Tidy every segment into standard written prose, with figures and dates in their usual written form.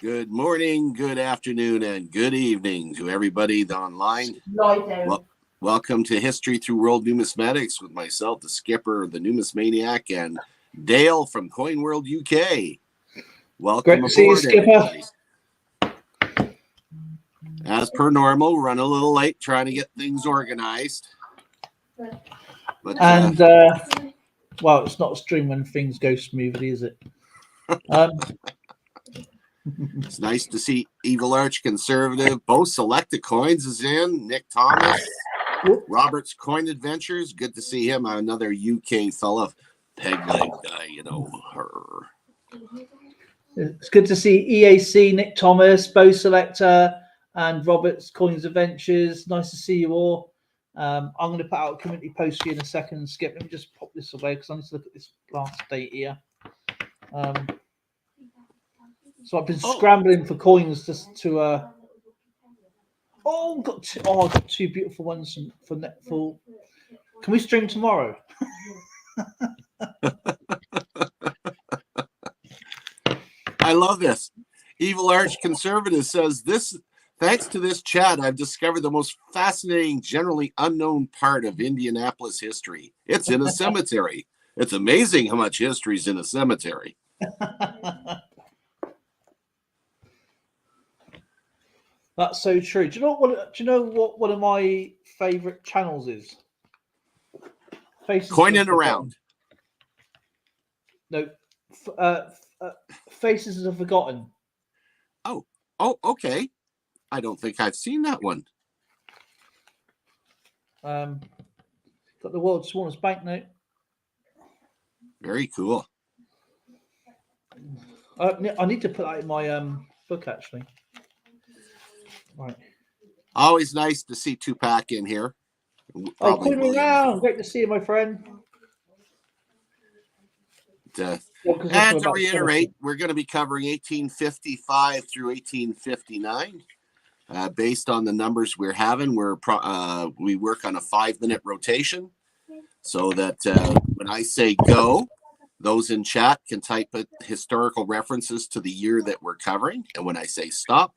Good morning, good afternoon, and good evening to everybody online. Welcome to History Through World Numismatics with myself, the Skipper, the Numismaniac, and Dale from Coin World UK. Welcome Great to see you, Skipper. As per normal, run a little late trying to get things organized. But, well, it's not a stream when things go smoothly, is it? It's nice to see Evil Arch Conservative. Both Selected Coins is in. Nick Thomas, Robert's Coin Adventures. Good to see him. Another UK fella, peg leg guy, you know. It's good to see EAC, Nick Thomas, Bo Selector, and Robert's Coins Adventures. Nice to see you all. I'm going to put out a community post for you in a second, Skip. Let me just pop this away because I need to look at this last date here. So I've been scrambling for coins just to. I've got two beautiful ones for Netfall. Can we stream tomorrow? I love this. Evil Arch Conservative says this. Thanks to this chat, I've discovered the most fascinating, generally unknown part of Indianapolis history. It's in a cemetery. It's amazing how much history is in a cemetery. That's so true. Do you know what one of my favorite channels is? Coin and Around. No, Faces of Forgotten. Oh, okay. I don't think I've seen that one. Got the world's smallest banknote. Very cool. I need to put that in my book, actually. Right. Always nice to see Tupac in here. Coin Around. Great to see you, my friend. And to reiterate, we're going to be covering 1855 through 1859. Based on the numbers we're having, we work on a 5-minute rotation so that when I say go, those in chat can type historical references to the year that we're covering. And when I say stop,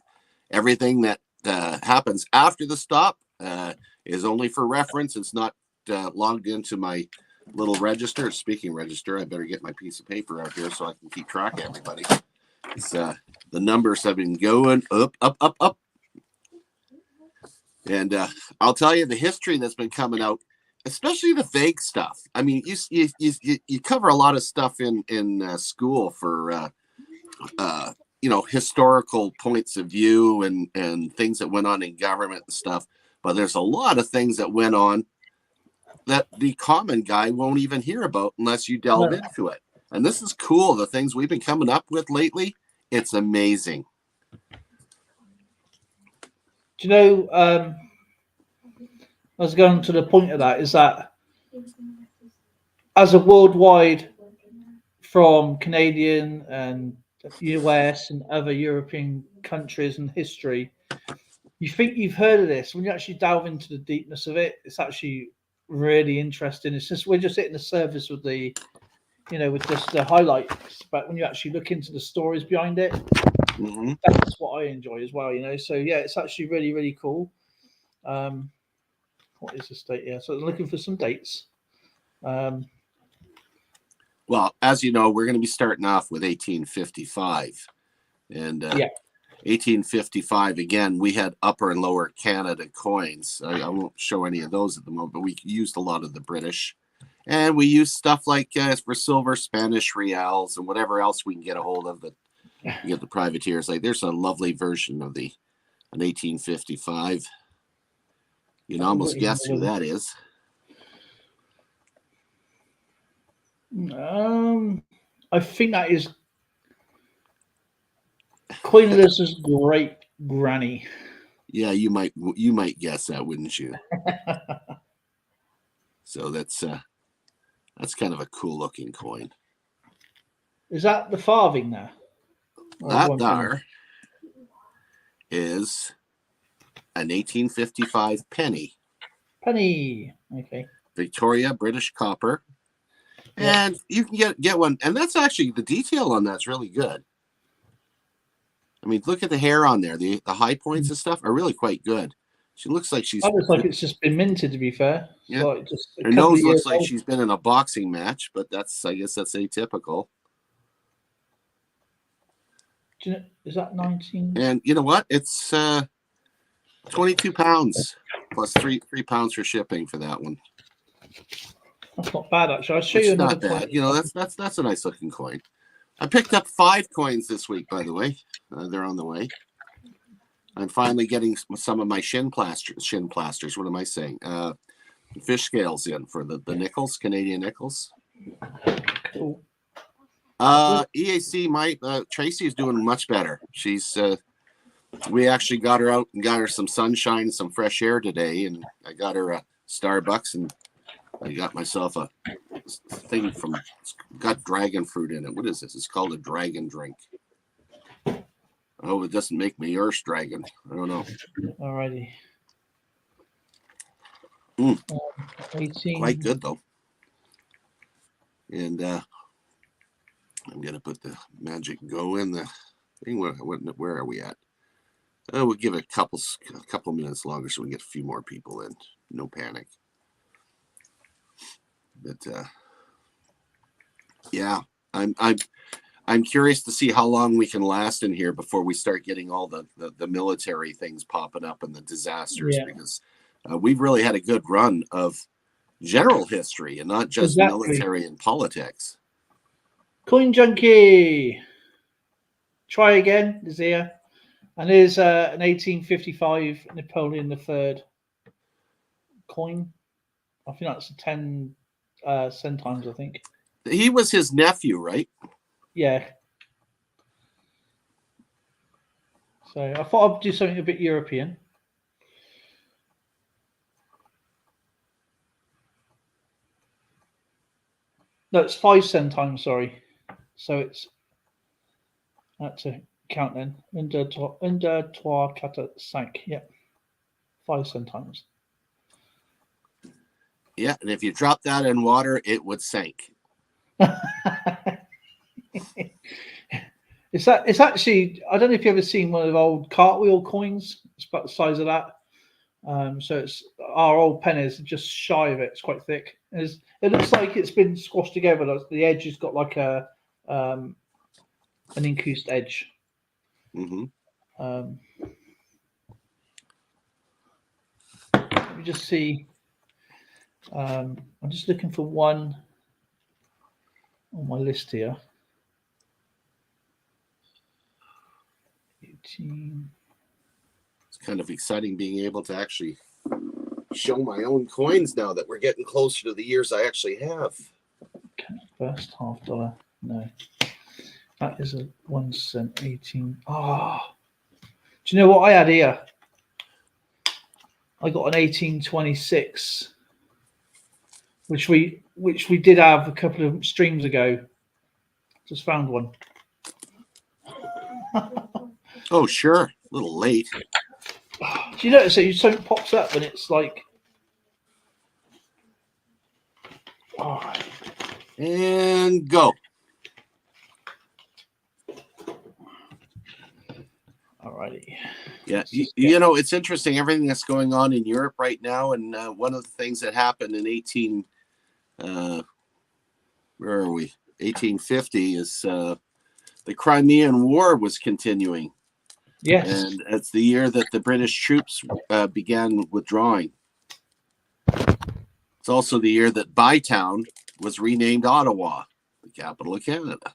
everything that happens after the stop is only for reference. It's not logged into my little register. Speaking register, I better get my piece of paper out here so I can keep track of everybody. The numbers have been going up. And I'll tell you the history that's been coming out, especially the vague stuff. I mean, you cover a lot of stuff in school for historical points of view and things that went on in government and stuff. But there's a lot of things that went on that the common guy won't even hear about unless you delve into it. And this is cool. The things we've been coming up with lately, it's amazing. Do you know, I was going to the point of that, is that as a worldwide, from Canadian and US and other European countries and history, you think you've heard of this. When you actually delve into the deepness of it, it's actually really interesting. It's just, we're just hitting the surface with the, with just the highlights. But when you actually look into the stories behind it, that's what I enjoy as well, So yeah, it's actually really, really cool. What is this date? Yeah, so I'm looking for some dates. Well, as you know, we're going to be starting off with 1855. And 1855, again, we had Upper and Lower Canada coins. I won't show any of those at the moment, but we used a lot of the British. And we used stuff like for silver, Spanish reals, and whatever else we can get a hold of that you get the privateers. Like there's a lovely version of an 1855. You can almost guess who that is. I think that is Queen Elizabeth's great granny. Yeah, you might guess that, wouldn't you? So that's kind of a cool looking coin. Is that the farthing there? That there is an 1855 penny. Penny, okay. Victoria, British copper. And you can get one, and that's actually the detail on that's really good. I mean, look at the hair on there. The high points and stuff are really quite good. She looks like she's. That looks like it's just been minted. To be fair, Yeah. like just Her nose looks like she's been in a boxing match, but I guess that's atypical. Do you know, is that 19? And you know what? It's 22 pounds plus three pounds for shipping for that one. That's not bad, actually. I'll show you another. Not bad. You know, that's a nice looking coin. I picked up 5 coins this week, by the way. They're on the way. I'm finally getting some of my shin plasters. What am I saying? Fish scales in for the nickels, Canadian nickels. Cool. EAC, Tracy is doing much better. She's we actually got her out and got her some sunshine, some fresh air today, and I got her a Starbucks, and I got myself a thing got dragon fruit in it. What is this? It's called a dragon drink. Oh, it doesn't make me Earth dragon. I don't know. Alrighty. 18. Quite good though. And I'm gonna put the magic go in the thing. Where are we at? We'll give it a couple minutes longer so we can get a few more people in. No panic. But yeah, I'm curious to see how long we can last in here before we start getting all the military things popping up and the disasters, because we've really had a good run of general history and not just military and politics. Coin Junkie. Try again is here. And here's an 1855 Napoleon III coin. I think that's a 10 centimes, I think. He was his nephew, right? Yeah. So I thought I'd do something a bit European. No, it's 5 centimes, sorry. So it's that's a count then. Under 3, 4, 5. Yeah. 5 centimes. Yeah, and if you drop that in water, it would sink. It's actually, I don't know if you've ever seen one of the old cartwheel coins. It's about the size of that. So it's our old pennies, just shy of it. It's quite thick. It looks like it's been squashed together. The edge has got like an increased edge. Mm-hmm. Let me just see. I'm just looking for one on my list here. 18. It's kind of exciting being able to actually show my own coins now that we're getting closer to the years I actually have. Okay, first $half. No, that is a 1 cent. 18. Oh, do you know what I had here? I got an 1826, which we did have a couple of streams ago. Just found one. Oh, sure. A little late. Do you notice that something pops up and it's like, all right. And go. Alrighty. Yeah, you know, it's interesting everything that's going on in Europe right now, and one of the things that happened in 1850 is the Crimean War was continuing. Yes. And it's the year that the British troops began withdrawing. It's also the year that Bytown was renamed Ottawa, the capital of Canada.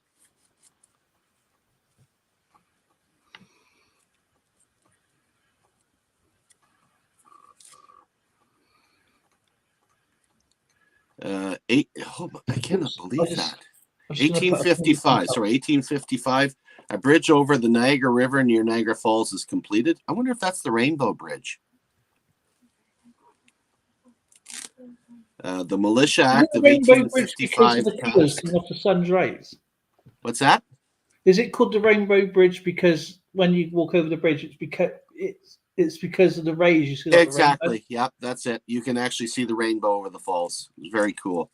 I cannot believe that. 1855. Sorry, 1855. A bridge over the Niagara River near Niagara Falls is completed. I wonder if that's the Rainbow Bridge. The Militia Act of 1855. Off the sun's rays. What's that? Is it called the Rainbow Bridge because when you walk over the bridge, it's because of the rays you see? Like exactly. Yep, that's it. You can actually see the rainbow over the falls. It's very cool.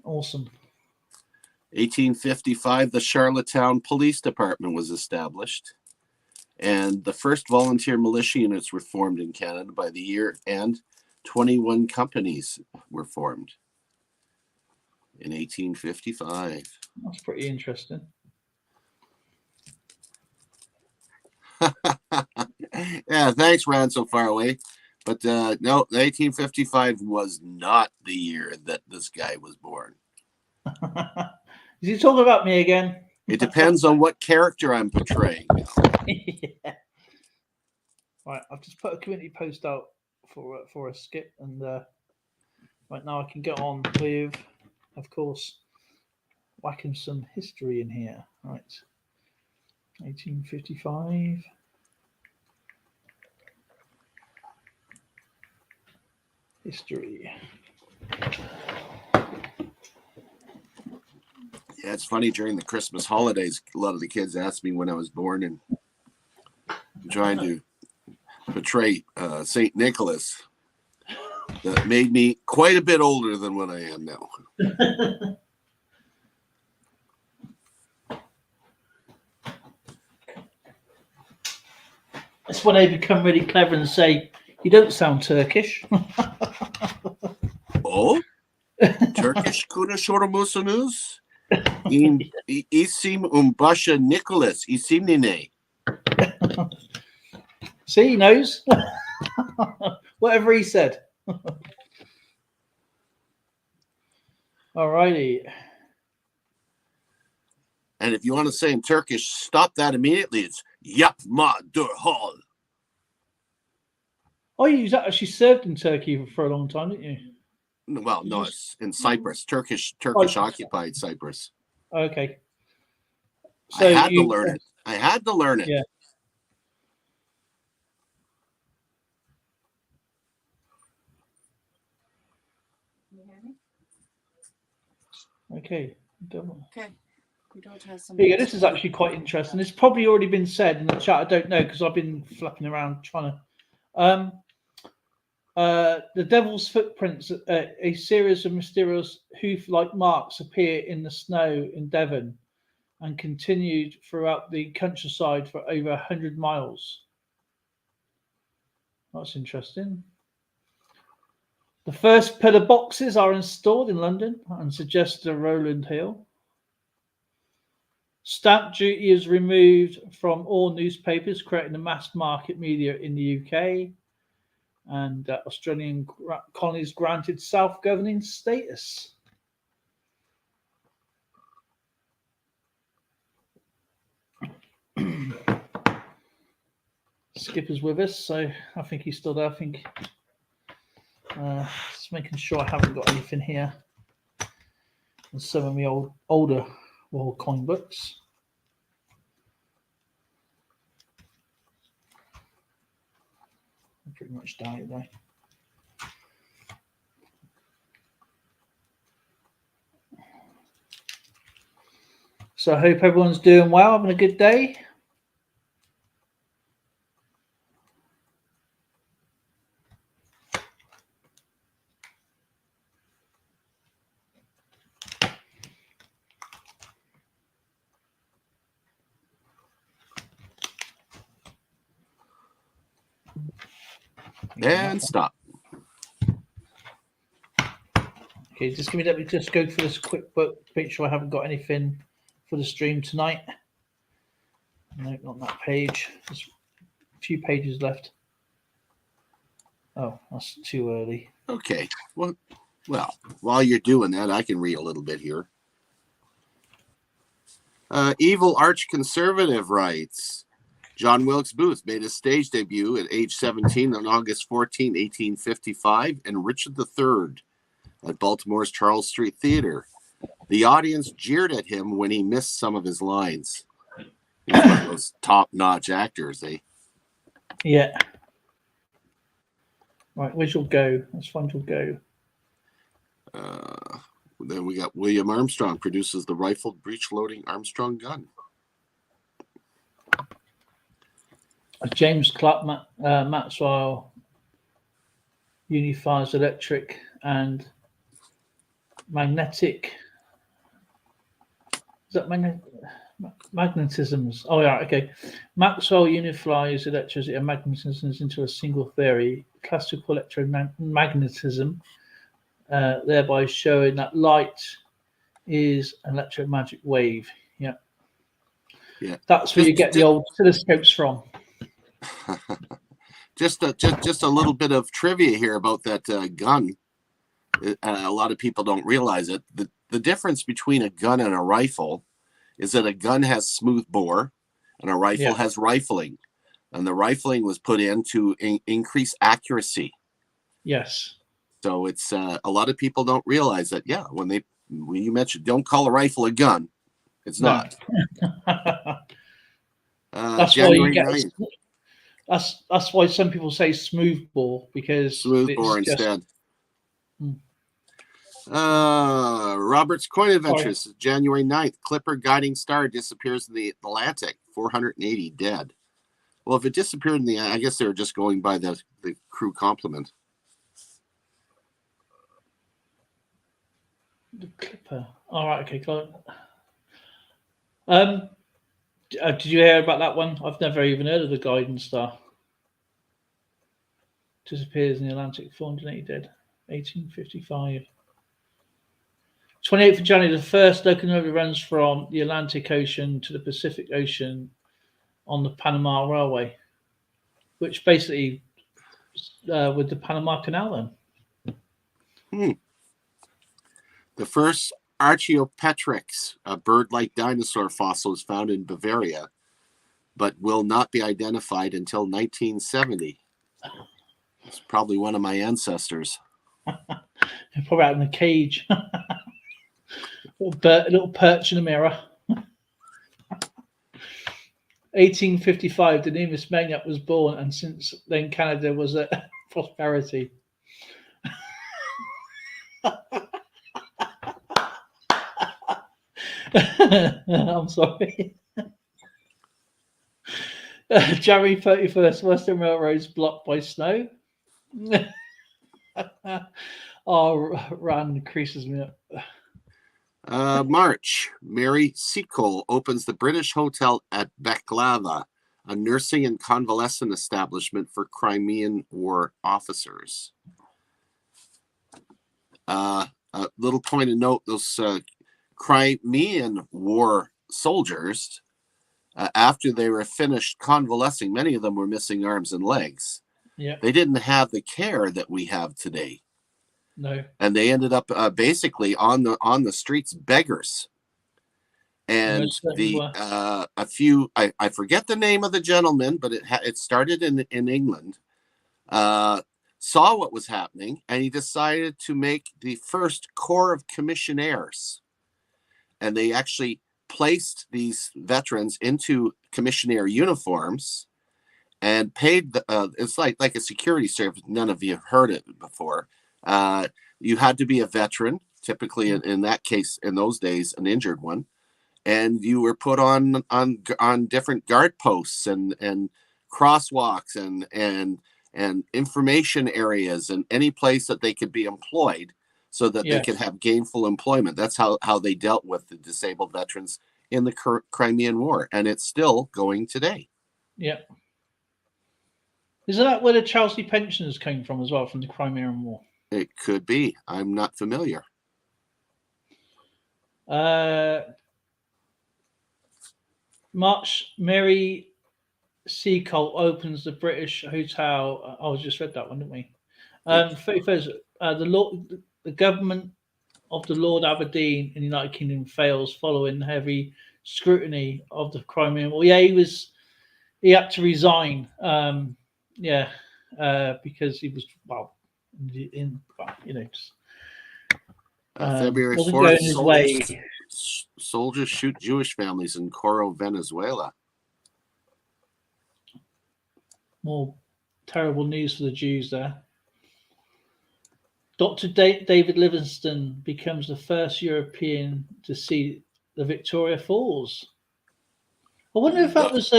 Awesome. 1855, the Charlottetown Police Department was established, and the first volunteer militia units were formed in Canada by the year, and 21 companies were formed in 1855. That's pretty interesting. Yeah, thanks, Ron, so far away. But no, 1855 was not the year that this guy was born. Is he talking about me again? It depends on what character I'm portraying now. Yeah. Right, I've just put a community post out for a skip, and right now I can get on with, of course, whacking some history in here. Right, 1855. History. Yeah, it's funny, during the Christmas holidays, a lot of the kids asked me when I was born, and I'm trying to portray St. Nicholas. That made me quite a bit older than what I am now. That's when they become really clever and say, "You don't sound Turkish." Oh, Turkish konuşuyormusunuz? İsim başa Nicholas. İsim ne? See, he knows. Whatever he said. Alrighty. And if you want to say in Turkish, stop that immediately. It's yapma derhal. Oh, you actually served in Turkey for a long time, didn't you? Well, no, it's in Cyprus. Turkish occupied Cyprus. Okay. So I had to learn it. I had to learn it. Yeah. Okay. Okay. We don't have some. Yeah, this is actually quite interesting. It's probably already been said in the chat. I don't know because I've been flapping around trying to. The Devil's Footprints, a series of mysterious hoof-like marks appear in the snow in Devon and continued throughout the countryside for over 100 miles. That's interesting. The first pillar boxes are installed in London and suggest a Rowland Hill. Stamp duty is removed from all newspapers, creating a mass market media in the UK. And Australian colonies granted self-governing status. Skipper's with us, so I think he's still there. I think just making sure I haven't got anything here. And some of my older World Coin books. I'm pretty much died there. So I hope everyone's doing well, having a good day. And stop. Okay, just let me just go through this quick book, make sure I haven't got anything for the stream tonight. No, not that page. There's a few pages left. Oh, that's too early. Okay. Well, while you're doing that, I can read a little bit here. Evil Arch Conservative writes, John Wilkes Booth made his stage debut at age 17 on August 14, 1855, in Richard III at Baltimore's Charles Street Theater. The audience jeered at him when he missed some of his lines. He's one of those top-notch actors, eh? Yeah. Right, where's your go? Let's find your go. Then we got William Armstrong produces the rifled breech-loading Armstrong gun. James Clark Maxwell unifies electric and magnetic. Is that magnetisms? Oh, yeah, okay. Maxwell unifies electricity and magnetism into a single theory, classical electromagnetism, thereby showing that light is an electromagnetic wave. Yeah. Yeah. That's where you get the old telescopes from. Just a little bit of trivia here about that gun. A lot of people don't realize it. The difference between a gun and a rifle is that a gun has smooth bore and a rifle has rifling. And the rifling was put in to increase accuracy. Yes. So it's a lot of people don't realize that. Yeah, when you mentioned don't call a rifle a gun, it's not. That's January why you 9th. get. That's why some people say smooth bore, because Smooth bore instead. Robert's Coin Adventures, January 9th. Clipper guiding star disappears in the Atlantic. 480 dead. Well, if it disappeared in I guess they were just going by the crew complement. The Clipper. All right. Okay. Got it. Did you hear about that one? I've never even heard of the guiding star. Disappears in the Atlantic. 480 dead. 1855. 28th of January, the first locomotive runs from the Atlantic Ocean to the Pacific Ocean on the Panama Railway, which basically with the Panama Canal then. The first Archaeopteryx, a bird-like dinosaur fossil, is found in Bavaria, but will not be identified until 1970. It's probably one of my ancestors. Probably out in the cage. A little perch in the mirror. 1855, the Numismatics was born, and since then Canada was at prosperity. I'm sorry. January 31st, Western Railroads blocked by snow. Rand creases me up. March, Mary Seacole opens the British Hotel at Baklava, a nursing and convalescent establishment for Crimean War officers. A little point of note, those Crimean War soldiers, after they were finished convalescing, many of them were missing arms and legs. Yeah. They didn't have the care that we have today. No. And they ended up basically on the streets beggars. And a few, I forget the name of the gentleman, but it started in England, saw what was happening, and he decided to make the first Corps of Commissionaires. And they actually placed these veterans into commissionaire uniforms and paid it's like a security service. None of you have heard it before. You had to be a veteran, typically in that case, in those days, an injured one, and you were put on different guard posts and crosswalks and information areas and any place that they could be employed so that they could have gainful employment. That's how they dealt with the disabled veterans in the Crimean War, and it's still going today. Yeah. Isn't that where the Chelsea pensioners came from as well, from the Crimean War? It could be. I'm not familiar. March, Mary Seacole opens the British Hotel. I just read that one, didn't we? 31st, the government of the Lord Aberdeen in the United Kingdom fails following heavy scrutiny of the Crimean War. Yeah, he had to resign. Because he was February wasn't 4th, going his way. Soldiers shoot Jewish families in Coro, Venezuela. More terrible news for the Jews there. Dr. David Livingstone becomes the first European to see the Victoria Falls. I wonder if that was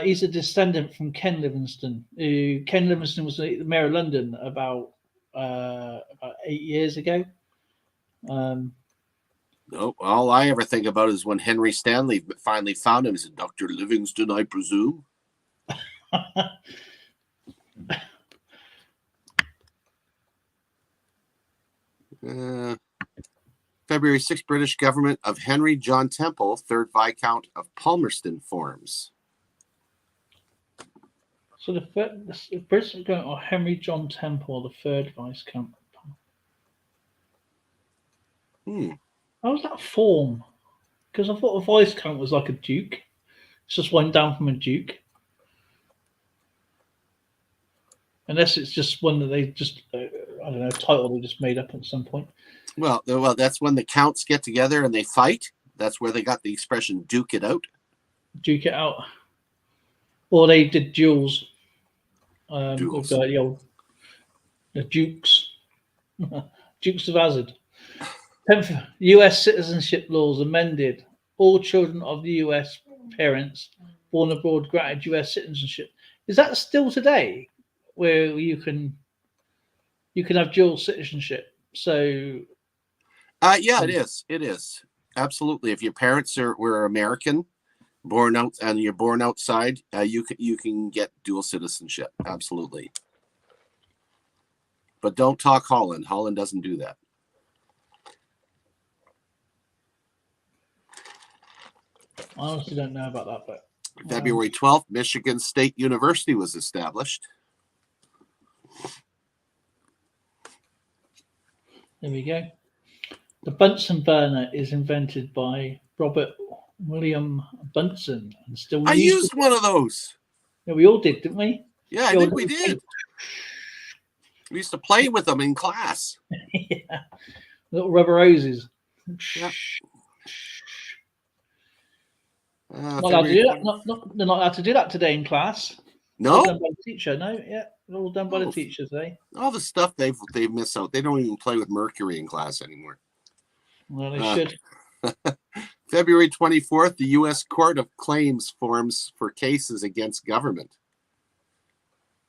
he's a descendant from Ken Livingstone. Ken Livingstone was the mayor of London about about 8 years ago. No, all I ever think about is when Henry Stanley finally found him. He said, "Dr. Livingston, I presume." February 6th, British government of Henry John Temple, 3rd Viscount of Palmerston forms. So the British government of Henry John Temple, the 3rd Viscount. How was that form? Because I thought a Viscount was like a duke. It's just one down from a duke. Unless it's just one that they just, I don't know, title they just made up at some point. Well, that's when the counts get together and they fight. That's where they got the expression "duke it out." Duke it out. Or they did duels. Duels. With the dukes. Dukes of Hazzard. 10th, U.S. citizenship laws amended. All children of the U.S. parents born abroad granted U.S. citizenship. Is that still today, where you can have dual citizenship? So, yeah, it is. It is absolutely. If your parents were American, born out, and you're born outside, you can get dual citizenship. Absolutely. But don't talk Holland. Holland doesn't do that. I honestly don't know about that, but February 12th, Michigan State University was established. There we go. The Bunsen burner is invented by Robert William Bunsen and still I used. used one of those. Yeah, we all did, didn't we? Yeah, I think we did. We used to play with them in class. Yeah. Little rubber roses. Yeah. Not allowed to do that. They're not allowed to do that today in class. No, all done by the teacher. No, yeah, they're all done by the teachers. All the stuff they miss out. They don't even play with mercury in class anymore. Well, they should. February 24th, the U.S. Court of Claims forms for cases against government.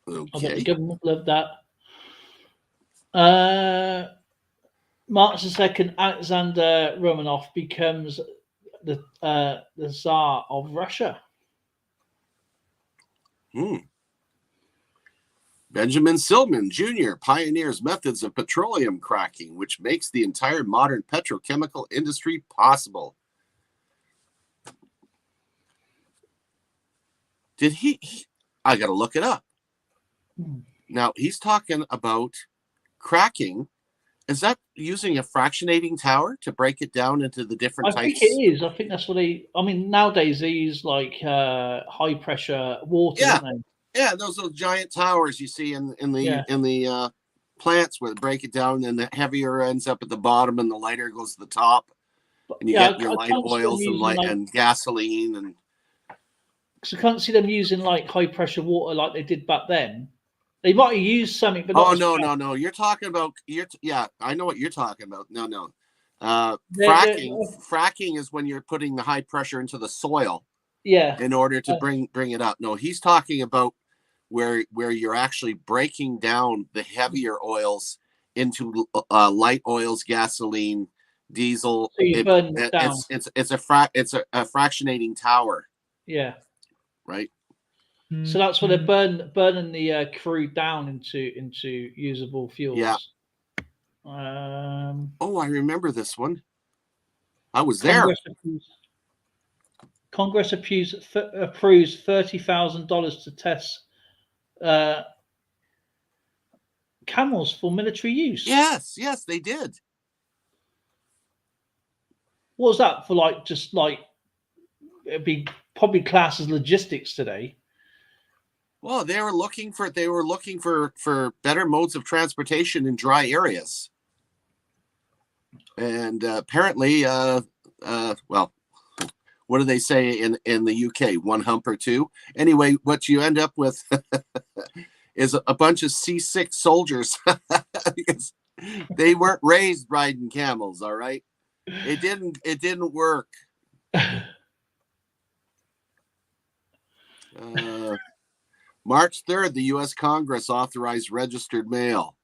Okay. I bet the government loved that. March the 2nd, Alexander Romanov becomes the Tsar of Russia. Benjamin Silman Jr. pioneers methods of petroleum cracking, which makes the entire modern petrochemical industry possible. Did he I got to look it up. Now, he's talking about cracking. Is that using a fractionating tower to break it down into the different types? I think it is. I think that's what nowadays they use like high pressure water, don't they? Yeah, those giant towers you see in the plants where they break it down, and the heavier ends up at the bottom and the lighter goes to the top. And you get your light oils and gasoline. And because I can't see them using like high pressure water like they did back then. They might have used something, but no. You're talking about I know what you're talking about. No. Fracking is when you're putting the high pressure into the soil. Yeah. In order to bring it up. No, he's talking about where you're actually breaking down the heavier oils into light oils, gasoline, diesel. So you burn it down. It's a fractionating tower. Yeah. Right. So that's where they're burning the crude down into usable fuels. Yeah. I remember this one. I was there. Congress approves $30,000 to test camels for military use. Yes, they did. What was that for? It'd be probably classed as logistics today. Well, they were looking for better modes of transportation in dry areas, and apparently, what do they say in the UK? One hump or two. Anyway, what you end up with is a bunch of seasick soldiers because they weren't raised riding camels. All right, it didn't work. March 3rd, the U.S. Congress authorized registered mail.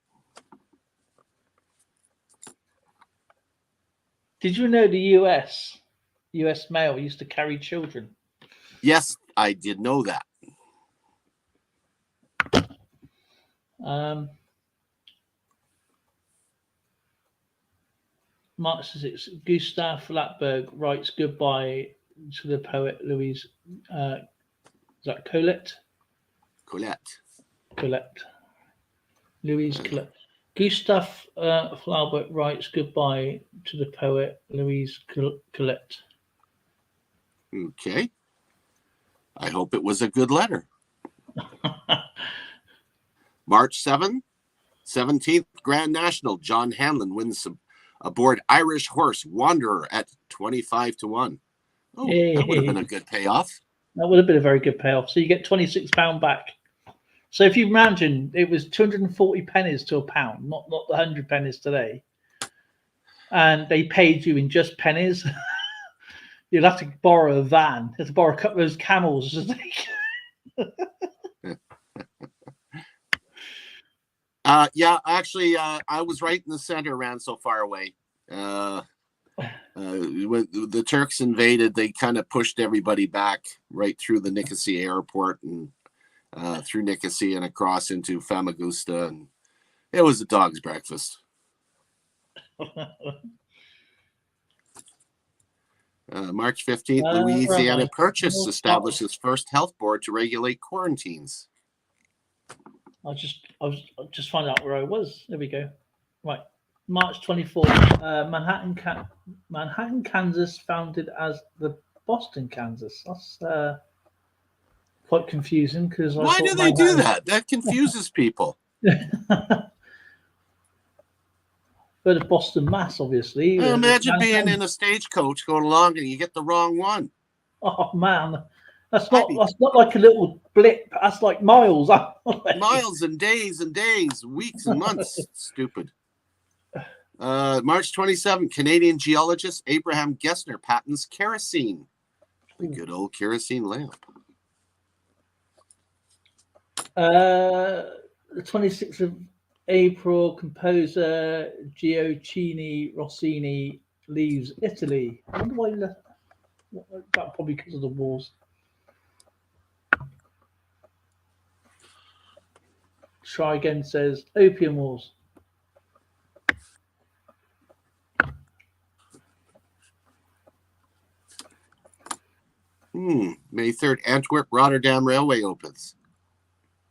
Did you know the US mail used to carry children? Yes, I did know that. March 6. Gustav Flatberg writes goodbye to the poet Louise. Is that Colette? Colette. Louise Colette. Gustav Flaubert writes goodbye to the poet Louise Colette. Okay. I hope it was a good letter. March 17th, Grand National. John Hanlon wins aboard Irish horse Wanderer at 25-1. Oh, that would have been a good payoff. That would have been a very good payoff. So you get £26 back. So if you imagine it was 240 pennies to a pound, not the 100 pennies today, and they paid you in just pennies, you'd have to borrow a van. You have to borrow a couple of those camels. Yeah, actually, I was right in the center, ran so far away. When the Turks invaded, they kind of pushed everybody back right through the Nicosia airport and through Nicosia and across into Famagusta, and it was a dog's breakfast. March 15th, Louisiana Purchase establishes first health board to regulate quarantines. I'll just find out where I was. There we go. Right. March 24th, Manhattan, Kansas, founded as the Boston, Kansas. That's quite confusing because why do they do that? That confuses people. But of Boston, Mass, obviously. Imagine being in a stagecoach going along and you get the wrong one. Oh man, that's not like a little blip. That's like miles. Miles and days, weeks and months. Stupid. March 27th, Canadian geologist Abraham Gessner patents kerosene. The good old kerosene lamp. The 26th of April, composer Gioacchino Rossini leaves Italy. I wonder why he left. That probably because of the wars. Try again says Opium Wars. May 3rd, Antwerp Rotterdam Railway opens.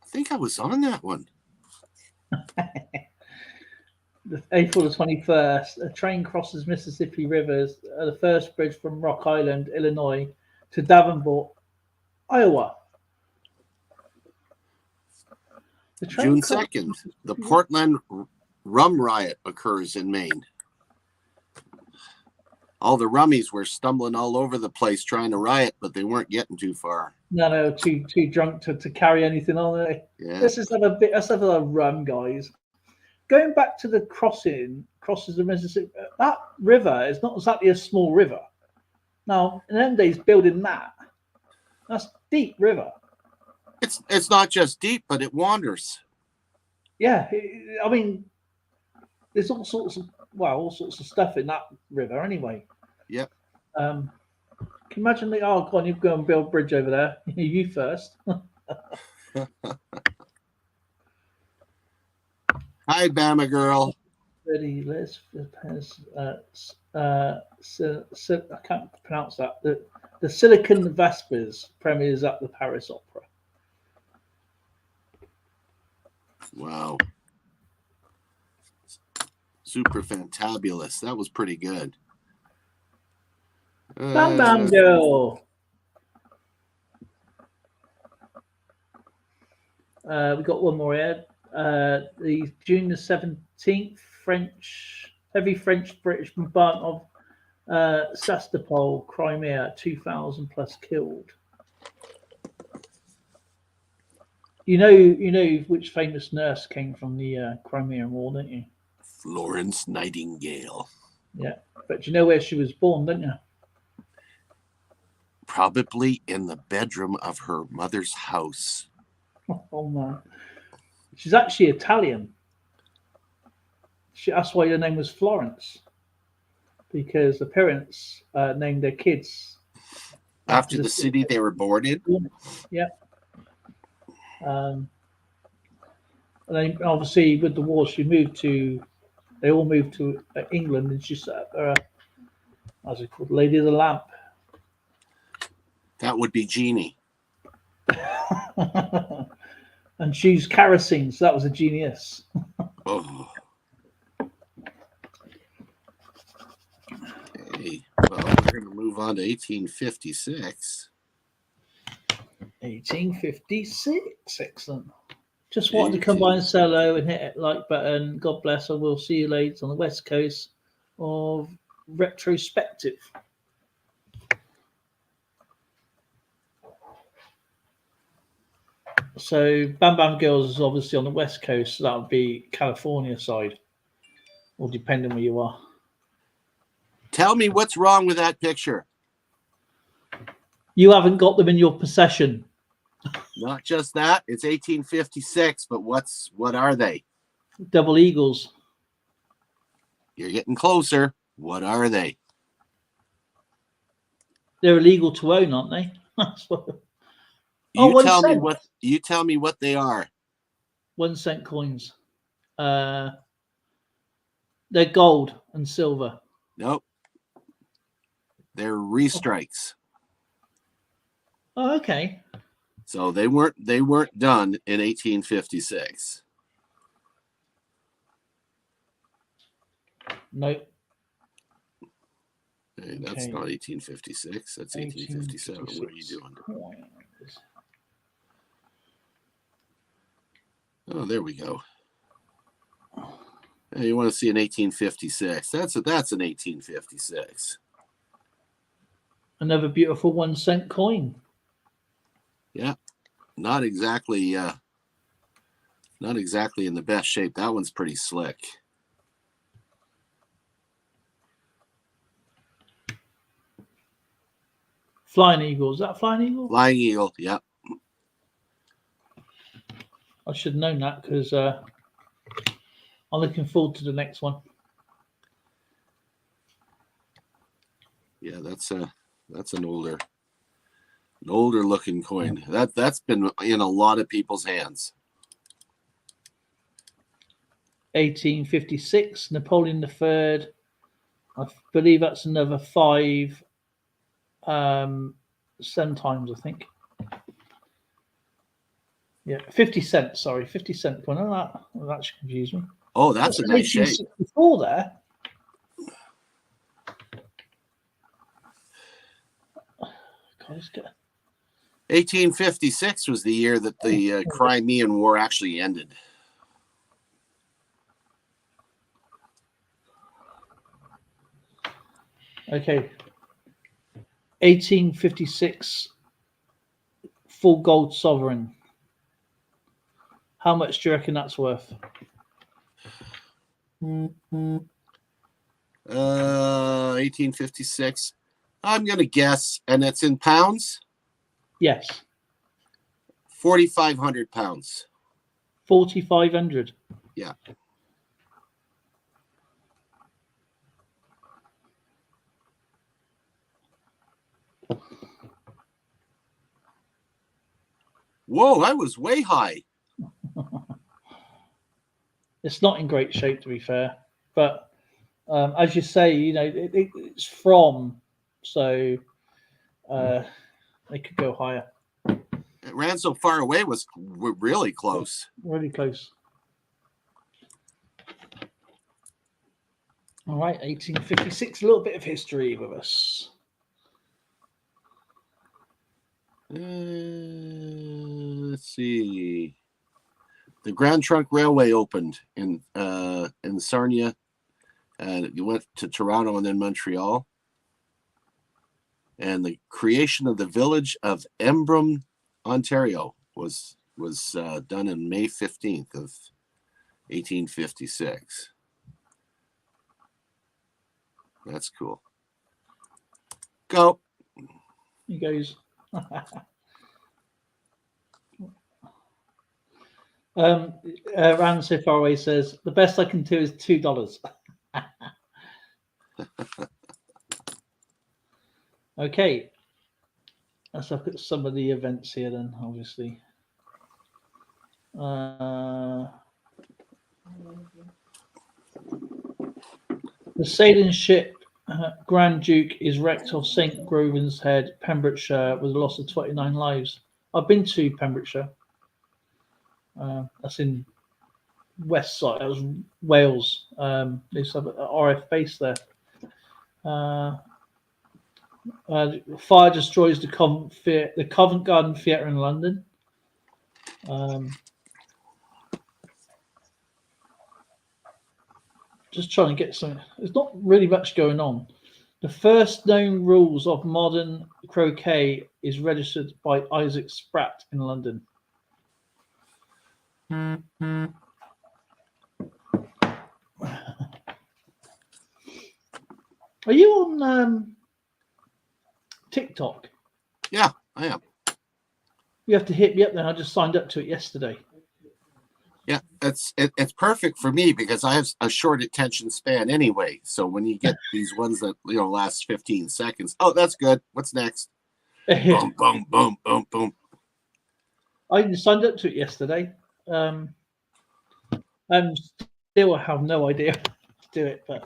I think I was on that one. April the 21st, a train crosses Mississippi rivers, the first bridge from Rock Island, Illinois, to Davenport, Iowa. June 2nd, the Portland rum riot occurs in Maine. All the rummies were stumbling all over the place trying to riot, but they weren't getting too far. No, too drunk to carry anything on there. Yeah. Let's have a rum, guys. Going back to the crosses the Mississippi, that river is not exactly a small river. Now, in them days, building that's deep river. It's not just deep, but it wanders. Yeah, I mean, there's all sorts of stuff in that river anyway. Yep. Can you imagine go on, you go and build a bridge over there. You first. Hi, Bama girl. I can't pronounce that. The Silicon Vespers premieres at the Paris Opera. Wow. Super fantabulous. That was pretty good. Bam Bam Girl. We got one more here. The June the 17th, heavy French-British bombardment of Sebastopol, Crimea, 2,000 plus killed. You know which famous nurse came from the Crimean War, don't you? Florence Nightingale. Yeah, but do you know where she was born, don't you? Probably in the bedroom of her mother's house. Oh man, she's actually Italian. That's why her name was Florence, because the parents named their kids After the city they were born in. Yeah. And then obviously with the war, they all moved to England, and she set up how's it called, Lady of the Lamp. That would be Jeannie. And she used kerosene, so that was a genius. Oh. Okay. Well, we're going to move on to 1856. 1856, excellent. Just wanted to come by and say hello and hit that like button. God bless. I will see you later on the west coast of Retrospective. So Bam Bam Girls is obviously on the west coast, so that would be California side, or depending where you are. Tell me what's wrong with that picture. You haven't got them in your possession. Not just that, it's 1856, but what are they? Double eagles. You're getting closer. What are they? They're illegal to own, aren't they? You tell me what they are. 1 cent coins. They're gold and silver. Nope. They're restrikes. Oh, okay. So they weren't done in 1856. Nope. Hey, that's not 1856. That's 1857. What are you doing? Oh, there we go. Hey, you want to see an 1856? That's an 1856. Another beautiful 1 cent coin. Yeah, not exactly in the best shape. That one's pretty slick. Flying Eagle. Is that a Flying Eagle? Flying Eagle, yeah. I should have known that because I'm looking forward to the next one. Yeah, that's an older looking coin. That's been in a lot of people's hands. 1856, Napoleon III. I believe that's another 5 centimes, I think. Yeah, 50 cents. Sorry, 50 cent coin. Oh, that should confuse me. Oh, that's a nice shape. Before there. God, 1856 was the year that the Crimean War actually ended. Okay. 1856 full gold sovereign. How much do you reckon that's worth? 1856. I'm going to guess, and it's in pounds? Yes. 4,500 pounds. 4,500. Yeah. Whoa, that was way high. It's not in great shape, to be fair. But as you say, it's from, so they could go higher. It ran so far away, we're really close. Really close. All right, 1856, a little bit of history with us. Let's see. The Grand Trunk Railway opened in Sarnia, and it went to Toronto and then Montreal. And the creation of the village of Embrun, Ontario, was done on May 15th of 1856. That's cool. Go. He goes. Ran so far away says the best I can do is $2. Okay. Let's look at some of the events here then, obviously. The sailing ship Grand Duke is wrecked off St. Groven's Head, Pembrokeshire, with a loss of 29 lives. I've been to Pembrokeshire. That's in west side. That was Wales. They used to have an RF base there. Fire destroys the Covent Garden Theatre in London. Just trying to get some. There's not really much going on. The first known rules of modern croquet is registered by Isaac Spratt in London. Are you on TikTok? Yeah, I am. You have to hit me up then. I just signed up to it yesterday. Yeah, it's perfect for me because I have a short attention span anyway. So when you get these ones that last 15 seconds, oh, that's good. What's next? Boom, boom, boom, boom, boom. I signed up to it yesterday. Still have no idea how to do it, but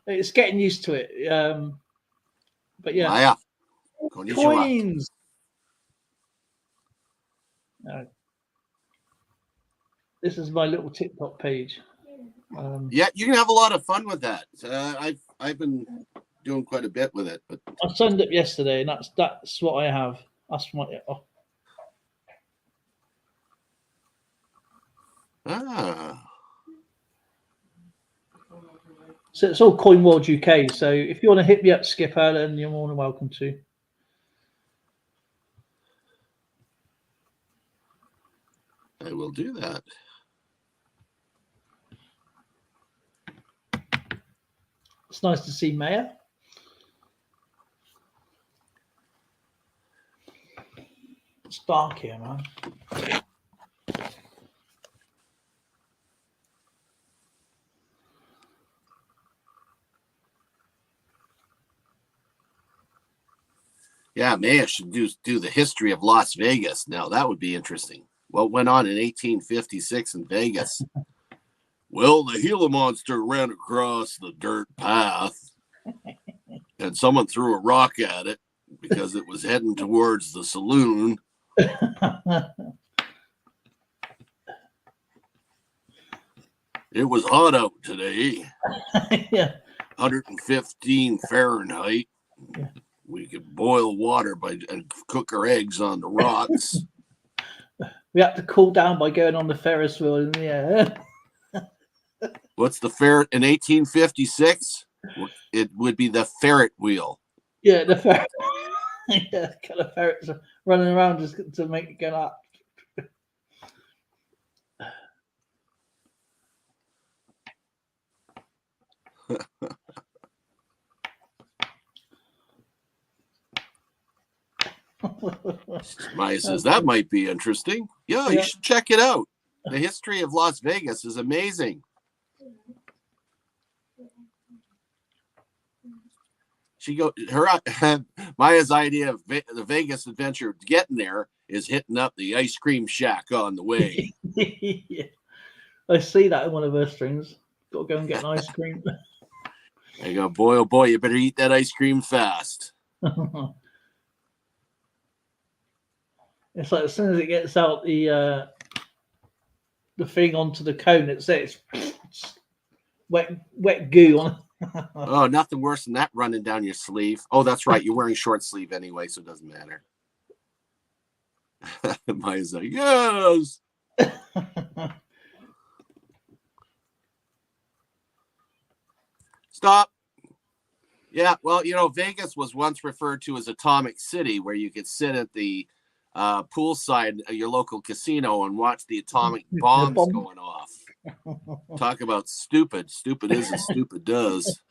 it's getting used to it. But yeah, Maya. Coins. This is my little TikTok page. Yeah, you can have a lot of fun with that. I've been doing quite a bit with it, but I signed up yesterday, and that's what I have. That's my. So it's all Coin World UK. So if you want to hit me up, Skip Allen, you're more than welcome to. I will do that. It's nice to see Maya. It's dark here, man. Yeah, Maya should do the history of Las Vegas. Now that would be interesting. What went on in 1856 in Vegas? Well, the Gila monster ran across the dirt path, and someone threw a rock at it because it was heading towards the saloon. It was hot out today. Yeah. 115 Fahrenheit. Yeah. We could boil water and cook our eggs on the rocks. We had to cool down by going on the Ferris wheel in the air. What's the ferret in 1856? It would be the ferret wheel. Yeah, the ferret. Yeah, kind of ferrets running around just to make it go up. Maya says that might be interesting. Yeah, you should check it out. The history of Las Vegas is amazing. Maya's idea of the Vegas adventure getting there is hitting up the ice cream shack on the way. Yeah. I see that in one of her streams. Got to go and get an ice cream. I go, boy, oh boy, you better eat that ice cream fast. It's like as soon as it gets out the thing onto the cone, it's wet goo on it. Oh, nothing worse than that running down your sleeve. Oh, that's right. You're wearing short sleeve anyway, so it doesn't matter. Maya's like, yes. Stop. Yeah, well, Vegas was once referred to as Atomic City, where you could sit at the poolside of your local casino and watch the atomic bombs going off. Talk about stupid. Stupid is as stupid does.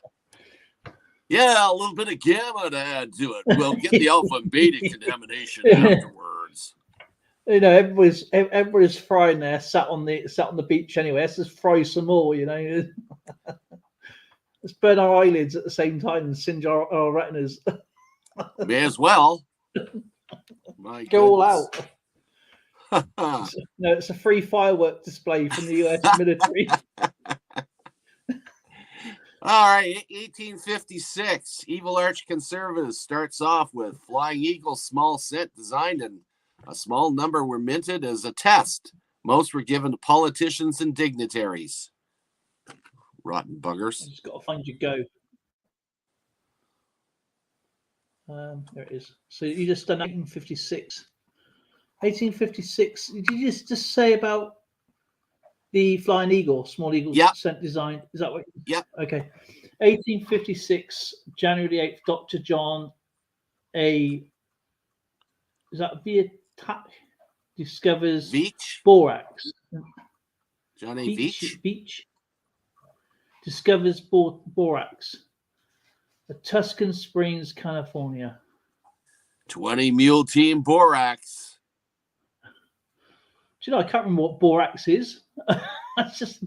Yeah, a little bit of gamma to add to it. We'll get the alpha and beta contamination afterwards. Everybody's frying there, sat on the beach anyway. Let's just fry some more, Let's burn our eyelids at the same time and singe our retinas. May as well. My Go all goodness. out. No, it's a free firework display from the US military. All right, 1856. Evil Arch Conservatives starts off with Flying Eagle small set designed, and a small number were minted as a test. Most were given to politicians and dignitaries. Rotten buggers. I just got to find your go. There it is. So you just done 1856. 1856. Did you just say about the Flying Eagle, small eagle scent design? Is that what? Yep. Okay. 1856, January the 8th, Dr. John A. Is that Viatak? Discovers borax. John A. Beach discovers borax. The Tuscan Springs, California. 20 Mule Team Borax. Do you know, I can't remember what borax is. That's just.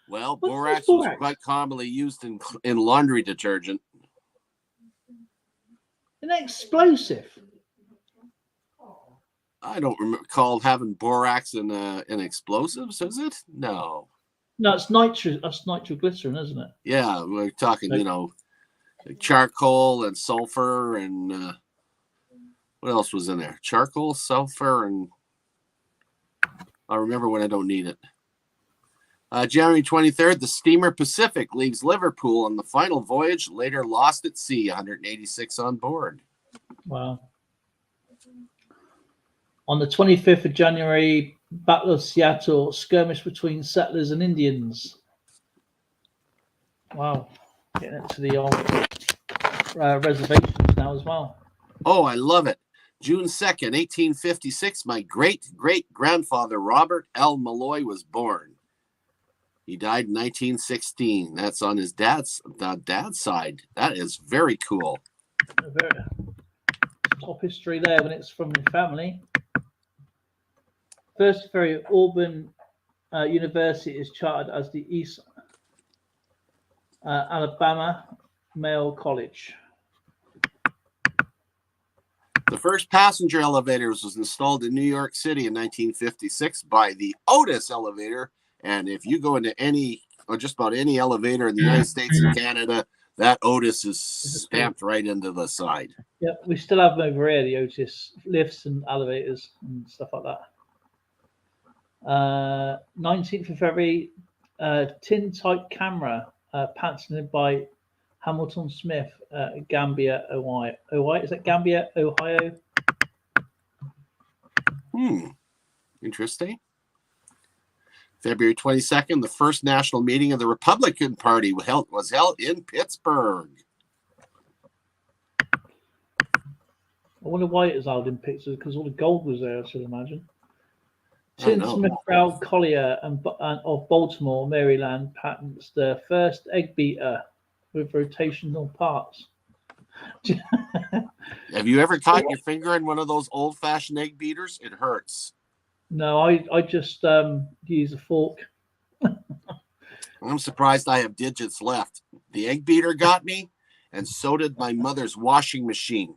Well, borax was quite commonly used in laundry detergent. An explosive. I don't recall having borax in explosives, is it? No. No, it's nitro. That's nitroglycerin, isn't it? Yeah, we're talking, charcoal and sulfur and what else was in there? Charcoal, sulfur, and I'll remember when I don't need it. January 23rd, the steamer Pacific leaves Liverpool on the final voyage, later lost at sea, 186 on board. Wow. On the 25th of January, Battle of Seattle, skirmish between settlers and Indians. Wow. Getting into the old reservations now as well. Oh, I love it. June 2nd, 1856, my great-great-grandfather Robert L. Malloy was born. He died in 1916. That's on his dad's side. That is very cool. Very top history there when it's from your family. First ferry at Auburn University is chartered as the East Alabama Male College. The first passenger elevator was installed in New York City in 1956 by the Otis elevator. And if you go into any or just about any elevator in the United States and Canada, that Otis is stamped right into the side. Yeah, we still have them over here, the Otis lifts and elevators and stuff like that. 19th of February, tin-type camera patented by Hamilton Smith, Gambia, Ohio. Is that Gambia, Ohio? Interesting. February 22nd, the first national meeting of the Republican Party was held in Pittsburgh. I wonder why it was held in Pittsburgh, because all the gold was there, I should imagine. Tin Smith Brown Collier of Baltimore, Maryland, patents the first egg beater with rotational parts. Have you ever caught your finger in one of those old-fashioned egg beaters? It hurts. No, I just use a fork. I'm surprised I have digits left. The egg beater got me, and so did my mother's washing machine,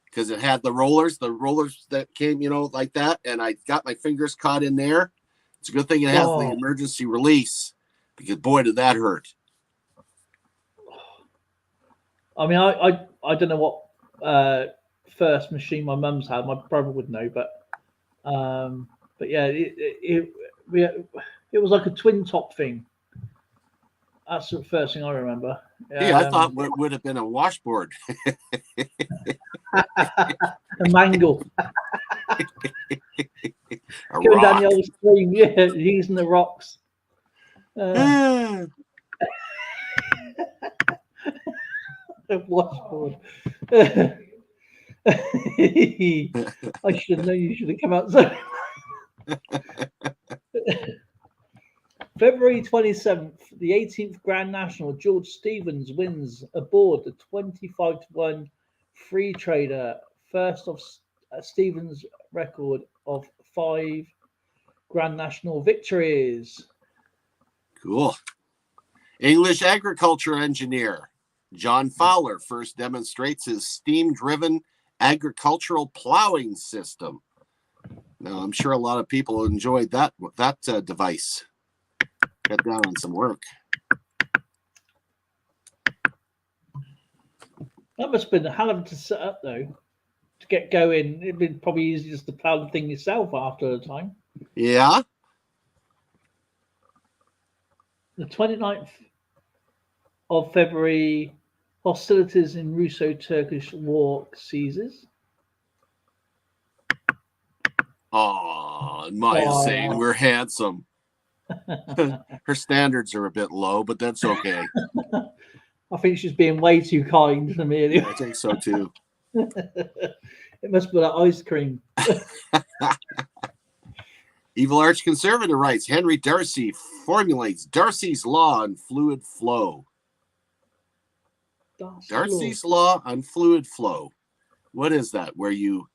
because it had the rollers that came, like that, and I got my fingers caught in there. It's a good thing it has the emergency release, because boy, did that hurt. I mean, I don't know what first machine my mum's had. My brother would know, but yeah, it was like a twin top thing. That's the first thing I remember. Yeah, I thought it would have been a washboard. A mangle. Going down the old stream, yeah, using the rocks. A washboard. I should have known you should have come out so. February 27th, the 18th Grand National, George Stevens wins aboard the 25-1 Free Trader, first of Stevens' record of 5 Grand National victories. Cool. English agriculture engineer John Fowler first demonstrates his steam-driven agricultural plowing system. Now, I'm sure a lot of people enjoyed that device. Got down on some work. That must have been a hell of a to set up, though, to get going. It'd been probably easy just to plow the thing yourself after the time. Yeah. The 29th of February, hostilities in Russo-Turkish war ceases. Oh, Maya's saying we're handsome. Her standards are a bit low, but that's okay. I think she's being way too kind to me. Yeah, I think so too. It must be that ice cream. Evil Arch Conservative writes, Henry Darcy formulates Darcy's law on fluid flow. Darcy's law on fluid flow. What is that? Where you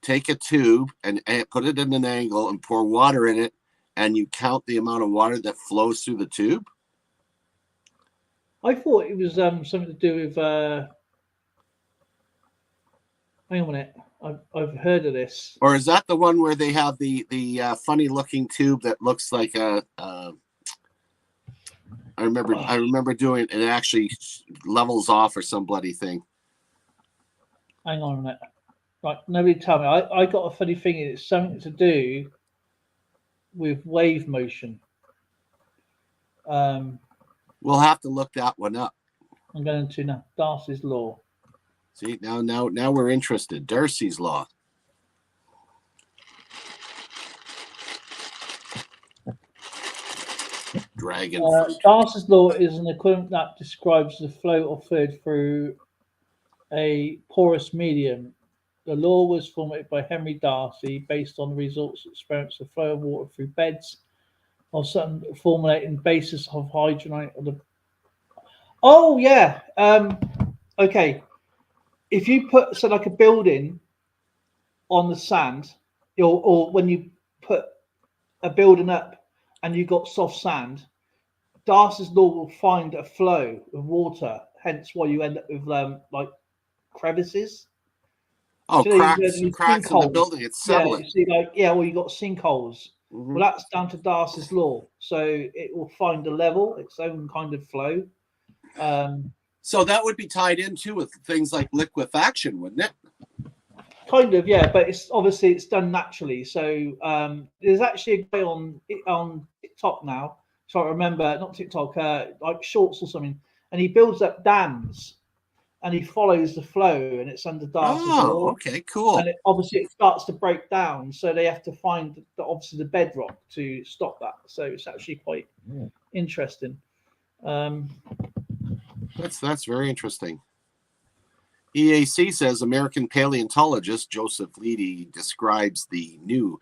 take a tube and put it in an angle and pour water in it, and you count the amount of water that flows through the tube? I thought it was something to do with. Hang on a minute. I've heard of this. Or is that the one where they have the funny looking tube that looks like a? I remember doing it, and it actually levels off or some bloody thing. Hang on a minute. Right, nobody tell me. I got a funny thing. It's something to do with wave motion. We'll have to look that one up. I'm going to now. Darcy's law. See, now we're interested. Darcy's law. Dragon. Darcy's law is an equivalent that describes the flow of fluid through a porous medium. The law was formulated by Henry Darcy based on the results of experiments of flow of water through beds of some formulating basis of hydrogen of the. Oh yeah. Okay. If you put like a building on the sand, or when you put a building up and you got soft sand, Darcy's law will find a flow of water. Hence, why you end up with like crevices. Oh, so cracks in the building. It's settling. You got sinkholes. Mm-hmm. Well, that's down to Darcy's law. So it will find a level, its own kind of flow. So that would be tied into with things like liquefaction, wouldn't it? Kind of, yeah. But it's done naturally. So there's actually a guy on TikTok now. So I remember, not TikTok, like Shorts or something, and he builds up dams. And he follows the flow, and it's under Darcy's law. Oh, okay, cool. And it starts to break down, so they have to find obviously the bedrock to stop that. So it's actually quite interesting. That's very interesting. EAC says American paleontologist Joseph Leedy describes the new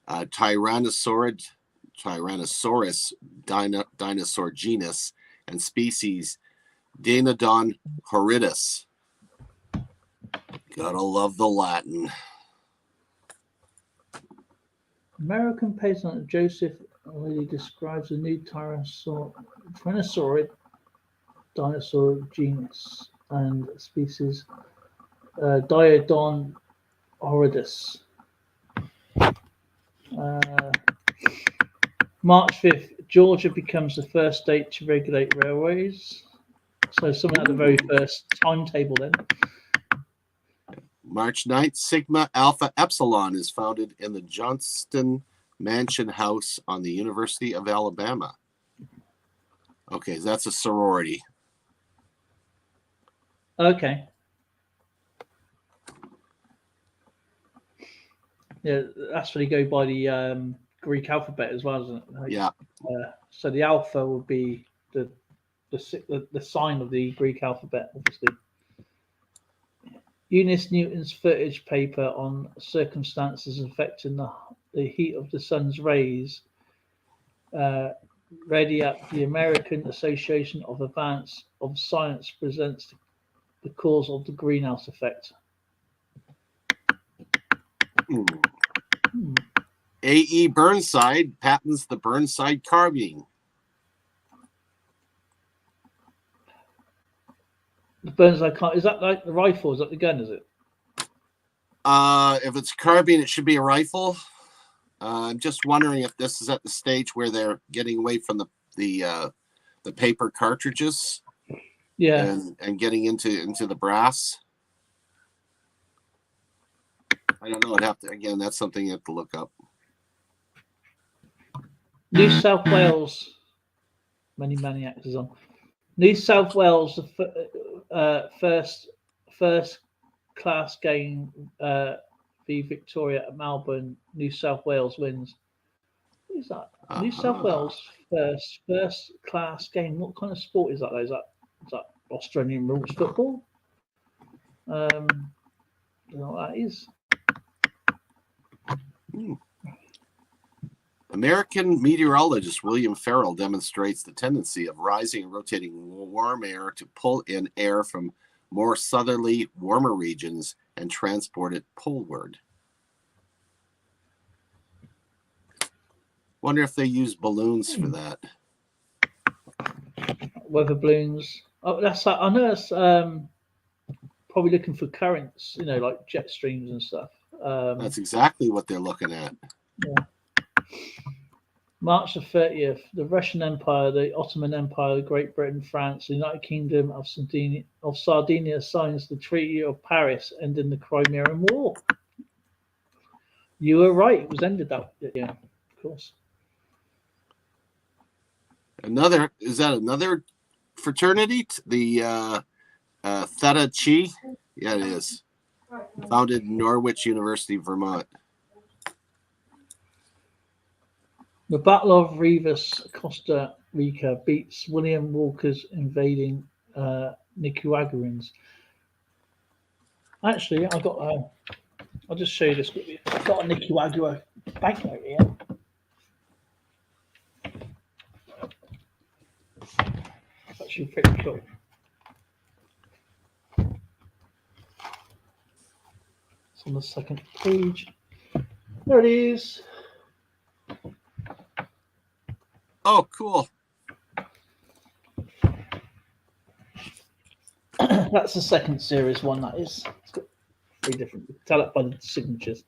Tyrannosaurus dinosaur genus and species Danodon horridus. Gotta love the Latin. American paleontologist Joseph Leedy describes the new Tyrannosaurid dinosaur genus and species Diodon horridus. March 5th, Georgia becomes the first state to regulate railways. So something at the very first timetable then. March 9th, Sigma Alpha Epsilon is founded in the Johnston Mansion House on the University of Alabama. Okay, that's a sorority. Okay. Yeah, that's really go by the Greek alphabet as well, isn't it? Yeah. So the alpha would be the sign of the Greek alphabet, obviously. Eunice Newton's footage paper on circumstances affecting the heat of the sun's rays, ready at the American Association of Advance of Science presents the cause of the greenhouse effect. A.E. Burnside patents the Burnside carbine. The Burnside can't. Is that like the rifle? Is that the gun? Is it? If it's carbine, it should be a rifle. I'm just wondering if this is at the stage where they're getting away from the paper cartridges, Yeah. and getting into the brass. I don't know. I'd have to, again, that's something you have to look up. New South Wales. Many maniacs is on. New South Wales, the first class game v Victoria at Melbourne. New South Wales wins. What is that? New South Wales first class game. What kind of sport is that? Is that Australian rules football? I don't know what that is. American meteorologist William Farrell demonstrates the tendency of rising and rotating warm air to pull in air from more southerly, warmer regions and transport it poleward. Wonder if they use balloons for that. Weather balloons. Oh, I know that's probably looking for currents, like jet streams and stuff. That's exactly what they're looking at. Yeah. March the 30th, the Russian Empire, the Ottoman Empire, Great Britain, France, the United Kingdom of Sardinia signs the Treaty of Paris, ending the Crimean War. You were right; it was ended that. Yeah, of course. Is that another fraternity? The Theta Chi? Yeah, it is. Founded in Norwich University, Vermont. The Battle of Rivas, Costa Rica beats William Walker's invading Nicaraguans. Actually, I'll just show you this quickly. I've got a Nicaragua banknote here. It's actually pretty cool. It's on the second page. There it is. Oh, cool. That's the second series one, that is. It's got 3 different. Tell it by the signatures.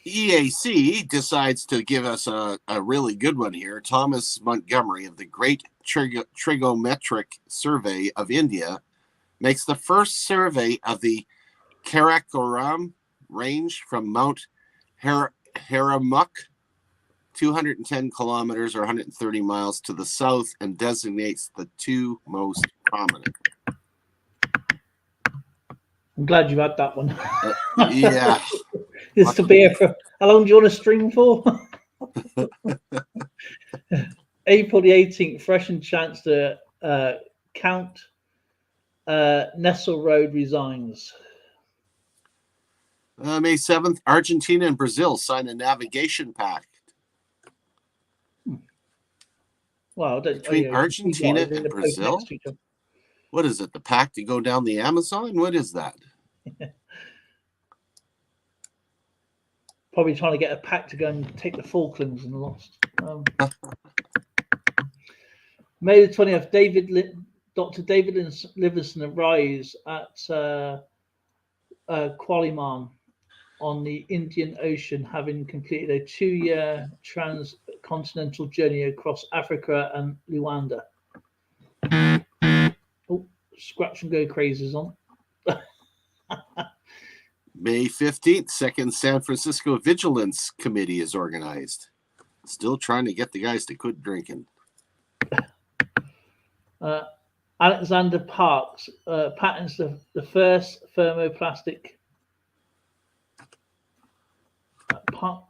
EAC decides to give us a really good one here. Thomas Montgomery of the Great Trigonometric Survey of India makes the first survey of the Karakoram range from Mount Haramuk, 210 kilometers or 130 miles to the south, and designates the 2 most prominent. I'm glad you had that one. Yeah. This to be here for how long do you want to stream for? April the 18th, Russian Chancellor Count Nesselrode resigns. May 7th, Argentina and Brazil sign a navigation pact. Well, between Argentina and Brazil? What is it? The pact to go down the Amazon? What is that? Probably trying to get a pact to go and take the Falklands and lost. May the 20th, Dr. David Livingstone arrives at Kwaliman on the Indian Ocean, having completed a 2-year transcontinental journey across Africa and Luanda. Oh, scratch and go crazies on. May 15th, second San Francisco Vigilance Committee is organized. Still trying to get the guys to quit drinking. Alexander Parks patents the first thermoplastic.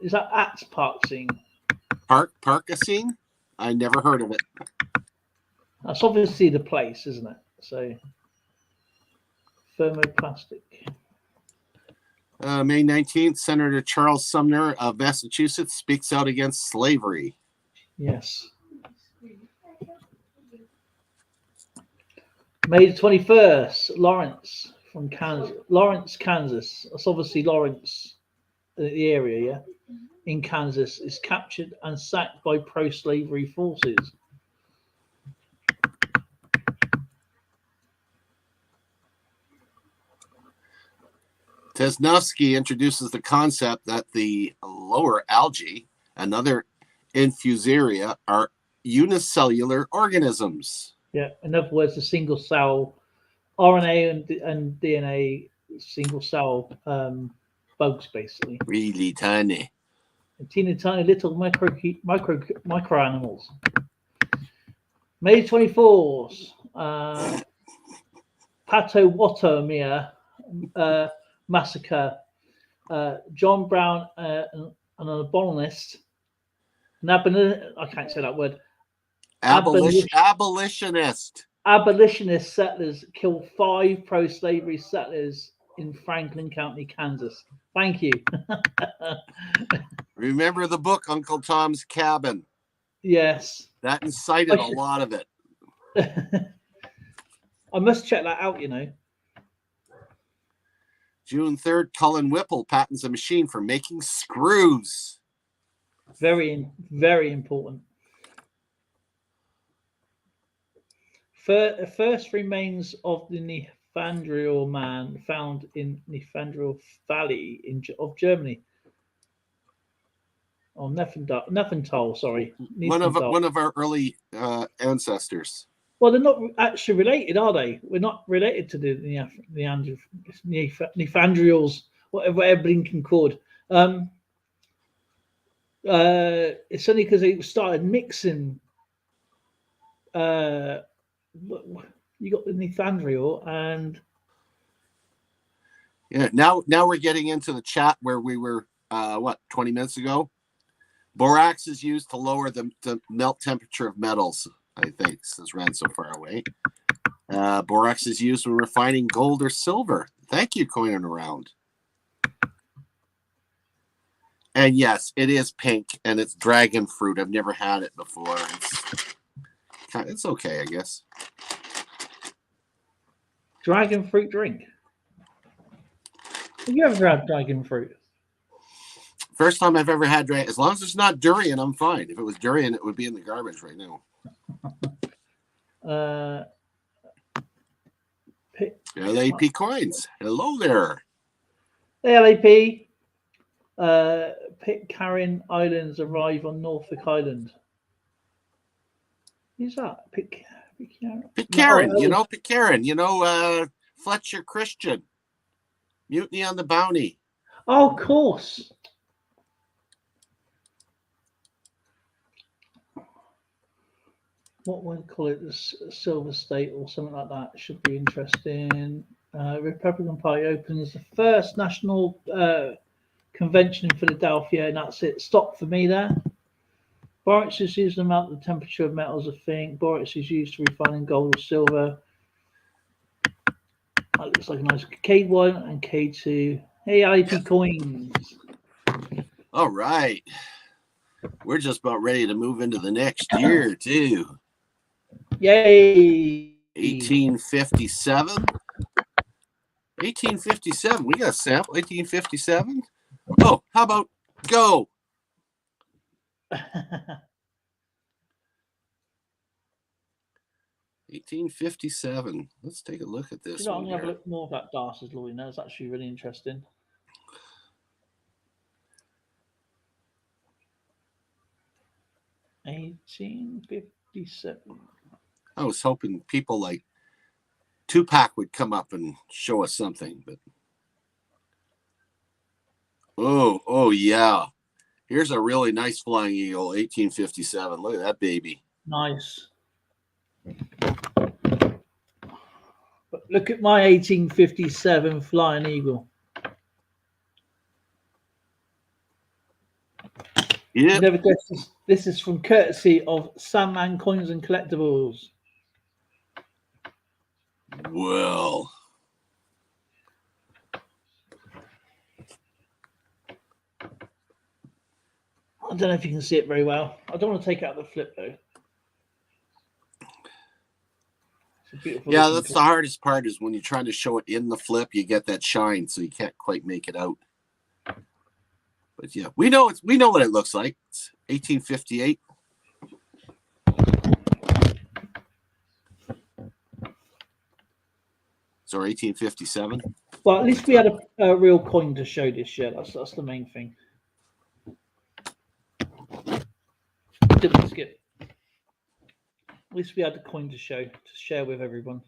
Is that at Parksine? Parkasine? I never heard of it. That's obviously the place, isn't it? So, thermoplastic. May 19th, Senator Charles Sumner of Massachusetts speaks out against slavery. Yes. May the 21st, Lawrence from Kansas. Lawrence, Kansas. That's obviously Lawrence, the area, yeah, in Kansas, is captured and sacked by pro-slavery forces. Tesnowski introduces the concept that the lower algae and other infusaria are unicellular organisms. Yeah, in other words, a single cell RNA and DNA single cell bugs, basically. Really tiny. And teeny tiny little micro animals. May 24th, Potawatomi massacre. John Brown, an abolitionist, I can't say that word. Abolitionist. Abolitionist settlers killed 5 pro-slavery settlers in Franklin County, Kansas. Thank you. Remember the book Uncle Tom's Cabin? Yes. That incited a lot of it. I must check that out, you know. June 3rd, Cullen Whipple patents a machine for making screws. Very, very important. First remains of the Neanderthal man found in Neanderthal Valley of Germany. Oh, Neanderthal, sorry. One of our early ancestors. Well, they're not actually related, are they? We're not related to the Neanderthals, whatever Blinken called. It's only because they started mixing. You got the Neanderthal and yeah. Now we're getting into the chat where we were 20 minutes ago. Borax is used to lower the melt temperature of metals, I think, since ran so far away. Borax is used when refining gold or silver. Thank you, Coining Around. And yes, it is pink, and it's dragon fruit. I've never had it before. It's okay, I guess. Dragon fruit drink. Have you ever had dragon fruit? First time I've ever had dragon. As long as it's not durian, I'm fine. If it was durian, it would be in the garbage right now. LAP coins. Hello there. LAP. Pitcairn Islands arrive on Norfolk Island. Who's that? Pitcairn. You know Pitcairn. You know Fletcher Christian. Mutiny on the Bounty. Oh, of course. What would call it? The Silver State or something like that. Should be interesting. Republican Party opens the first national convention in Philadelphia, and that's it. Stop for me there. Borax is used to melt the temperature of metals, I think. Borax is used to refining gold or silver. That looks like a nice K1 and K2. Hey, LAP coins. All right. We're just about ready to move into the next year, too. Yay. 1857. 1857. We got a sample. 1857. Oh, how about go? 1857. Let's take a look at this. I'm going to have a look more about Darcy's Law. You know, it's actually really interesting. $1857. I was hoping people like Tupac would come up and show us something, but oh yeah. Here's a really nice flying eagle, 1857. Look at that baby. Nice. But look at my 1857 flying eagle. Yeah. Never guessed this is from courtesy of Sandman Coins and Collectibles. Well, I don't know if you can see it very well. I don't want to take out the flip though. Yeah, that's the hardest part is when you're trying to show it in the flip, you get that shine, so you can't quite make it out. But yeah, we know what it looks like. It's 1858. Sorry, 1857. Well, at least we had a real coin to show this year. That's the main thing. Didn't skip. At least we had the coin to share with everyone.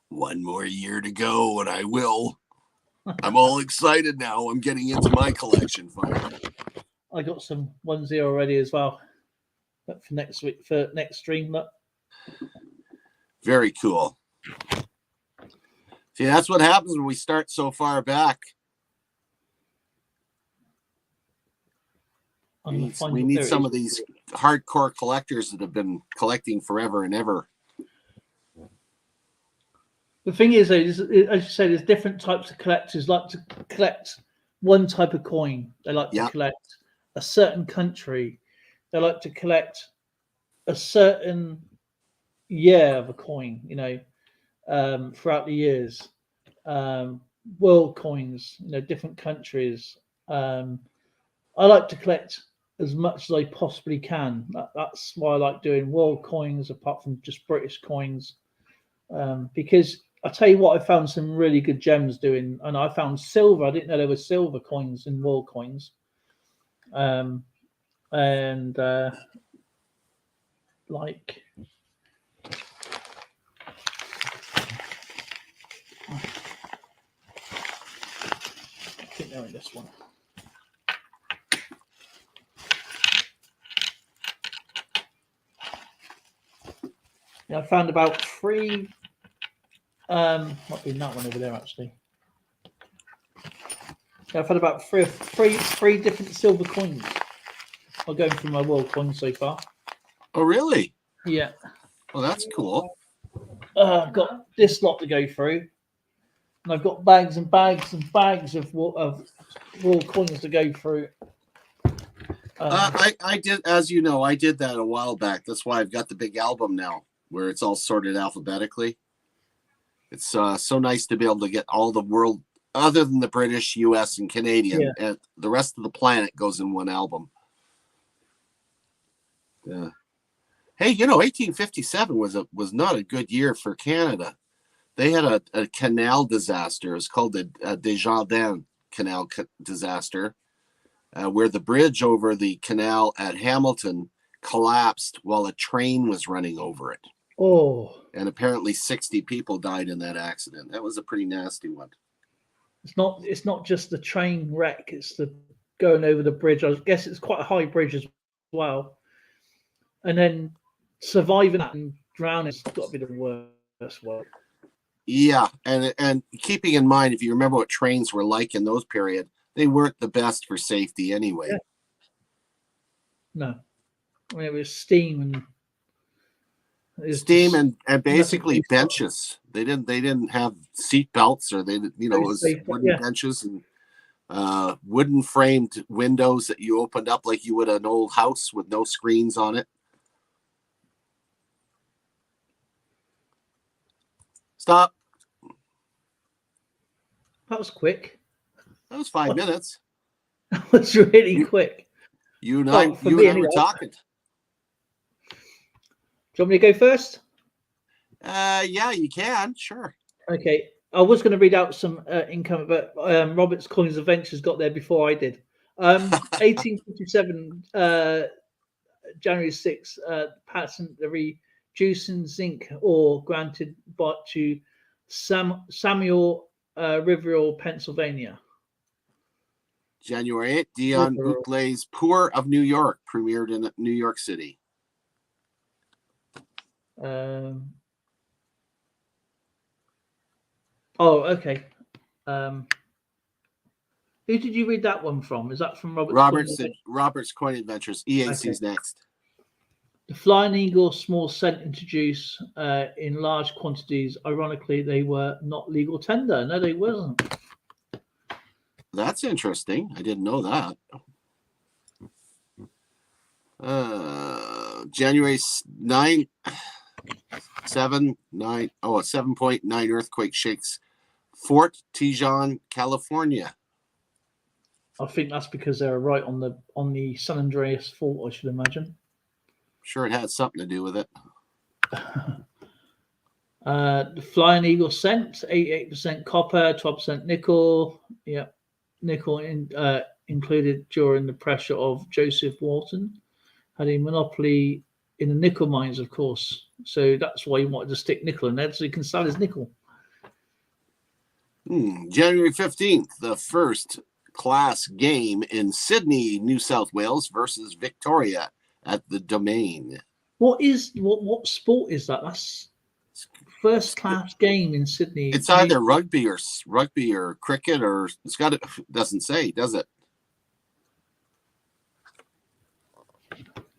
One more year to go, and I will. I'm all excited now. I'm getting into my collection finally. I got some ones here already as well. But for next week, for next stream. Look. Very cool. See, that's what happens when we start so far back. We need some of these hardcore collectors that have been collecting forever and ever. The thing is, though, as you say, there's different types of collectors like to collect one type of coin. They like to collect a certain country. They like to collect a certain year of a coin, throughout the years. World coins, different countries. I like to collect as much as I possibly can. That's why I like doing world coins apart from just British coins. Because I tell you what, I found some really good gems doing, and I found silver. I didn't know there were silver coins in world coins. Like I think they're in this one. Yeah, I found about three. Might be in that one over there actually. Yeah, I've had about three different silver coins. I'm going through my world coins so far. Oh, really? Yeah. Well, that's cool. I've got this lot to go through, and I've got bags and bags and bags of world coins to go through. I did, as you know, I did that a while back. That's why I've got the big album now, where it's all sorted alphabetically. It's so nice to be able to get all the world, other than the British, US, and Canadian, and the rest of the planet goes in one album. Yeah. Hey, 1857 was not a good year for Canada. They had a canal disaster. It was called the Desjardins Canal disaster, where the bridge over the canal at Hamilton collapsed while a train was running over it. Oh. And apparently 60 people died in that accident. That was a pretty nasty one. It's not just the train wreck, it's the going over the bridge. I guess it's quite a high bridge as well. And then surviving that and drowning has got to be the worst work. Yeah, and keeping in mind, if you remember what trains were like in those periods, they weren't the best for safety anyway. Yeah. No. I mean, it was steam and basically benches. They didn't have seat belts, or it was wooden benches and wooden framed windows that you opened up like you would an old house with no screens on it. Stop. That was quick. That was 5 minutes. That was really quick. You and I were talking. Do you want me to go first? Yeah, you can. Sure. Okay. I was going to read out some income, but Robert's Coins Adventures got there before I did. 1857, January 6th, patent the reducing zinc ore granted to Samuel Riverill, Pennsylvania. January 8th, Dion Bouclé's Poor of New York premiered in New York City. Okay. Who did you read that one from? Is that from Robert's Coin Adventures? EAC's next. The flying eagle, small scent introduced in large quantities. Ironically, they were not legal tender. No, they wasn't. That's interesting. I didn't know that. January 9, 7.9. Oh, a 7.9 earthquake shakes Fort Tejon, California. I think that's because they're right on the San Andreas Fault, I should imagine. Sure, it had something to do with it. The Flying Eagle Scent, 88% copper, 12% nickel. Yeah, nickel included during the pressure of Joseph Walton. Had a monopoly in the nickel mines, of course. So that's why he wanted to stick nickel in there so he can sell his nickel. January 15th, the first class game in Sydney, New South Wales versus Victoria at the Domain. What sport is that? That's first class game in Sydney. It's either rugby or cricket, or it's got it doesn't say, does it?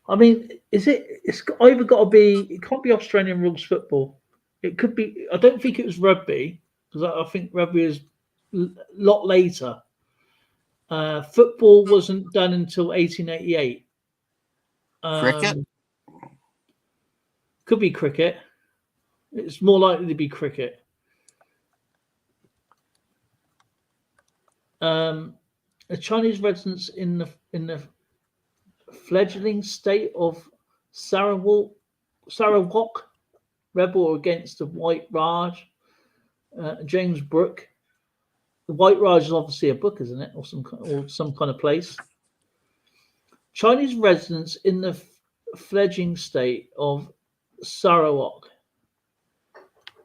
I mean, it's either got to be, it can't be Australian rules football. It could be, I don't think it was rugby, because I think rugby is a lot later. Football wasn't done until 1888. Cricket? Could be cricket. It's more likely to be cricket. A Chinese residents in the fledgling state of Sarawak rebel against the White Raj, James Brooke. The White Raj is obviously a book, isn't it, or some kind of place. Chinese residents in the fledgling state of Sarawak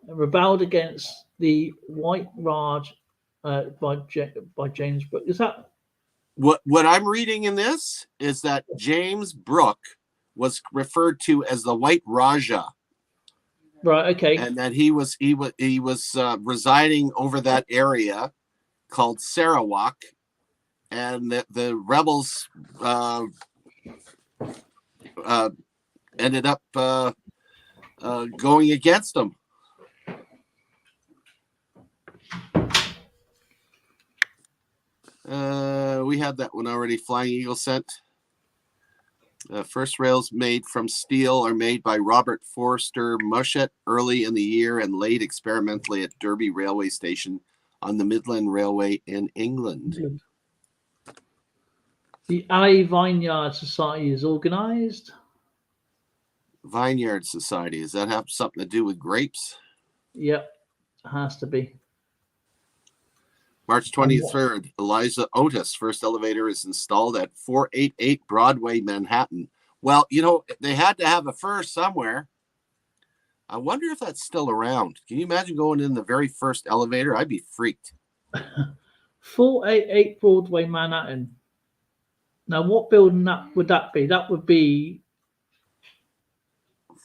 rebelled against the White Raj by James Brooke. Is that what I'm reading in this is that James Brooke was referred to as the White Raja, right? Okay, and that he was residing over that area called Sarawak, and the rebels ended up going against him. We had that one already. Flying Eagle Scent. First rails made from steel are made by Robert Forster Mushet early in the year and laid experimentally at Derby Railway Station on the Midland Railway in England. The Alley Vineyard Society is organised. Vineyard Society. Does that have something to do with grapes? Yep, it has to be. March 23rd, Eliza Otis, first elevator is installed at 488 Broadway, Manhattan. Well, they had to have a first somewhere. I wonder if that's still around. Can you imagine going in the very first elevator? I'd be freaked. 488 Broadway, Manhattan. Now, what building would that be? That would be...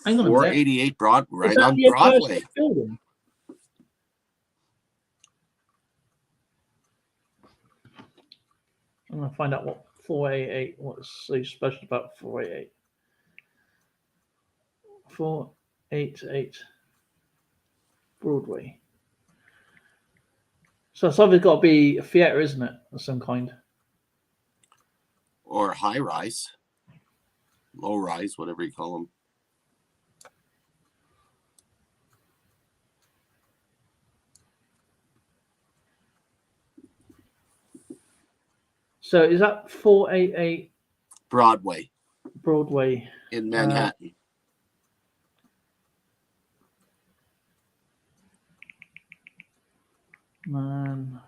Hang on a minute. 488 Broadway, right on Broadway. Building? I'm going to find out what 488, what's so special about 488. 488 Broadway. So it's obviously got to be a theatre, isn't it? Of some kind. Or high rise. Low rise, whatever you call them. So is that 488 Broadway in Manhattan? Man.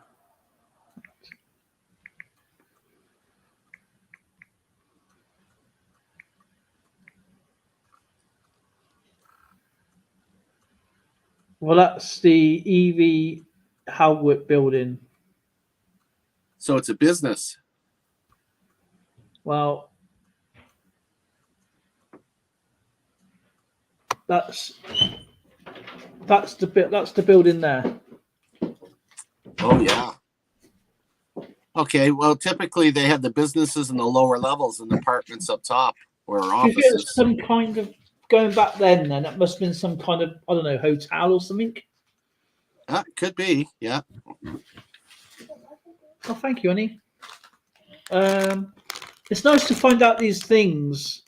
Well, that's the EV Howard building. So it's a business. Well, that's the building there. Oh yeah. Okay. Well, typically they have the businesses in the lower levels and apartments up top or offices. Some kind of going back then it must have been some kind of, I don't know, hotel or something. Could be. Yeah. Oh, thank you, Annie. It's nice to find out these things,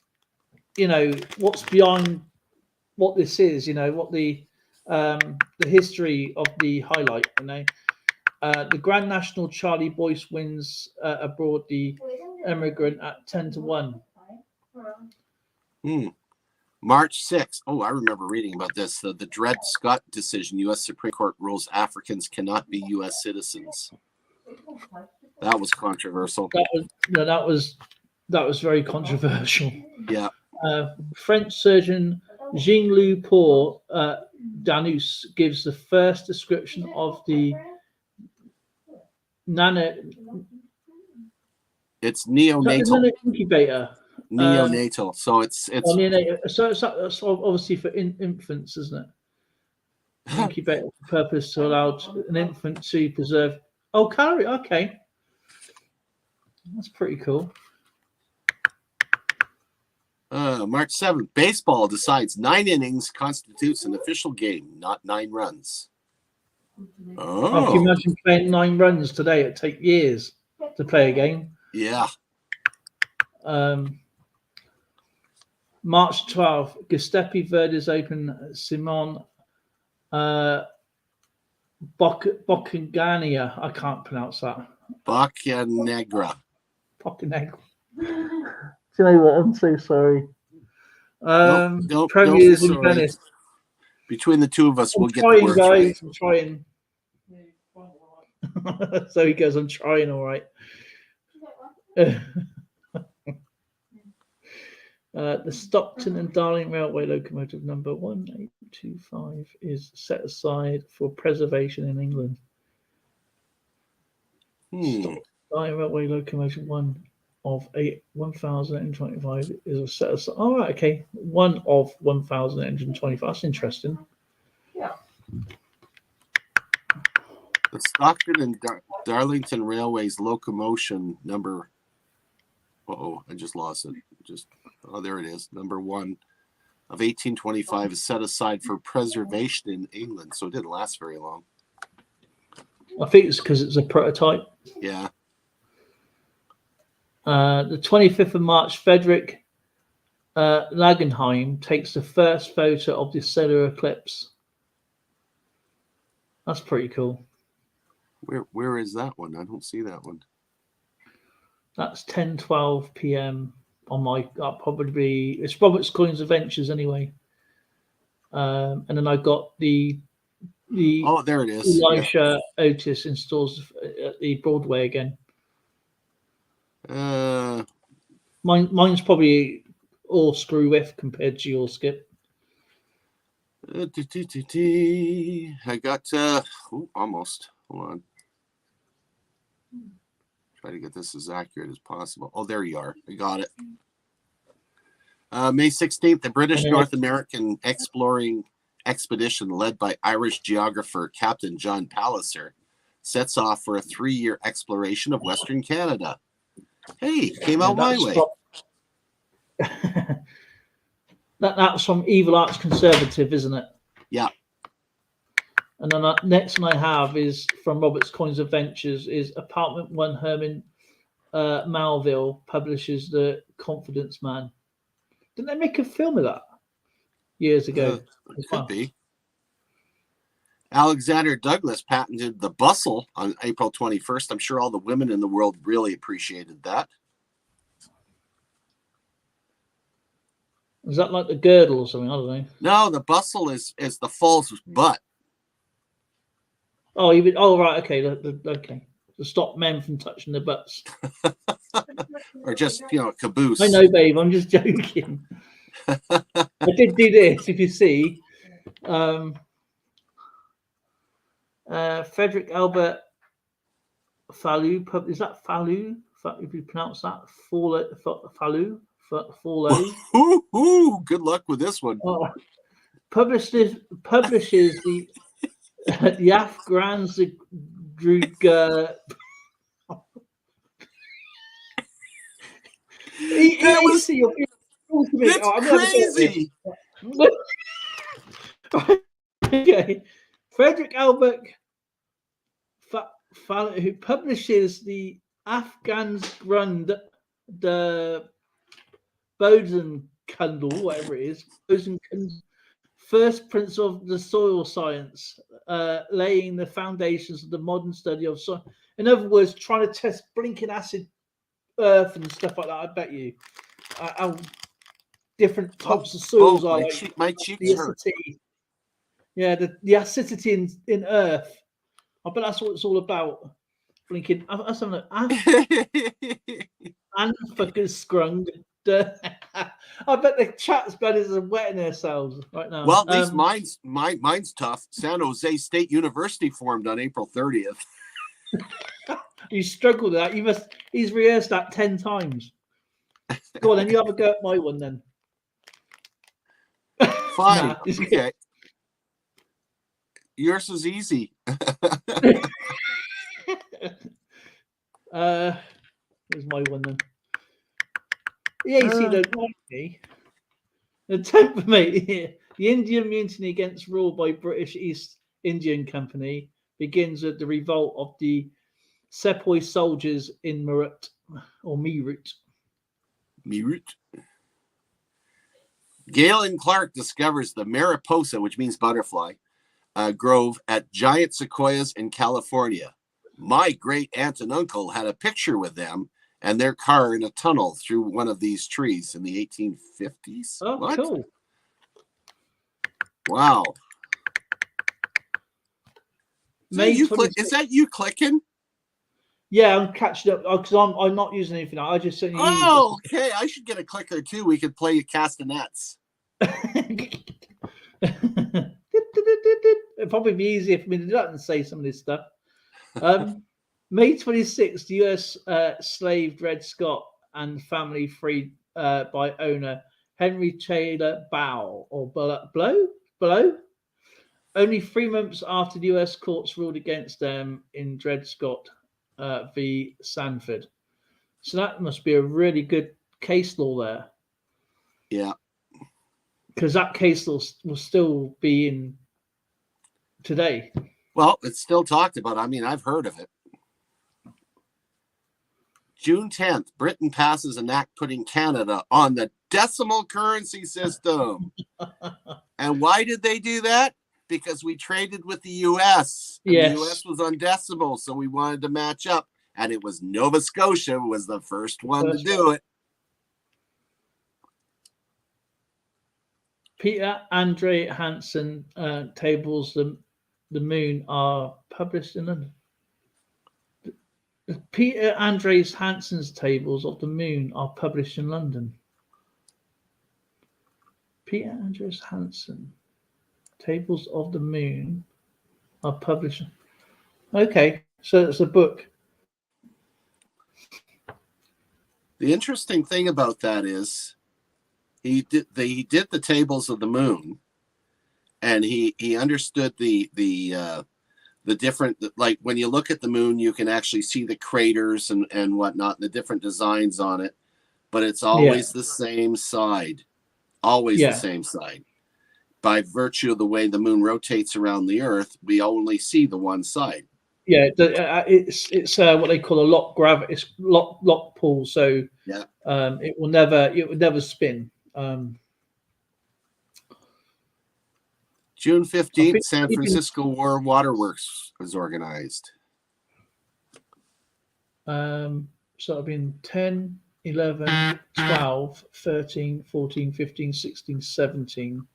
what's behind what this is, what the history of the highlight, the Grand National Charlie Boyce wins abroad the Emigrant at 10-1. March 6th. Oh, I remember reading about this. The Dred Scott decision. U.S. Supreme Court rules Africans cannot be U.S. citizens. That was controversial. That was very controversial. Yeah. French surgeon Jean-Louis Paul Danus gives the first description of the It's neonatal. Incubator. Neonatal. So it's it's obviously for infants, isn't it? Incubator purpose to allow an infant to preserve. Oh, calorie. Okay, that's pretty cool. March 7th. Baseball decides 9 innings constitutes an official game, not 9 runs. Oh, can you imagine playing 9 runs today? It'd take years to play a game. Yeah. March 12th, Giuseppe Verdi's open Simon Boccagania. I can't pronounce that. Boccanegra. Boccanegra. Do you know what? I'm so sorry. Don't Premiers feel in Venice. Between the two of us, we'll get trying, the words guys. right. I'm trying. So he goes, I'm trying, all right. The Stockton and Darling Railway locomotive number 1825 is set aside for preservation in England. Stockton Darling Railway locomotive 1 of 1,025 is set aside. All right, okay. 1 of 1,125. That's interesting. Yeah. The Stockton and Darlington Railway's locomotion number. I just lost it. There it is. Number 1 of 1825 is set aside for preservation in England, so it didn't last very long. I think it's because it's a prototype. Yeah. The 25th of March, Frederick Langenheim takes the first photo of the solar eclipse. That's pretty cool. Where is that one? I don't see that one. That's 10:12 p.m. on my. That'll probably be. It's Robert's Coins Adventures anyway. And then I got the. Oh, there it is. Elisha Otis installs at the Broadway again. Mine's probably all screw with compared to your Skip. I got almost. Hold on. Try to get this as accurate as possible. Oh, there you are. I got it. May 16th, the British North American exploring expedition led by Irish geographer Captain John Palliser sets off for a 3-year exploration of Western Canada. Hey, came out my way. That's from Evil Arts Conservative, isn't it? Yeah. And then next one I have is from Robert's Coins Adventures is Apartment 1 Herman Malville publishes The Confidence Man. Didn't they make a film of that years ago? It could be. Alexander Douglas patented the bustle on April 21st. I'm sure all the women in the world really appreciated that. Is that like the girdle or something? I don't know. No, the bustle is the false butt. Oh, right, okay, okay. To stop men from touching the butts. Or just, caboose. I know, babe, I'm just joking. I did do this, if you see. Frederick Albert Falloux, is that Falloux? If you pronounce that, Falloux? Ooh, good luck with this one. Publishes the Afghans Druga. It's crazy. Okay, Frederick Albert, who publishes the Afghans Grund, the Bodenkundel, whatever it is, first principle of the soil science, laying the foundations of the modern study of soil. In other words, trying to test blinking acid earth and stuff like that. I bet you. different types of soils are like my cheeks the hurt. acidity. Yeah, the acidity in Earth. I bet that's what it's all about. Blinking. That's something. And fucking scrung. I bet the chat's bedders are wetting themselves right now. Well, at least mine's tough. San Jose State University formed on April 30th. You struggled with that. He's rehearsed that 10 times. Go on, then you have a go at my one then. Fine. Nah. Okay. Yours was easy. Here's my one then. The AC don't like me. The 10th of May, the Indian mutiny against rule by British East Indian Company begins with the revolt of the Sepoy soldiers in Meerut. Galen Clark discovers the Mariposa, which means butterfly, grove at giant sequoias in California. My great aunt and uncle had a picture with them and their car in a tunnel through one of these trees in the 1850s. Oh, what? Cool. Wow. Is that you clicking? Yeah, I'm catching up because I'm not using anything. I just certainly okay. I should get a clicker too. We could play castanets. It'd probably be easier for me to do that and say some of this stuff. May 26th, the US slave Dred Scott and family freed by owner Henry Taylor Bow or Blow. Only 3 months after the US courts ruled against them in Dred Scott v. Sanford. So that must be a really good case law there. Yeah. Because that case law will still be in today. Well, it's still talked about. I mean, I've heard of it. June 10th, Britain passes an act putting Canada on the decimal currency system. And why did they do that? Because we traded with the U.S. Yes. The U.S. was on decimal, so we wanted to match up. And it was Nova Scotia was the first one to do it. Peter Andre Hansen tables the moon are published in London. Peter Andres Hansen's tables of the moon are published in London. Peter Andres Hansen tables of the moon are published. Okay, so it's a book. The interesting thing about that is he did the tables of the moon, and he understood the different, like when you look at the moon, you can actually see the craters and whatnot, the different designs on it, but it's always the same side, the same side. By virtue of the way the moon rotates around the Earth, we only see the one side. Yeah, it's what they call a lock gravity. It's lock pull. So it will never spin. June 15th, San Francisco War Waterworks was organized. So it'll been 10, 11, 12, 13, 14, 15, 16, 17.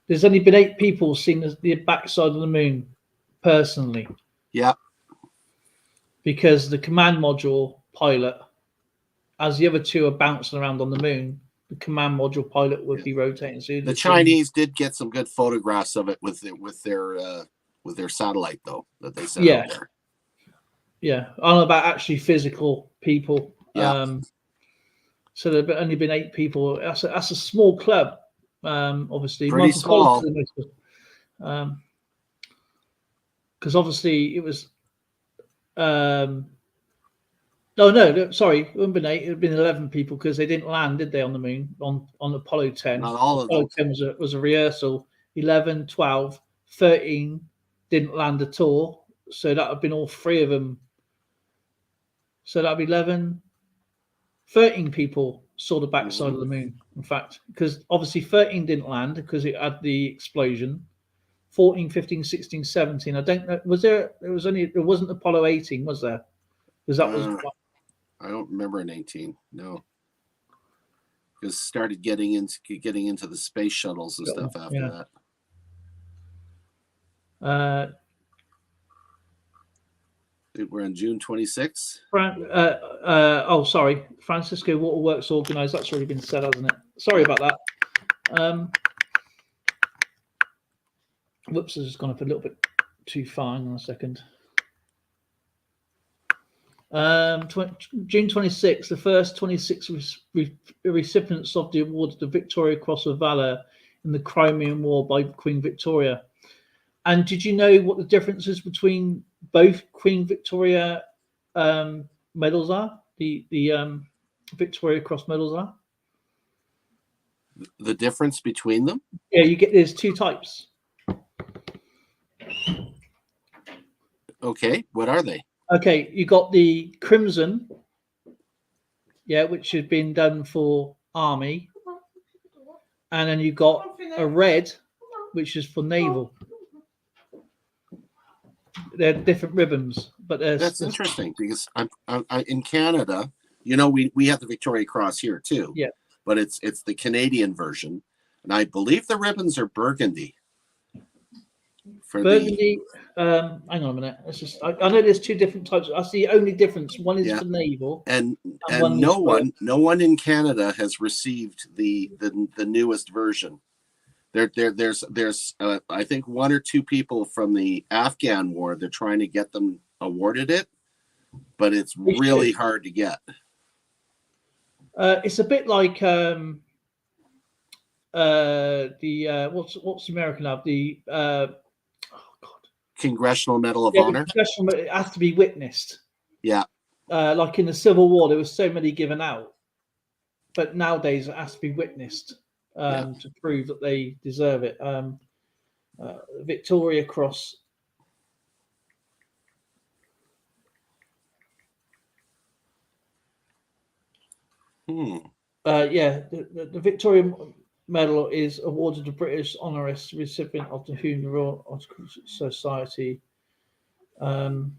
There's only been 8 people seen the backside of the moon personally. Yeah. Because the command module pilot, as the other 2 are bouncing around on the moon, the command module pilot would be rotating. So the Chinese did get some good photographs of it with their satellite though that they sent out there. Yeah, I don't know about actually physical people. Yeah. So there've only been 8 people. That's a small club. Obviously, pretty small. Because obviously it was. No, sorry, it wouldn't been 8. It would have been 11 people because they didn't land, did they, on the moon on Apollo 10? Not all of them. Apollo 10 was a rehearsal. 11, 12, 13 didn't land at all. So that would have been all 3 of them. So that would be 11, 13 people saw the backside of the moon. In fact, because obviously 13 didn't land because it had the explosion. 14, 15, 16, 17. I don't know. There wasn't Apollo 18, was there? Because that was. I don't remember an 18. No. because started getting into the space shuttles and stuff after that. We're on June 26th. Sorry, Francisco Waterworks organised. That's already been said, hasn't it? Sorry about that. Whoops, I've just gone up a little bit too far. Hang on a second. June 26th, the first 26 recipients of the award of the Victoria Cross of Valour in the Crimean War by Queen Victoria. And did you know what the differences between both Queen Victoria medals are? The Victoria Cross medals are? The difference between them? Yeah, there's two types. Okay, what are they? Okay, you got the crimson, which has been done for army, and then you got a red, which is for naval. They're different ribbons, but that's interesting because I'm in Canada. You know, we have the Victoria Cross here too. Yeah, but it's the Canadian version, and I believe the ribbons are burgundy. Burgundy. Hang on a minute. It's just I know there's two different types. That's the only difference. One is for naval, and no one in Canada has received the newest version. There's I think one or two people from the Afghan war. They're trying to get them awarded it, but it's really hard to get. It's a bit like what's the American have the Congressional Medal of Honor. It has to be witnessed. Yeah. Like in the Civil War, there was so many given out, but nowadays it has to be witnessed to prove that they deserve it. Victoria Cross. The Victoria Medal is awarded to British honoris recipient of the whom the Royal Horticultural Society. Hang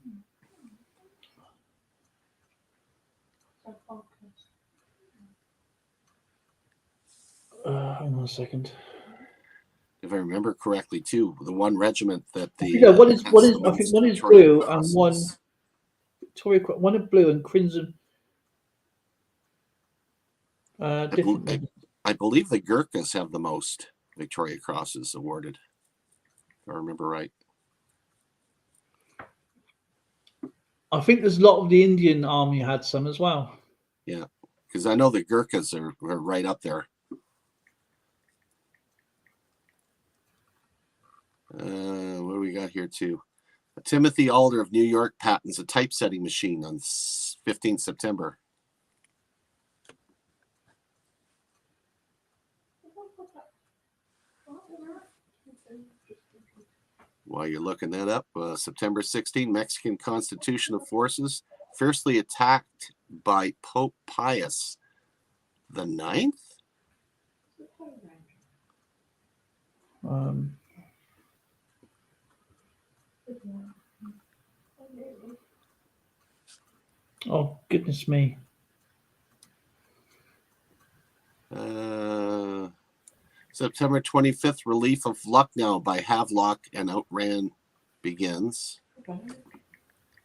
on a second. If I remember correctly, too, the one regiment that I think one is blue and one Victoria. One is blue and crimson. I believe the Gurkhas have the most Victoria Crosses awarded, if I remember right. I think there's a lot of the Indian Army had some as well. Yeah, because I know the Gurkhas are right up there. What do we got here too? Timothy Alder of New York patents a typesetting machine on 15th September. While you're looking that up, September 16, Mexican constitutional forces fiercely attacked by Pope Pius the Ninth. Oh, goodness me. September 25th, relief of Lucknow by Havelock and Outram begins.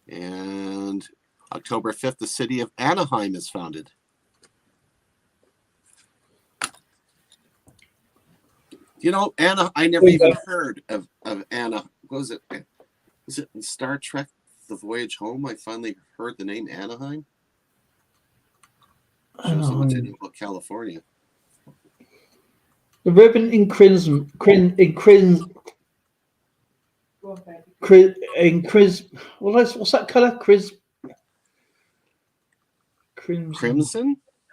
And October 5th, the city of Anaheim is founded. You know, Anna, I never even heard of Anna. What was it? Was it in Star Trek, The Voyage Home? I finally heard the name Anaheim. Shows how much I know about California. The ribbon in crimson. What's that color? Crimson?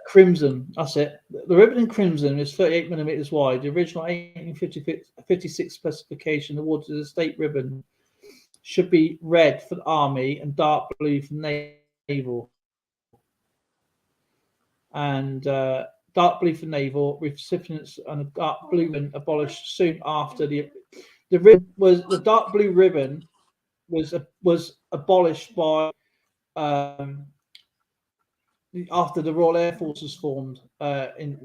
Crimson. That's it. The ribbon in crimson is 38 millimeters wide. The original 1856 specification awarded to the state ribbon should be red for the army and dark blue for naval. And dark blue for naval recipients and a dark blue ribbon abolished soon after the dark blue ribbon was abolished by the after the Royal Air Force was formed in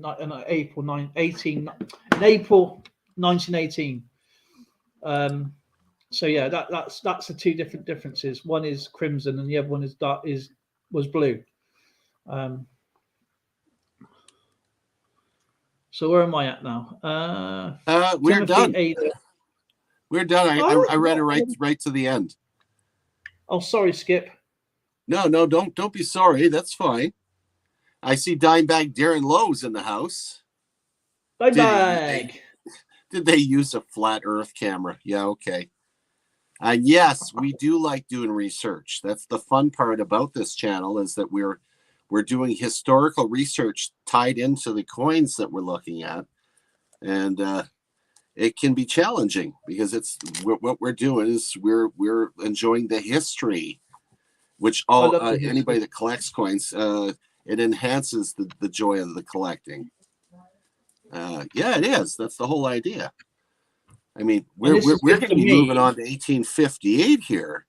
April 1918. So yeah, that's the two different differences. One is crimson, and the other one was blue. So where am I at now? We're Timothy done. Ada. We're done. I read it right to the end. Oh, sorry, Skip. No, don't be sorry. That's fine. I see Dimebag Darren Lowe's in the house. Bye. Did they use a flat Earth camera? Yeah, okay. And yes, we do like doing research. That's the fun part about this channel, is that we're doing historical research tied into the coins that we're looking at, and it can be challenging because it's what we're doing is we're enjoying the history, which anybody that collects coins, it enhances the joy of the collecting. Yeah, it is. That's the whole idea. I mean, we're going to be moving on to 1858 here.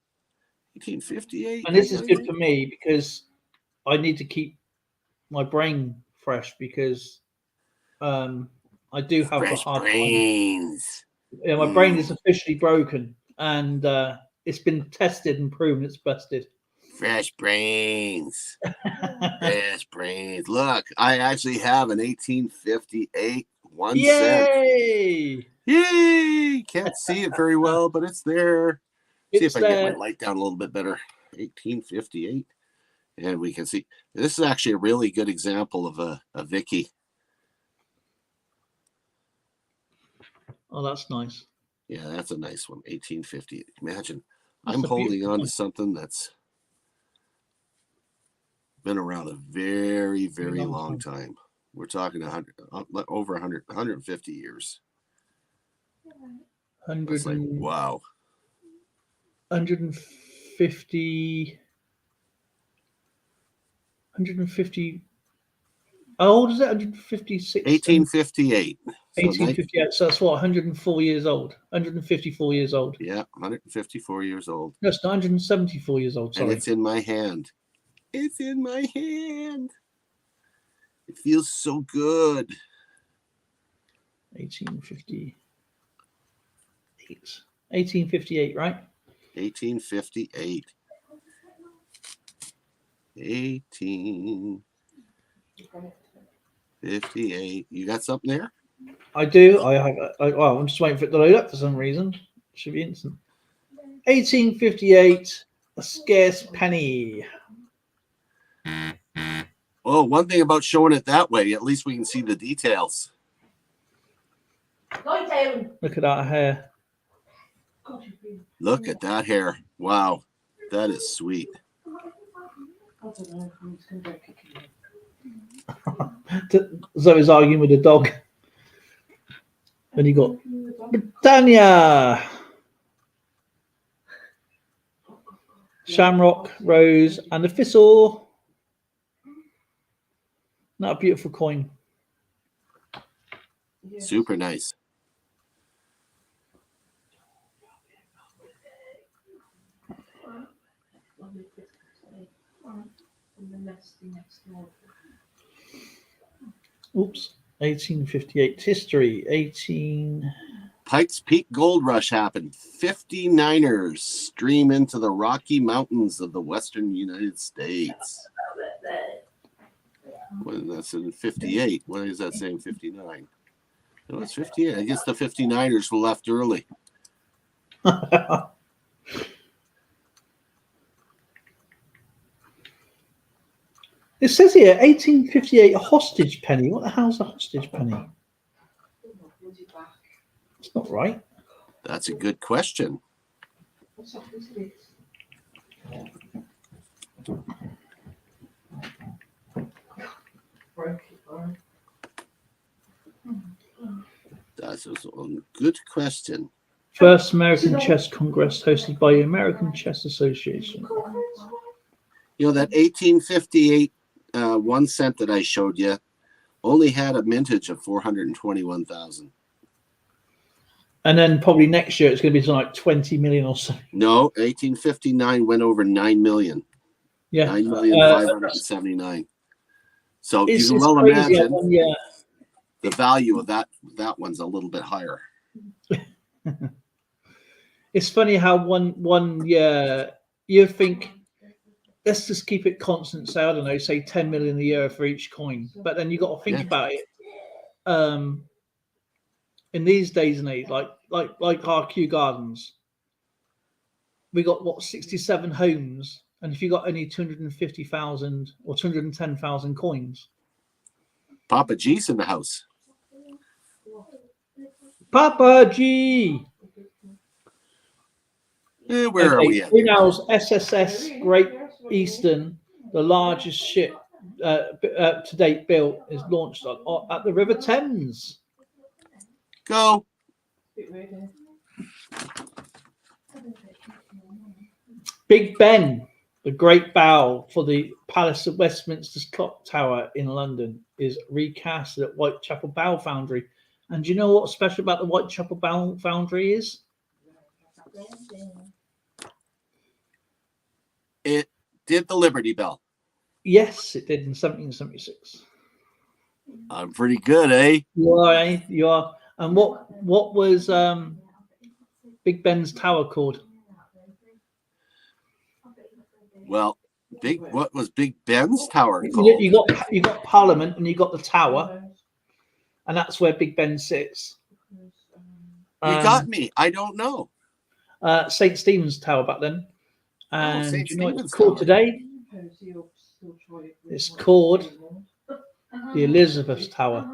1858. And this is good for me because I need to keep my brain fresh, because I do have a hard brains. Yeah, my brain is officially broken, and it's been tested and proven it's busted. Fresh brains. Fresh brains. Look, I actually have an 1858 1 cent. Yay! Can't see it very well, but it's there. See if I get my light down a little bit better. 1858. And we can see this is actually a really good example of a Vicky. Oh, that's nice. Yeah, that's a nice one. 1858. Imagine I'm holding on to something that's been around a very, very long time. We're talking over 150 years. 100. It's like, wow. 150. 150. How old is it? 156. 1858. 1858. So that's what, 104 years old. 154 years old. Yeah, 154 years old. No, it's 174 years old. Sorry. And it's in my hand. It's in my hand. It feels so good. 1858. 1858, right? 1858. 1858. You got something there? I do. I have. Well, I'm just waiting for it to load up for some reason. Should be instant. 1858. A scarce penny. Oh, one thing about showing it that way, at least we can see the details. Look at that hair. Look at that hair. Wow. That is sweet. Zoe's arguing with the dog. Then you got Britannia. Shamrock, Rose, and the Thistle. Not a beautiful coin. Super nice. Oops. 1858 history. 18. Pikes Peak Gold Rush happened. 59ers stream into the Rocky Mountains of the Western United States. Well, that's in 58. Why is that saying 59? No, it's 58. I guess the 59ers were left early. It says here 1858 a hostage penny. What the hell's a hostage penny? It's not right. That's a good question. That's a good question. First American Chess Congress hosted by the American Chess Association. You know, that 1858 1 cent that I showed you only had a mintage of 421,000. And then probably next year it's going to be something like 20 million or so. No, 1859 went over 9 million. Yeah. 9,579,000. So It's you can well crazy. imagine Yeah. the value of that one's a little bit higher. It's funny how one you think, let's just keep it constant. Say, I don't know, say 10 million a year for each coin. But then you got to think Yeah. about it. In these days and age, like our Kew Gardens, we got what 67 homes, and if you got only 250,000 or 210,000 coins, Papa G's in the house. Papa G. Where are we at? Greenhouse SSS Great Eastern, the largest ship to date built, is launched at the River Thames. Go. Big Ben, the great bow for the Palace of Westminster's clock tower in London, is recast at Whitechapel Bow Foundry. And do you know what's special about the Whitechapel Bow Foundry is? It did the Liberty Bell. Yes, it did in 1776. I'm pretty good, eh? You are, eh? You are. And what was Big Ben's tower called? Well, what was Big Ben's tower called? You got Parliament and you got the tower, and that's where Big Ben sits. You got me. I don't know. St. Stephen's Tower back then. And St. do you know what Stephen's it's called Tower. today? It's called the Elizabeth Tower.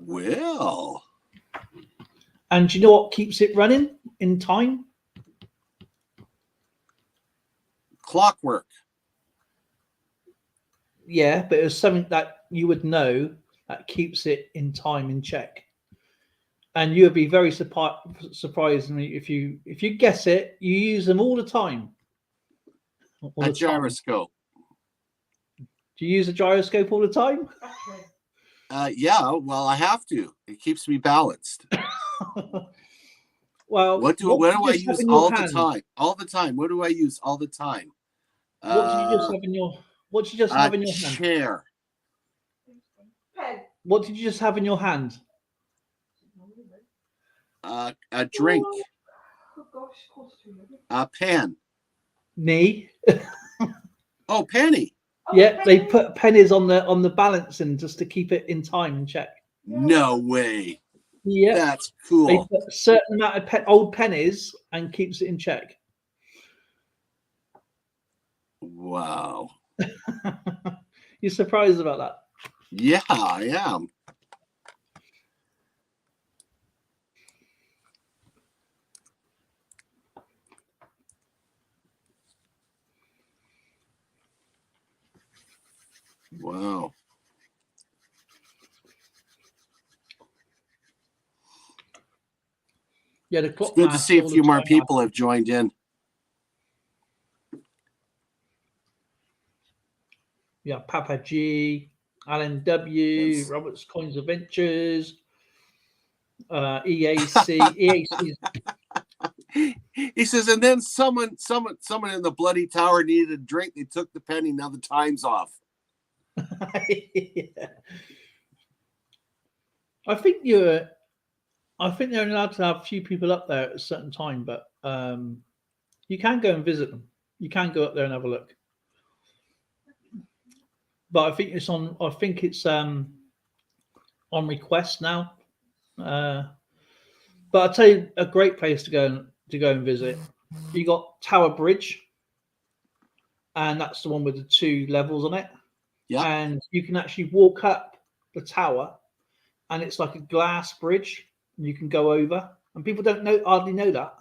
Well, and do you know what keeps it running in time? clockwork. Yeah, but it was something that you would know that keeps it in time in check. And you would be very surprised if you guess it. You use them all the time. A gyroscope. Do you use a gyroscope all the time? Yeah, well, I have to. It keeps me balanced. Well, what do I use all the time? All the time. What do I use all the time? What did you just have in your? What did you just have in your hand? Chair. What did you just have in your hand? A drink. A pen. Knee. Oh, penny. Yeah, they put pennies on the balancing just to keep it in time and check. No way. Yeah, that's cool. They put a certain amount of old pennies and keeps it in check. Wow. You're surprised about that? Yeah, I am. Wow. Yeah, the clock. It's good to see a few more people have joined in. Yeah, Papa G, Alan W, yes. Robert's Coins Adventures, EAC. He says, and then someone in the bloody tower needed a drink. They took the penny. Now the time's off. Yeah. I think they're allowed to have a few people up there at a certain time, but you can go and visit them. You can go up there and have a look. But I think it's on. I think it's on request now. But I'll tell you a great place to go and visit. You got Tower Bridge, and that's the one with the 2 levels on it. Yeah. And you can actually walk up the tower, and it's like a glass bridge, and you can go over. And people hardly know that.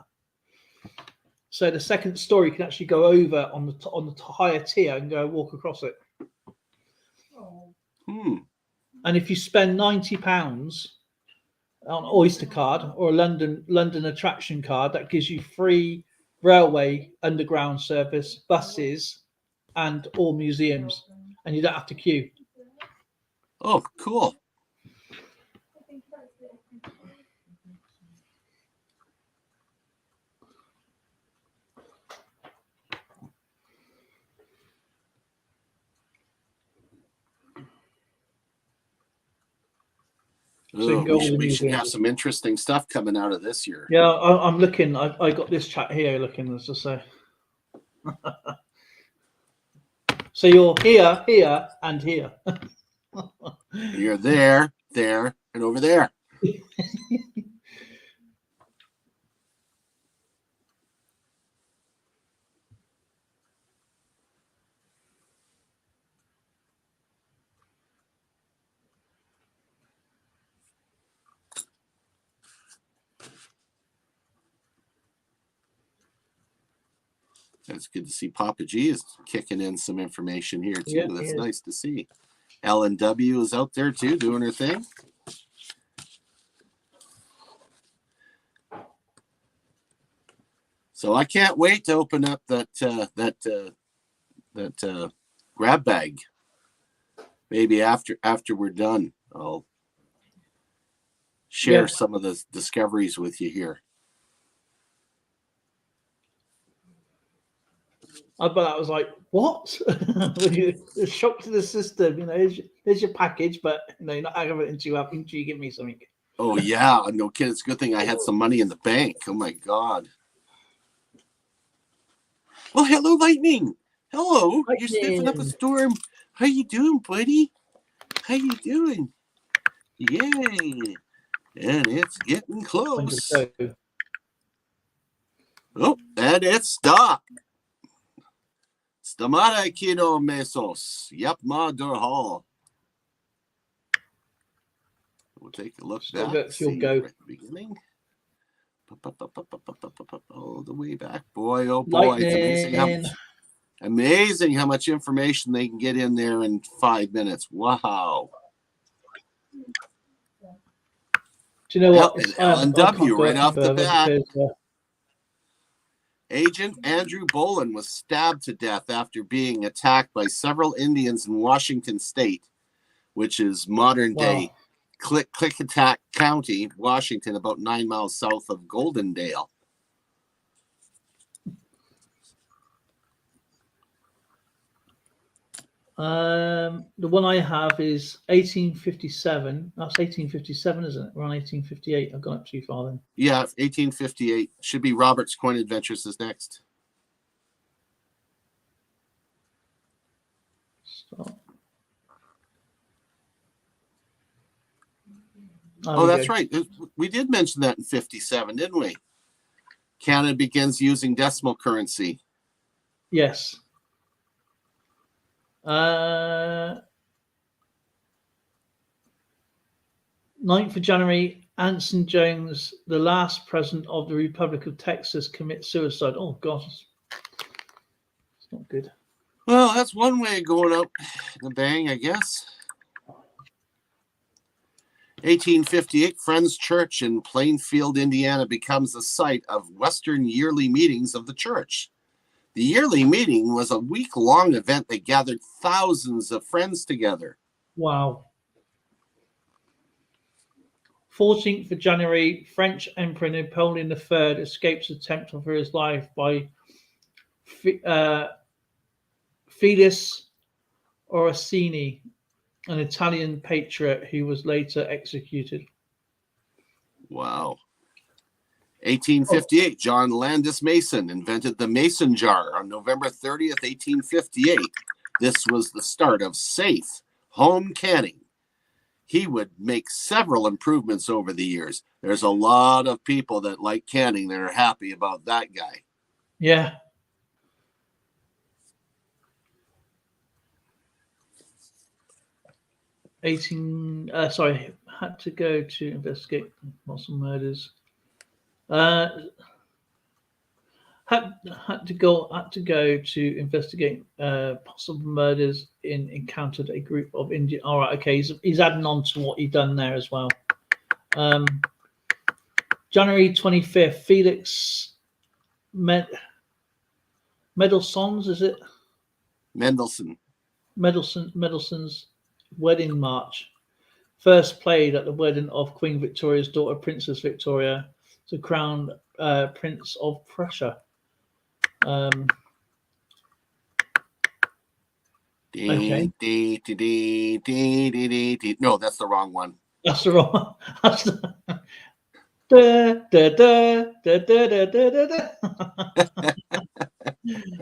So the second story can actually go over on the higher tier and go walk across it. And if you spend £90 on Oyster card or a London attraction card, that gives you free railway underground service, buses, and all museums, and you don't have to queue. Oh, cool. So you can go all the we should have museums. some interesting stuff coming out of this year. Yeah, I'm looking. I got this chat here looking, let's just say. So you're here, here, and here. You're there, there, and over there. That's good to see. Papa G is kicking in some information here too. Yeah, That's nice to see. Ellen W is out there too, doing her thing. So I can't wait to open up that grab bag. Maybe after we're done, I'll share some of the discoveries with you here. I bet I was like, what? A shock to the system. You know, here's your package, but you're not having it until you give me something. Oh yeah, no kid. It's a good thing I had some money in the bank. Oh my god. Oh, hello, Lightning. Hello. Lightning. You're sniffing up a storm. How you doing, buddy? How you doing? Yay. And it's getting close. Oh, and it stopped. Stamara kino mesos. Yep, ma hall. We'll take a look back. Right at the beginning. All the way back. Boy, oh boy. It's amazing how much information they can get in there in 5 minutes. Wow. Do you know what? LNW right off the bat. Agent Andrew Bolin was stabbed to death after being attacked by several Indians in Washington State, which is modern day Klickitat County, Washington, about 9 miles south of Goldendale. The one I have is 1857. That's 1857, isn't it? We're on 1858. I've gone up too far then. Yeah, 1858. Should be Robert's Coin Adventures is next. Stop. Oh, that's right. We did mention that in 57, didn't we? Canada begins using decimal currency. Yes. 9th of January, Anson Jones, the last president of the Republic of Texas, commits suicide. Oh, God. It's not good. Well, that's one way of going out in the bang, I guess. 1858, Friends Church in Plainfield, Indiana, becomes the site of Western yearly meetings of the church. The yearly meeting was a week-long event that gathered thousands of friends together. Wow. 14th of January, French Emperor Napoleon III escapes attempt for his life by Felix Orsini, an Italian patriot who was later executed. Wow. 1858, John Landis Mason invented the mason jar on November 30th, 1858. This was the start of safe home canning. He would make several improvements over the years. There's a lot of people that like canning that are happy about that guy. Yeah. Had to go to investigate possible murders. Had to go to investigate possible murders. Encountered a group of Indian. All right, okay. He's adding on to what he done there as well. January 25th, Felix Mendelssohn's, is it? Mendelssohn's wedding march, first played at the wedding of Queen Victoria's daughter, Princess Victoria, to crown Prince of Prussia. Okay. No, that's the wrong one. That's the wrong. That's the, da, da, da, da, da, da, da, da.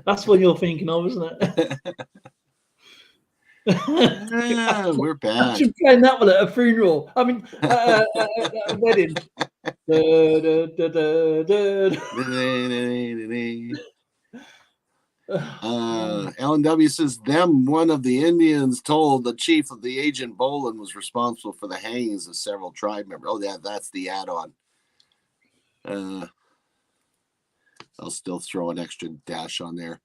That's what you're thinking of, isn't it? We're bad. Imagine playing that one at a funeral. I mean, at a wedding. Da, da, da, da, da. Alan W says, them, one of the Indians told the chief of the agent Bolin was responsible for the hangings of several tribe members. Oh, yeah, that's the add-on. I'll still throw an extra dash on there.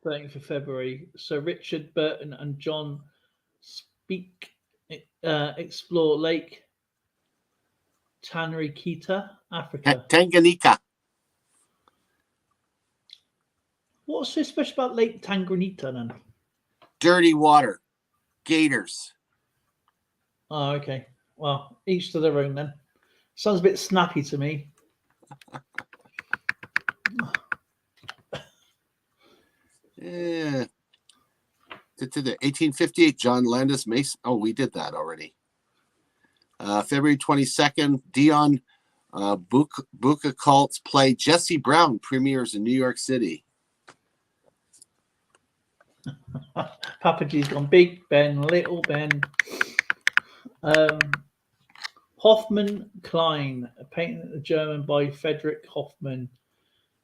13th of February. So Richard Burton and John explore Lake Tanganyika, Africa. Tanganyika. What's so special about Lake Tanganyika then? Dirty water. Gators. Oh, okay. Well, each to their own then. Sounds a bit snappy to me. Yeah. 1858, John Landis Mason. Oh, we did that already. February 22nd, Dion Buchalt's play Jesse Brown premieres in New York City. Papa G's gone Big Ben, Little Ben. Hoffmann Klein, a painting at the German by Frederick Hoffmann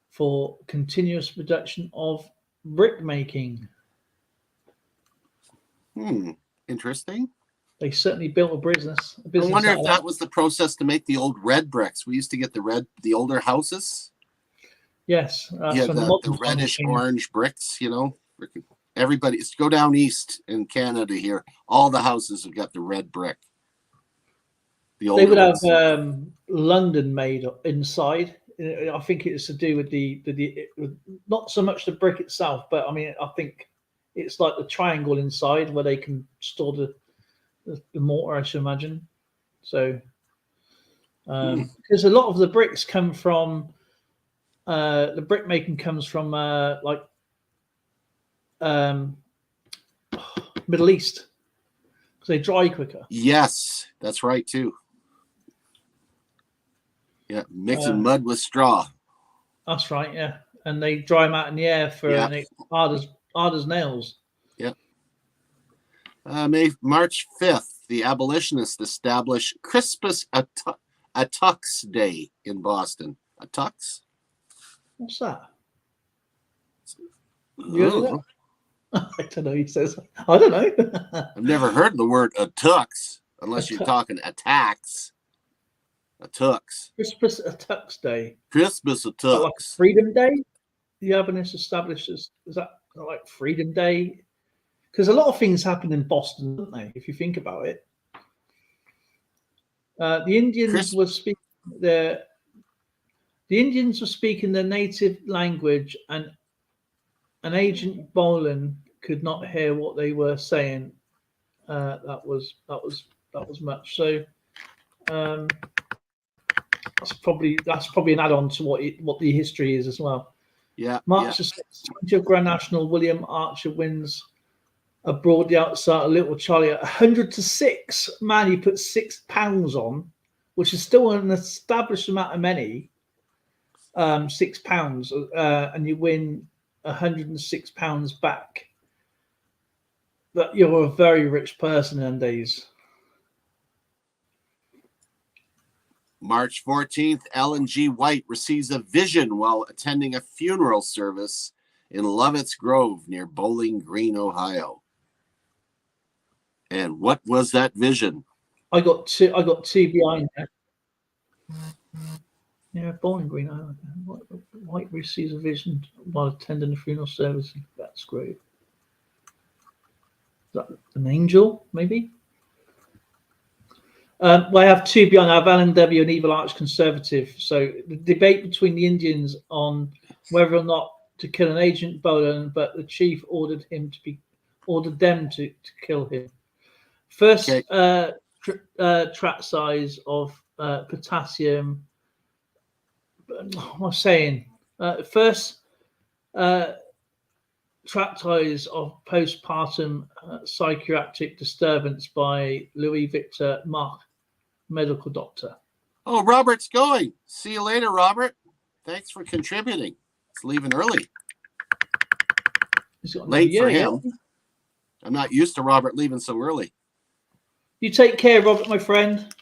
for continuous production of brick making. Interesting. They certainly built a business. I wonder if that was the process to make the old red bricks. We used to get the older houses. Yes. Yeah, the reddish orange bricks, you know. Everybody, go down east in Canada here. All the houses have got the red brick. They would have London made inside. I think it's to do with the not so much the brick itself, but I mean, I think it's like the triangle inside where they can store the mortar, I should imagine. So, because a lot of the bricks come from the brick making comes from Middle East because they dry quicker. Yes, that's right too. Yeah, mixing mud with straw. That's right. Yeah, and they dry them out in the air for hard as nails. Yep. March 5th, the abolitionists established Crispus Attucks Day in Boston. Attucks? What's that? You I don't know. He says, I don't know. I've never heard the word Attucks unless you're talking attacks. Attucks. Crispus Attucks Day. Crispus Attucks. Like Freedom Day? The abolitionists established is that like Freedom Day? Because a lot of things happen in Boston, don't they? If you think about it. The Indians were speaking their native language, and an agent Bolan could not hear what they were saying. That was much. So that's probably an add-on to what the history is as well. Yeah. March the 20th Grand National. William Archer wins abroad the outside of Little Charlie at 100-6. Man, he put £6 on, which is still an established amount of money. £6, and you win £106 back. But you're a very rich person in days. March 14th, Ellen G. White receives a vision while attending a funeral service in Lovett's Grove near Bowling Green, Ohio. And what was that vision? I got two behind there. Yeah, Bowling Green. White receives a vision while attending a funeral service. That's great. Is that an angel, maybe? Well, I have two behind. I have Alan W., an evil arch conservative. So the debate between the Indians on whether or not to kill an agent Bolan, but the chief ordered them to kill him. First track size of potassium. What am I saying? First Treatise of Postpartum Psychiatric Disturbance by Louis Victor Mark, medical doctor. Oh, Robert's going. See you later, Robert. Thanks for contributing. It's leaving early. Late for him. Yeah. I'm not used to Robert leaving so early. You take care, Robert, my friend.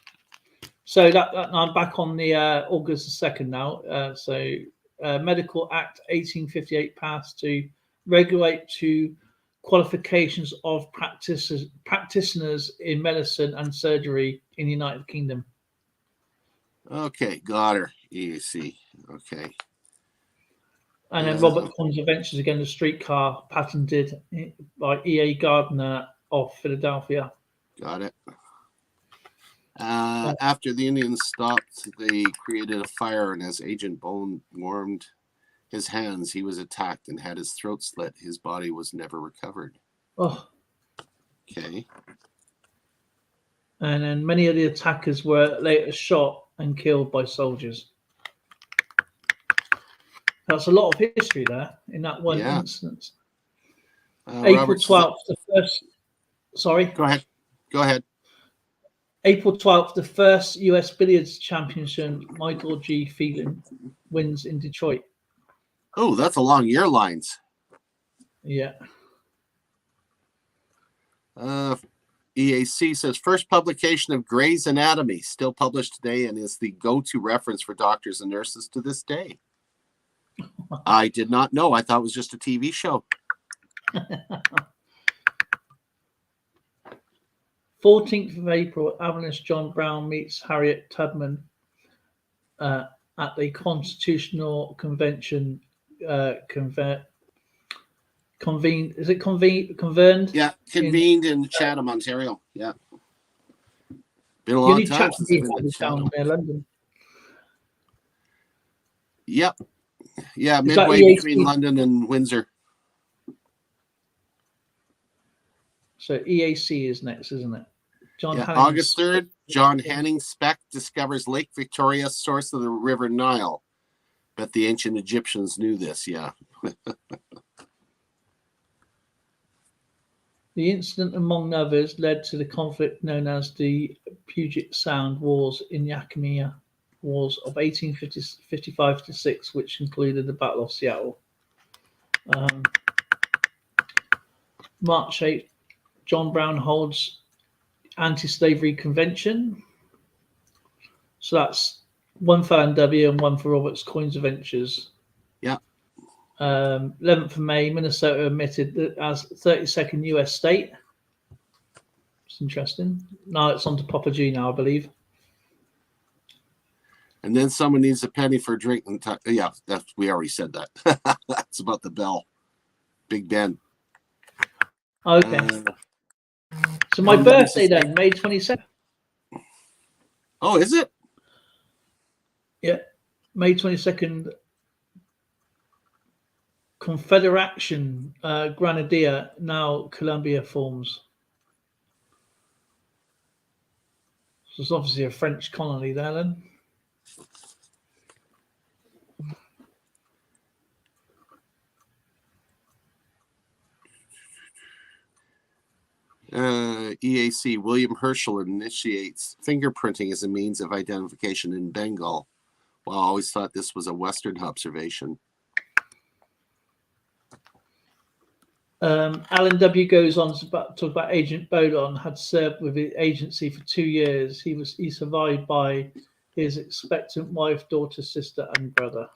So that I'm back on the August the 2nd now. Medical Act 1858 passed to regulate to qualifications of practitioners in medicine and surgery in the United Kingdom. Okay, got her. EAC. Okay. And then Robert Coinage Adventures, again, the streetcar patented by E.A. Gardner of Philadelphia. Got it. After the Indians stopped, they created a fire, and as Agent Bone warmed his hands, he was attacked and had his throat slit. His body was never recovered. Oh. Okay. And then many of the attackers were later shot and killed by soldiers. That's a lot of history there in that one instance. April 12th, the first. Sorry. Go ahead. April 12th, the first U.S. Billiards Championship, Michael G. Phelan wins in Detroit. Oh, that's along your lines. Yeah. EAC says first publication of Grey's Anatomy, still published today, and is the go-to reference for doctors and nurses to this day. I did not know. I thought it was just a TV show. 14th of April, Avalanche John Brown meets Harriet Tubman at the Constitutional Convention. Convened? Is it convened? Yeah, convened in Chatham, Ontario. Yeah. Been a long time since I've been in Chatham. Near London. Yep. Yeah, midway between London and Windsor. So EAC is next, isn't it? August 3rd, John Hanning Speck discovers Lake Victoria, source of the River Nile. Bet the ancient Egyptians knew this, yeah. The incident, among others, led to the conflict known as the Puget Sound Wars in Yakima Wars of 1855-6, which included the Battle of Seattle. March 8th, John Brown holds anti-slavery convention. So that's one for NW and one for Robert's Coinage Adventures. Yeah. 11th of May, Minnesota admitted as 32nd US state. It's interesting. Now it's on to Papa G now, I believe. And then someone needs a penny for a drink. Yeah, we already said that. That's about the bell. Big Ben. Okay. So my birthday then, May 22nd. Oh, is it? Yeah, May 22nd. Confederation Grenadier, now Columbia forms. So it's obviously a French colony there then. EAC, William Herschel initiates fingerprinting as a means of identification in Bengal. Well, I always thought this was a Western observation. Alan W. goes on to talk about Agent Bolon, had served with the agency for 2 years. He survived by his expectant wife, daughter, sister, and brother.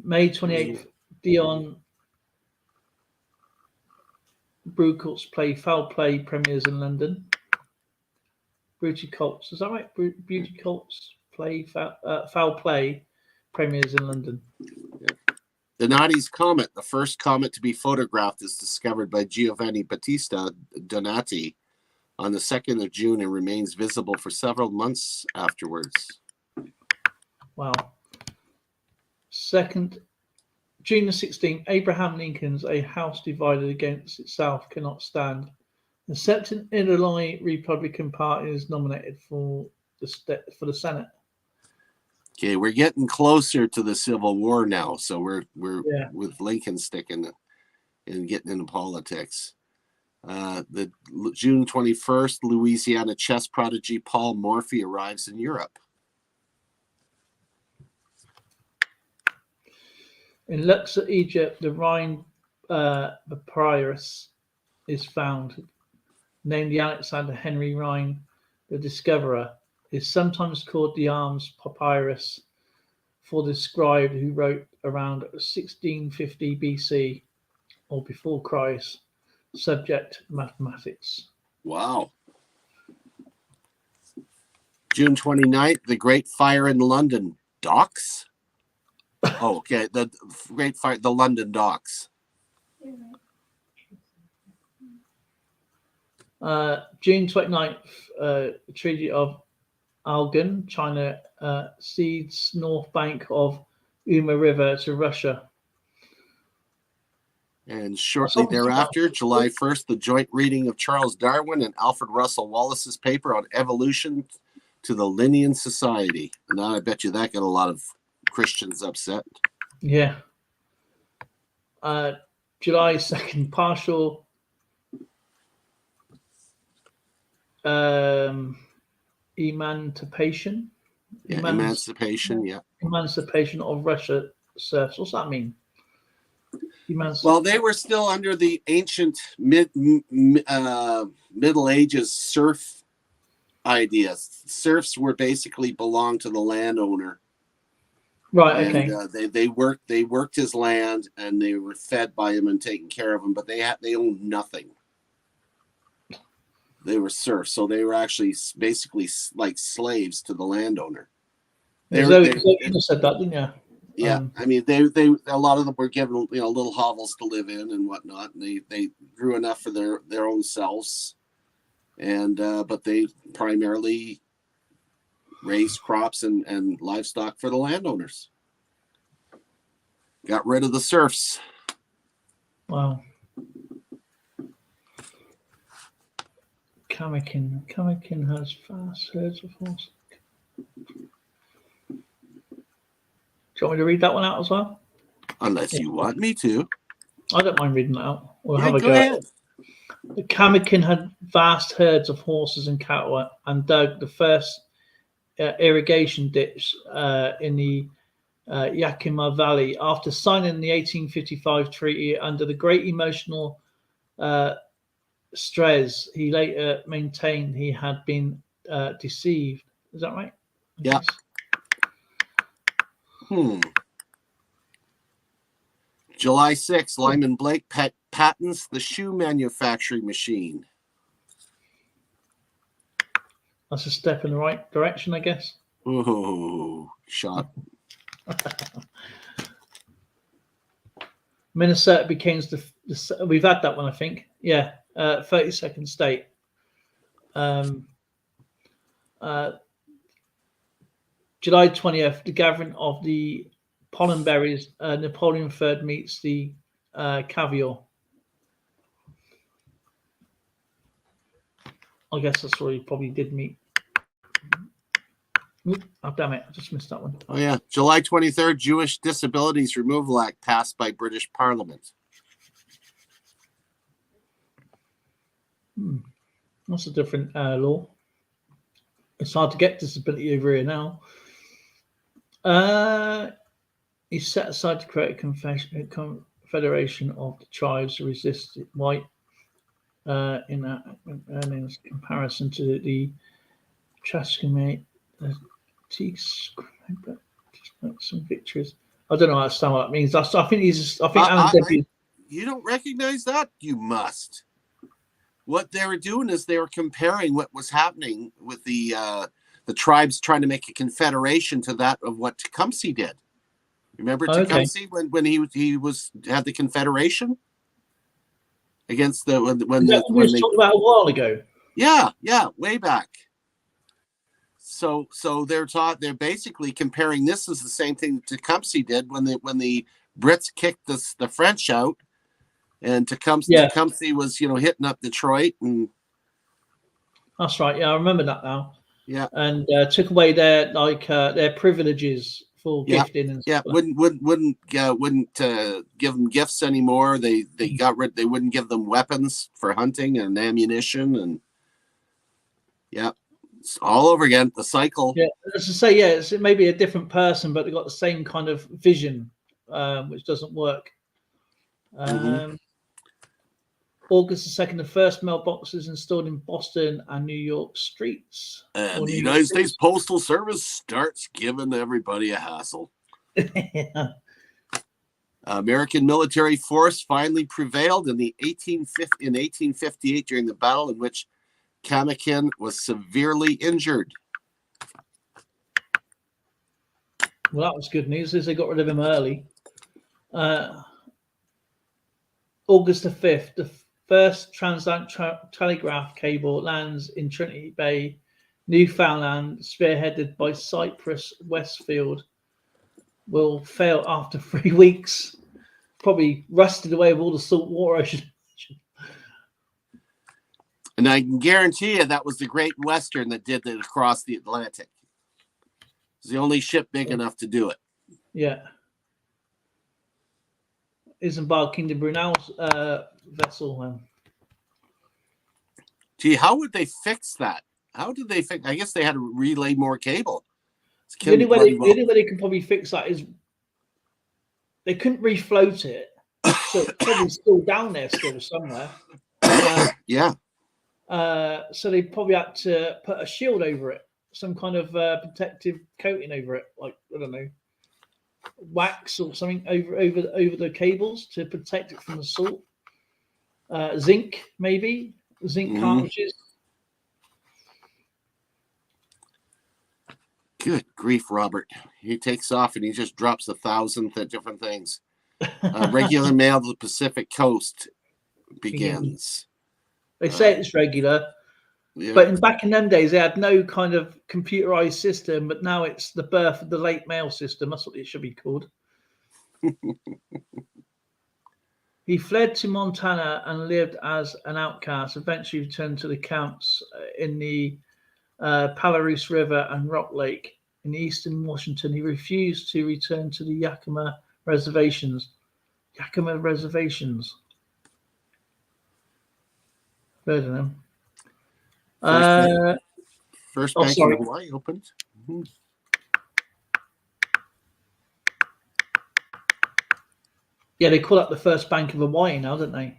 May 28th, Dion Brucolt's play Foul Play premieres in London. Beauty Cults, is that right? Beauty Cults play Foul Play premieres in London. Yeah. The Nadi's Comet, the first comet to be photographed, is discovered by Giovanni Battista Donati on the 2nd of June and remains visible for several months afterwards. Wow. June the 16th, Abraham Lincoln's A House Divided Against Itself Cannot Stand. The second Illinois Republican Party is nominated for the Senate. Okay, we're getting closer to the Civil War now, so we're with Lincoln sticking and getting into politics. The June 21st, Louisiana chess prodigy Paul Morphy arrives in Europe. In Luxor, Egypt, the Rhine papyrus is found, named Alexander Henry Rhine, the discoverer. Is sometimes called the Arms Papyrus for the scribe who wrote around 1650 BC or before Christ. Subject mathematics. Wow. June 29th, the Great Fire in London Docks. Oh, okay. The Great Fire, the London Docks. June 29th, Treaty of Algon, China cedes north bank of Uma River to Russia. And shortly thereafter, July 1st, the joint reading of Charles Darwin and Alfred Russel Wallace's paper on evolution to the Linnean Society. Now, I bet you that got a lot of Christians upset. Yeah. July 2nd, partial emancipation. Emancipation, yeah. Emancipation of Russia serfs. What's that mean? Well, they were still under the ancient Middle Ages serf ideas. Serfs were basically belonged to the landowner. Right. Okay. And, they worked his land, and they were fed by him and taken care of him. But they owned nothing. They were serfs, so they were actually basically like slaves to the landowner. You said that, didn't you? Yeah, I mean, they a lot of them were given little hovels to live in and whatnot, and they grew enough for their own selves, and but they primarily raised crops and livestock for the landowners. Got rid of the serfs. Wow. Kamakin has fast herds of horses. Do you want me to read that one out as well? Unless you want me to. I don't mind reading that out. We'll have a go ahead. The Kamakin had vast herds of horses and cattle and dug the first irrigation ditch in the Yakima Valley. After signing the 1855 treaty under the great emotional stress, he later maintained he had been deceived. Is that right? Yeah. July 6th, Lyman Blake patents the shoe manufacturing machine. That's a step in the right direction, I guess. Oh, shot. Minnesota became we've had that one, I think. Yeah, 32nd state. July 20th, the gathering of the pollen berries. Napoleon III meets the caviar. I guess that's where he probably did meet. Oh, damn it. I just missed that one. Oh, yeah. July 23rd, Jewish Disabilities Removal Act passed by British Parliament. That's a different law. It's hard to get disability over here now. He set aside to create a confederation of the tribes who resisted white in comparison to the Chascomate. Some victories. I don't know how that means. I think you don't recognize that? You must. What they were doing is they were comparing what was happening with the tribes trying to make a confederation to that of what Tecumseh did. Remember Tecumseh when he had the confederation against the when they talked about a while ago. Yeah, way back. So they're basically comparing this as the same thing Tecumseh did when the Brits kicked the French out, and Tecumseh was hitting up Detroit, and that's right. Yeah, I remember that now. Yeah. And took away their their privileges for Yeah. gifting and Yeah, stuff. wouldn't give them gifts anymore. They got rid. They wouldn't give them weapons for hunting and ammunition, and yeah, it's all over again. The cycle. Yeah, as I say, yeah, it's maybe a different person, but they got the same kind of vision, which doesn't work. August the 2nd, the first mailboxes installed in Boston and New York streets. And the United States Postal Service starts giving everybody a hassle. American military force finally prevailed in 1858 during the battle in which Kamakin was severely injured. Well, that was good news, as they got rid of him early. August the 5th, the first transatlantic telegraph cable lands in Trinity Bay, Newfoundland, spearheaded by Cypress Westfield. Will fail after 3 weeks. Probably rusted away with all the salt water. And I can guarantee you that was the Great Western that did it across the Atlantic. It's the only ship big enough to do it. Yeah. Isambard King de Brunel's vessel. Gee, how would they fix that? How did they fix? I guess they had to relay more cable. The only way they can probably fix that is they couldn't refloat it, so it's probably still down there, still somewhere. Yeah. So they probably had to put a shield over it, some kind of protective coating over it, like I don't know, wax or something over the cables to protect it from the salt. Zinc, maybe zinc cartridges. Good grief, Robert. He takes off and he just drops 1,000 different things. Regular mail to the Pacific coast begins. They say it's regular, Yeah. but back in them days, they had no kind of computerized system, but now it's the birth of the late mail system. That's what it should be called. He fled to Montana and lived as an outcast, eventually returned to the camps in the Palouse River and Rock Lake in eastern Washington. He refused to return to the Yakima reservations. Heard of them. First bank in Hawaii opened. Yeah, they call that the first bank of Hawaii now, don't they?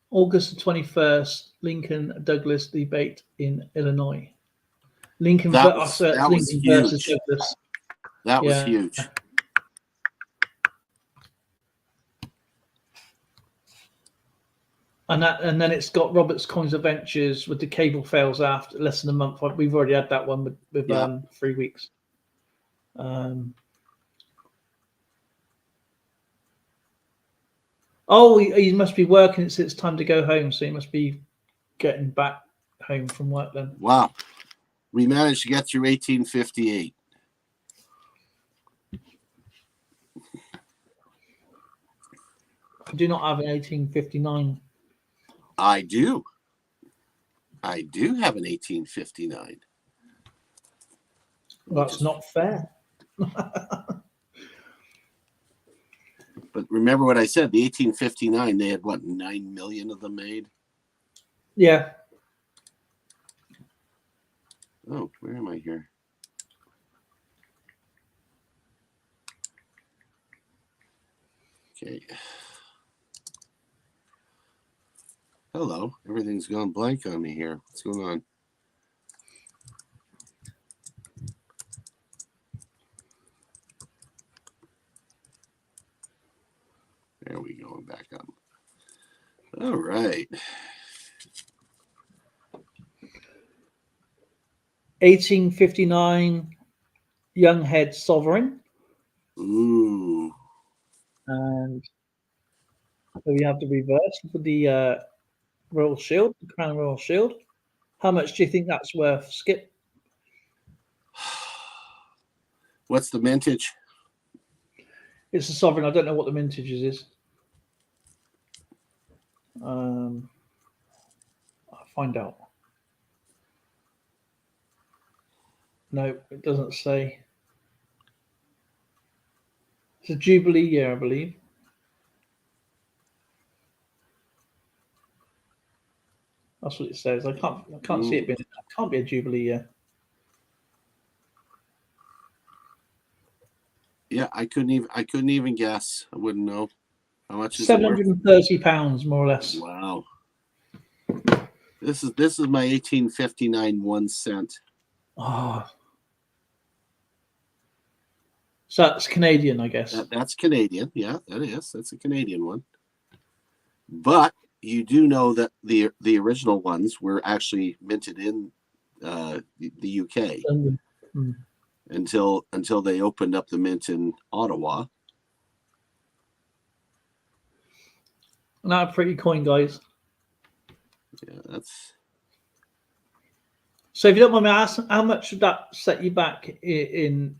August the 21st, Lincoln Douglas debate in Illinois. Lincoln versus Douglas. That was huge. And then it's got Robert's Coins Adventures with the cable fails after less than a month. We've already had that one with 3 weeks. He must be working. It's time to go home, so he must be getting back home from work then. Wow. We managed to get through 1858. I do not have an 1859. I do have an 1859. Well, that's not fair. But remember what I said, the 1859, they had, 9 million of them made? Yeah. Oh, where am I here? Okay. Hello. Everything's gone blank on me here. What's going on? There we go. I'm back up. All right. 1859, Young Head Sovereign. Ooh. And so we have the reverse for the Royal Shield, the Crown Royal Shield. How much do you think that's worth, Skip? What's the mintage? It's a sovereign. I don't know what the mintage is. I'll find out. No, it doesn't say. It's a Jubilee year, I believe. That's what it says. I can't see it being. It can't be a Jubilee year. Yeah, I couldn't even guess. I wouldn't know how much is it worth. £730, more or less. Wow. This is my 1859 1 cent. Oh. So that's Canadian, I guess. That's Canadian. Yeah, that is. That's a Canadian one. But you do know that the original ones were actually minted in the UK until they opened up the mint in Ottawa. Not a pretty coin, guys. Yeah, that's. So if you don't mind me asking, how much would that set you back in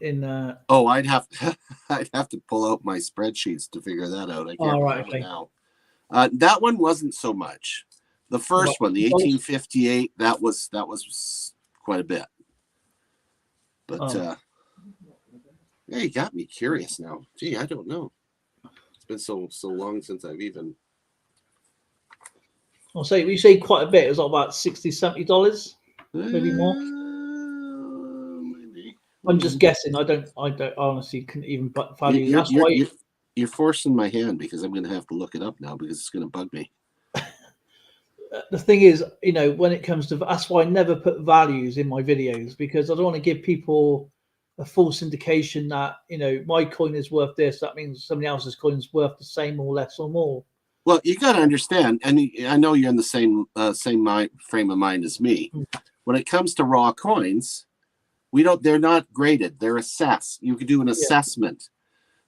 Oh, I'd have to pull out my spreadsheets to figure that out. I can't remember now. That one wasn't so much. The first one, the 1858, that was quite a bit. But yeah, you got me curious now. Gee, I don't know. It's been so long since I've even. I'll say we say quite a bit. It was about $60-$70, maybe more. Maybe. I'm just guessing. I don't honestly couldn't even value. That's why you're forcing my hand, because I'm going to have to look it up now, because it's going to bug me. The thing is, when it comes to, that's why I never put values in my videos, because I don't want to give people a false indication that my coin is worth this. That means somebody else's coin is worth the same or less or more. Well, you got to understand, and I know you're in the same frame of mind as me. When it comes to raw coins, they're not graded; they're assessed. You can do an assessment.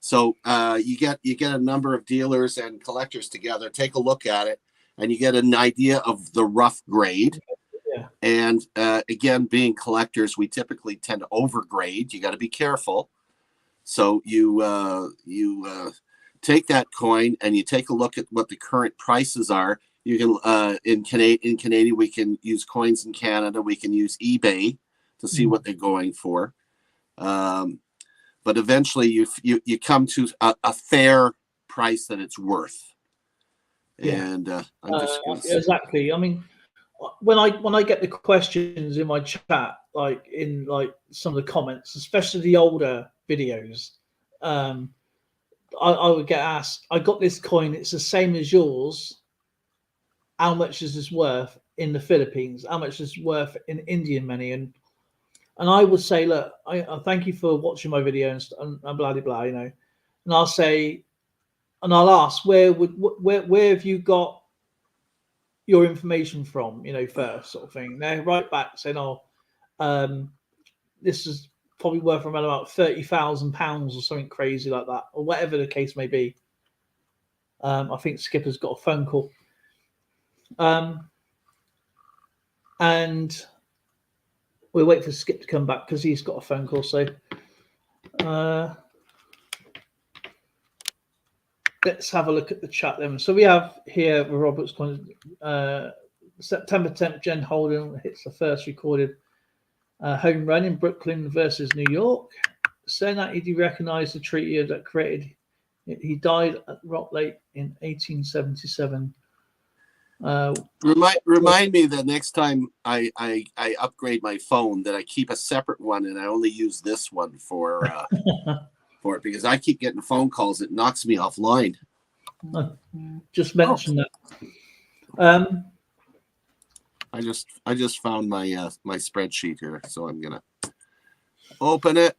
So you get a number of dealers and collectors together, take a look at it, and you get an idea of the rough grade. Yeah. And again, being collectors, we typically tend to overgrade. You got to be careful. So you take that coin and you take a look at what the current prices are. You can in Canadian we can use Coins in Canada. We can use eBay to see what they're going for. But eventually you come to a fair price that it's worth. And I'm just exactly. I mean, when I get the questions in my chat, like in some of the comments, especially the older videos, I would get asked, I got this coin, it's the same as yours. How much is this worth in the Philippines? How much is it worth in Indian money? And I would say, look, I thank you for watching my video and blah, blah, blah, And I'll say, and I'll ask, where have you got your information from, first sort of thing. They're right back saying, this is probably worth around about £30,000 or something crazy like that, or whatever the case may be. I think Skipper's got a phone call. And we'll wait for Skip to come back because he's got a phone call. So let's have a look at the chat then. So we have here Robert's coin. September 10th, Jen Holden hits the first recorded home run in Brooklyn versus New York. Saying that he recognized the treaty that created it. He died at Rock Lake in 1877. Remind me that next time I upgrade my phone that I keep a separate one and I only use this one for it, because I keep getting phone calls. It knocks me offline. Just mention that. I just found my my spreadsheet here, so I'm gonna open it.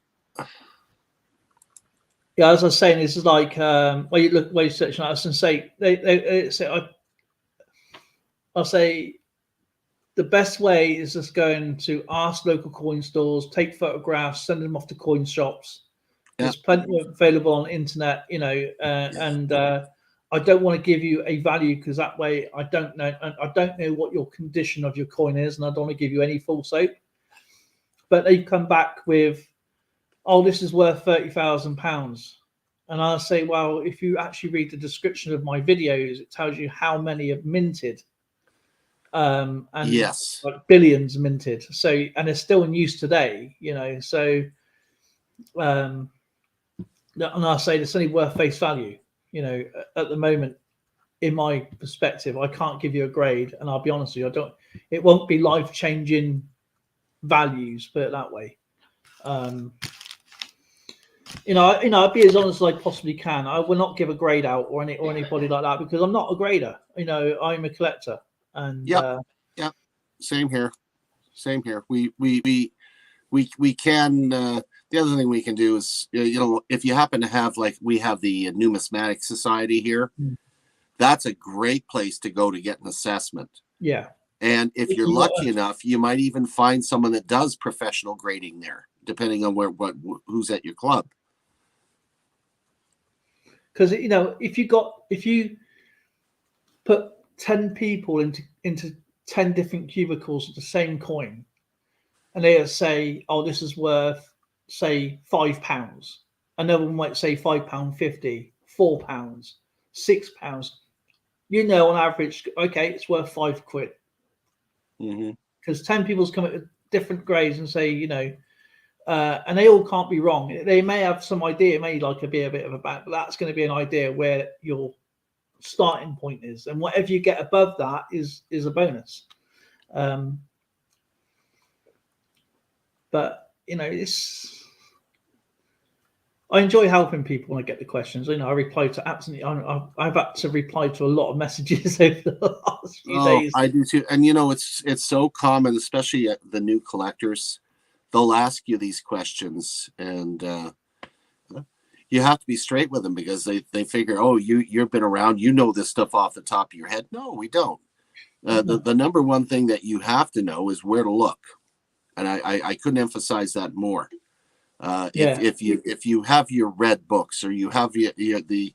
Yeah, as I was saying, this is like where you searching. I was going to say they say I'll say the best way is just going to ask local coin stores, take photographs, send them off to coin shops. There's plenty available on the internet, and I don't want to give you a value because that way I don't know what your condition of your coin is, and I don't want to give you any false hope. But they come back with, oh, this is worth £30,000. And I'll say, well, if you actually read the description of my videos, it tells you how many have minted. And Yes. like billions minted. So, and it's still in use today, you know. So, and I say it's only worth face value, you know, at the moment. In my perspective, I can't give you a grade, and I'll be honest with you, I don't. It won't be life changing values, put it that way. I'd be as honest as I possibly can. I will not give a grade out or anybody like that because I'm not a grader. You know, I'm a collector, and Yep. Same here. Same here. We can. The other thing we can do is, if you happen to have, like, we have the Numismatic Society here. That's a great place to go to get an assessment. Yeah. And if you're lucky enough, you might even find someone that does professional grading there, depending on who's at your club. Because if you put 10 people into 10 different cubicles of the same coin, and they say, "Oh, this is worth, say, £5," another one might say £5.50, £4, £6. On average, okay, it's worth £5. Because 10 people's come at different grades and say, and they all can't be wrong. They may have some idea, it may be a bit of a bad, but that's going to be an idea where your starting point is, and whatever you get above that is a bonus. But I enjoy helping people when I get the questions. I reply to absolutely. I've had to reply to a lot of messages over the last few days. I do too, and it's so common, especially the new collectors. They'll ask you these questions, and you have to be straight with them because they figure, oh, you've been around, this stuff off the top of your head. No, we don't. The number one thing that you have to know is where to look, and I couldn't emphasize that more. If you have your red books, or you have the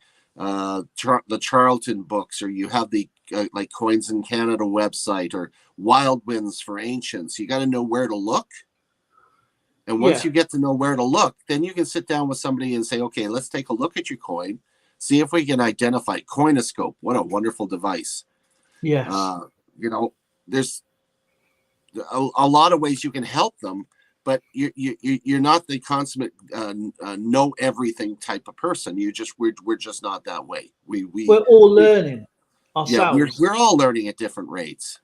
Charlton books, or you have the like Coins in Canada website, or Wild Winds for Ancients, you got to know where to look. And once you get to know where to look, then you can sit down with somebody and say, okay, let's take a look at your coin, see if we can identify Coinoscope. What a wonderful device. Yes. There's a lot of ways you can help them, but you're not the consummate know everything type of person. We're just not that way. We're all learning ourselves. Yeah, we're all learning at different rates.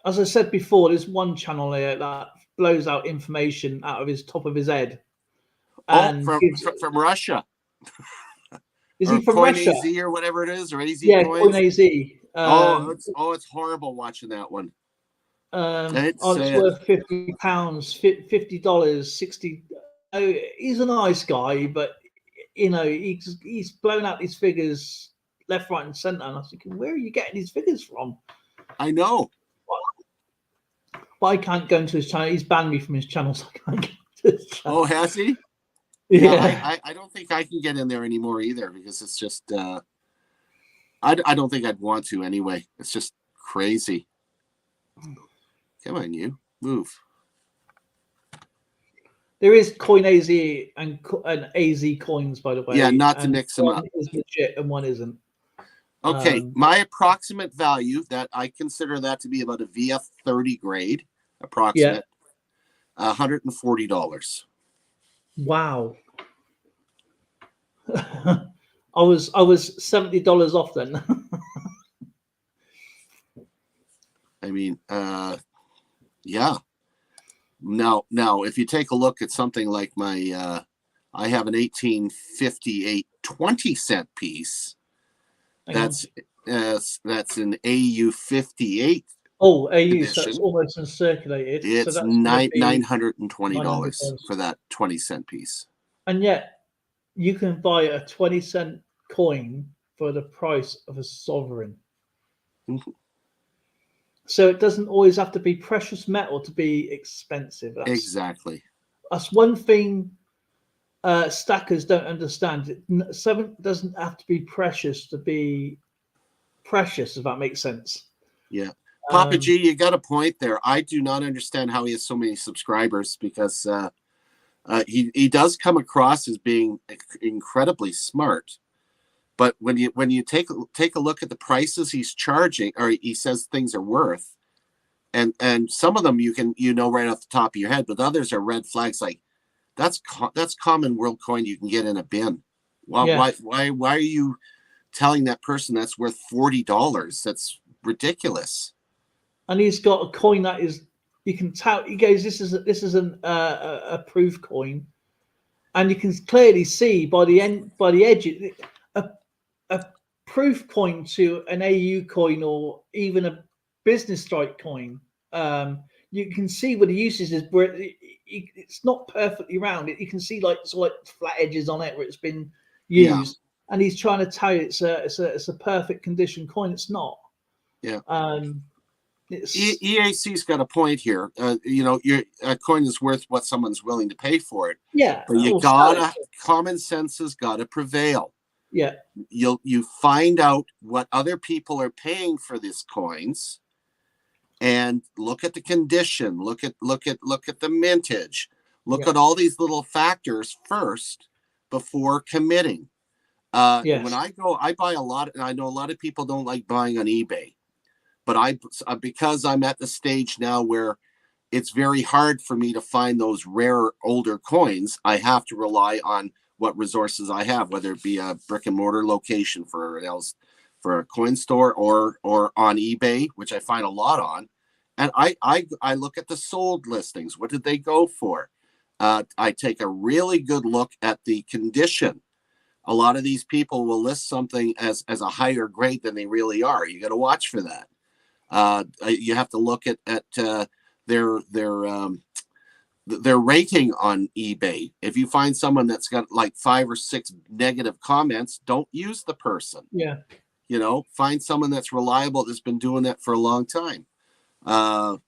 As I said before, there's one channel there that blows out information out of his top of his head. And from Russia. Is he from Russia? CoinAZ or whatever it is, or AZ yeah, Coins? CoinAZ. It's horrible watching that one. It's worth £50, $50, 60. He's a nice guy, but he's blown out these figures left, right, and centre. And I was thinking, where are you getting these figures from? I know. But I can't go into his channel. He's banned me from his channel, so I can't go into his channel. Oh, has he? Yeah. I don't think I can get in there anymore either, because it's just I don't think I'd want to anyway. It's just crazy. Come on, you move. There is CoinAZ and AZ Coins, by the way. Yeah, not to mix them up. One is legit and one isn't. Okay, my approximate value, that I consider that to be about a VF30 grade, approximate, $140. Wow. I was $70 off then. I mean, yeah. Now, if you take a look at something like my, I have an 1858 20-cent piece. That's an AU58. Oh, AU, so it's almost uncirculated. It's so $920 for that 20-cent piece. And yet, you can buy a 20-cent coin for the price of a sovereign. Mm-hmm. So it doesn't always have to be precious metal to be expensive. Exactly. That's one thing stackers don't understand. Something doesn't have to be precious to be precious, if that makes sense. Yeah. Papa G, you got a point there. I do not understand how he has so many subscribers, because he does come across as being incredibly smart. But when you take a look at the prices he's charging, or he says things are worth, and some of them you know right off the top of your head, but others are red flags. Like that's common world coin you can get in a bin. Why are you telling that person that's worth $40? That's ridiculous. And he's got a coin that is, you can tell, he goes, this is a proof coin, and you can clearly see by the edge, a proof coin to an AU coin or even a business strike coin. You can see where the usage is, where it's not perfectly round. You can see like flat edges on it where it's been used, and he's trying to tell you it's a perfect condition coin. It's not. Yeah. EAC's got a point here. Your coin is worth what someone's willing to pay for it. Yeah. But common sense has got to prevail. Yeah. You find out what other people are paying for these coins, and look at the condition. Look at the mintage. Look at all these little factors first before committing. When I buy a lot, and I know a lot of people don't like buying on eBay. But because I'm at the stage now where it's very hard for me to find those rare older coins, I have to rely on what resources I have, whether it be a brick and mortar location for a coin store or on eBay, which I find a lot on. And I look at the sold listings. What did they go for? I take a really good look at the condition. A lot of these people will list something as a higher grade than they really are. You got to watch for that. You have to look at their rating on eBay. If you find someone that's got like 5 or 6 negative comments, don't use the person. Yeah. Find someone that's reliable, that's been doing that for a long time. And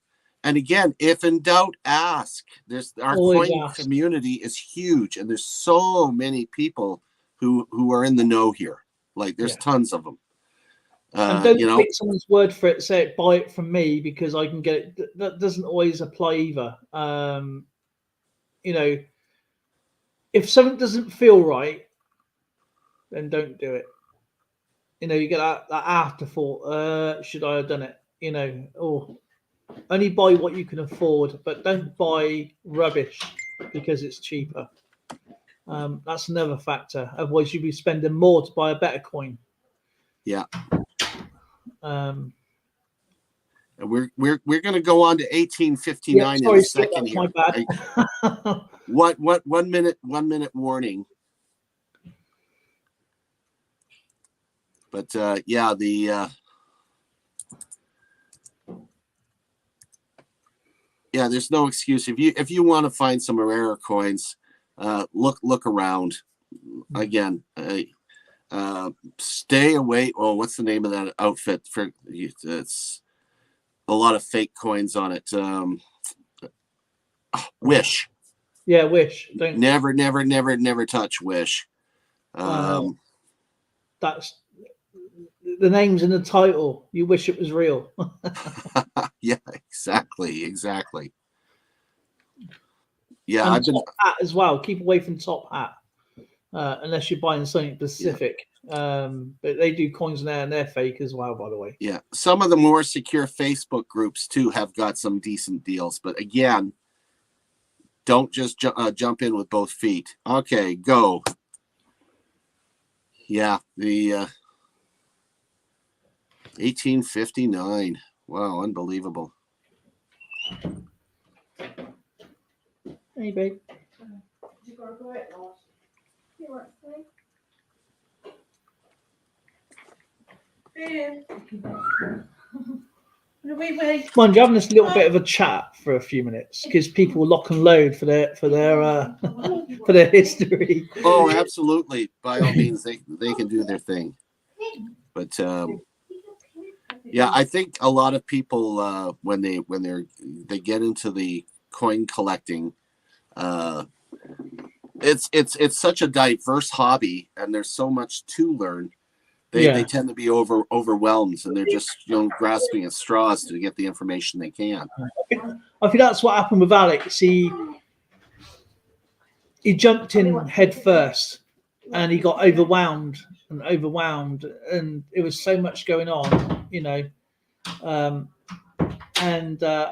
again, if in doubt, ask. Our coin community is huge, and there's so many people who are in the know here. Like there's tons of them. And don't take someone's word for it. Say, buy it from me because I can get it. That doesn't always apply either. If something doesn't feel right, then don't do it. You get that afterthought. Should I have done it? Or only buy what you can afford, but don't buy rubbish because it's cheaper. That's another factor. Otherwise, you'll be spending more to buy a better coin. Yeah. We're going to go on to 1859 in a second here. My bad. What 1 minute warning. But there's no excuse. If you want to find some rarer coins, look around. Again, stay away. Oh, what's the name of that outfit? It's a lot of fake coins on it. Wish. Yeah, Wish. Never touch Wish. That's the name's in the title. You wish it was real. Yeah, exactly. Yeah, and Top Hat as well. Keep away from Top Hat unless you're buying something specific. Yeah. But they do coins now, and they're fake as well, by the way. Yeah, some of the more secure Facebook groups too have got some decent deals, but again, don't just jump in with both feet. Okay, go. Yeah, the 1859. Wow, unbelievable. Hey, babe. You gotta go out, Lars. You want to Mind you, having this little bit of a chat for a few minutes because people lock and load for their for their history. Oh, absolutely! By all means, they can do their thing. But yeah, I think a lot of people when they get into the coin collecting, it's such a diverse hobby, and there's so much to learn. They tend to be overwhelmed, and they're just grasping at straws to get the information they can. I think that's what happened with Alex. He jumped in head first, and he got overwhelmed, and overwhelmed, and it was so much going on, you know. I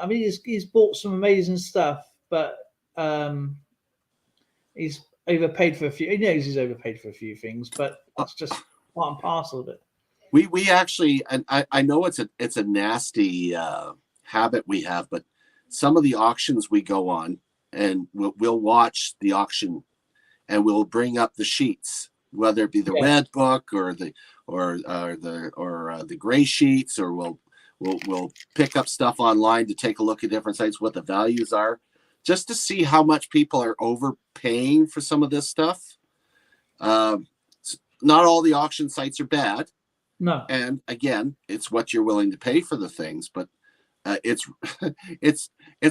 mean, he's bought some amazing stuff, but he's overpaid for a few. He knows he's overpaid for a few things, but that's just part and parcel of it. We actually, and I know it's a nasty habit we have, but some of the auctions we go on, and we'll watch the auction, and we'll bring up the sheets, whether it be the red book or the gray sheets, or we'll pick up stuff online to take a look at different sites, what the values are, just to see how much people are overpaying for some of this stuff. Not all the auction sites are bad. No. And again, it's what you're willing to pay for the things, but it's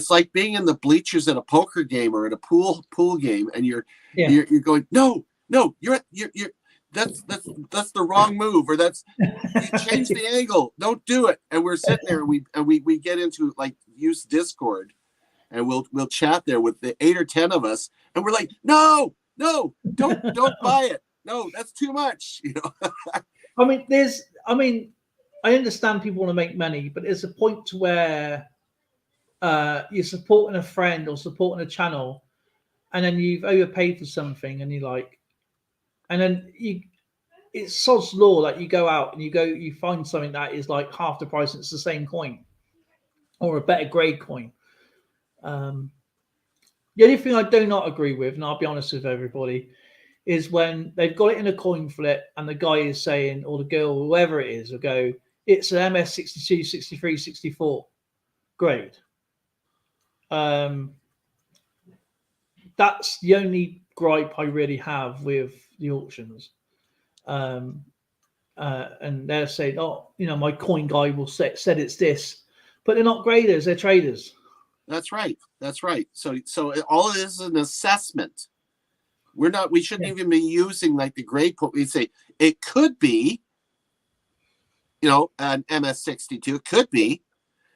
like being in the bleachers at a poker game or at a pool game, and you're going, no, you're that's the wrong move, or you change the angle, don't do it. And we're sitting there, and we get into, like, use Discord, and we'll chat there with the 8 or 10 of us, and we're like, no, don't buy it. No, that's too much, you know. I understand people want to make money, but there's a point to where you're supporting a friend or supporting a channel, and then you've overpaid for something, and it's sod's law that you go out and you find something that is like half the price and it's the same coin or a better grade coin. The only thing I do not agree with, and I'll be honest with everybody, is when they've got it in a coin flip and the guy is saying, or the girl, whoever it is, will go, it's an MS 62, 63, 64 grade. That's the only gripe I really have with the auctions. And they're saying, oh, you know, my coin guy will said it's this, but they're not graders, they're traders. That's right. So all of this is an assessment. We shouldn't even be using like the grade point. We say it could be, you know, an MS62. It could be,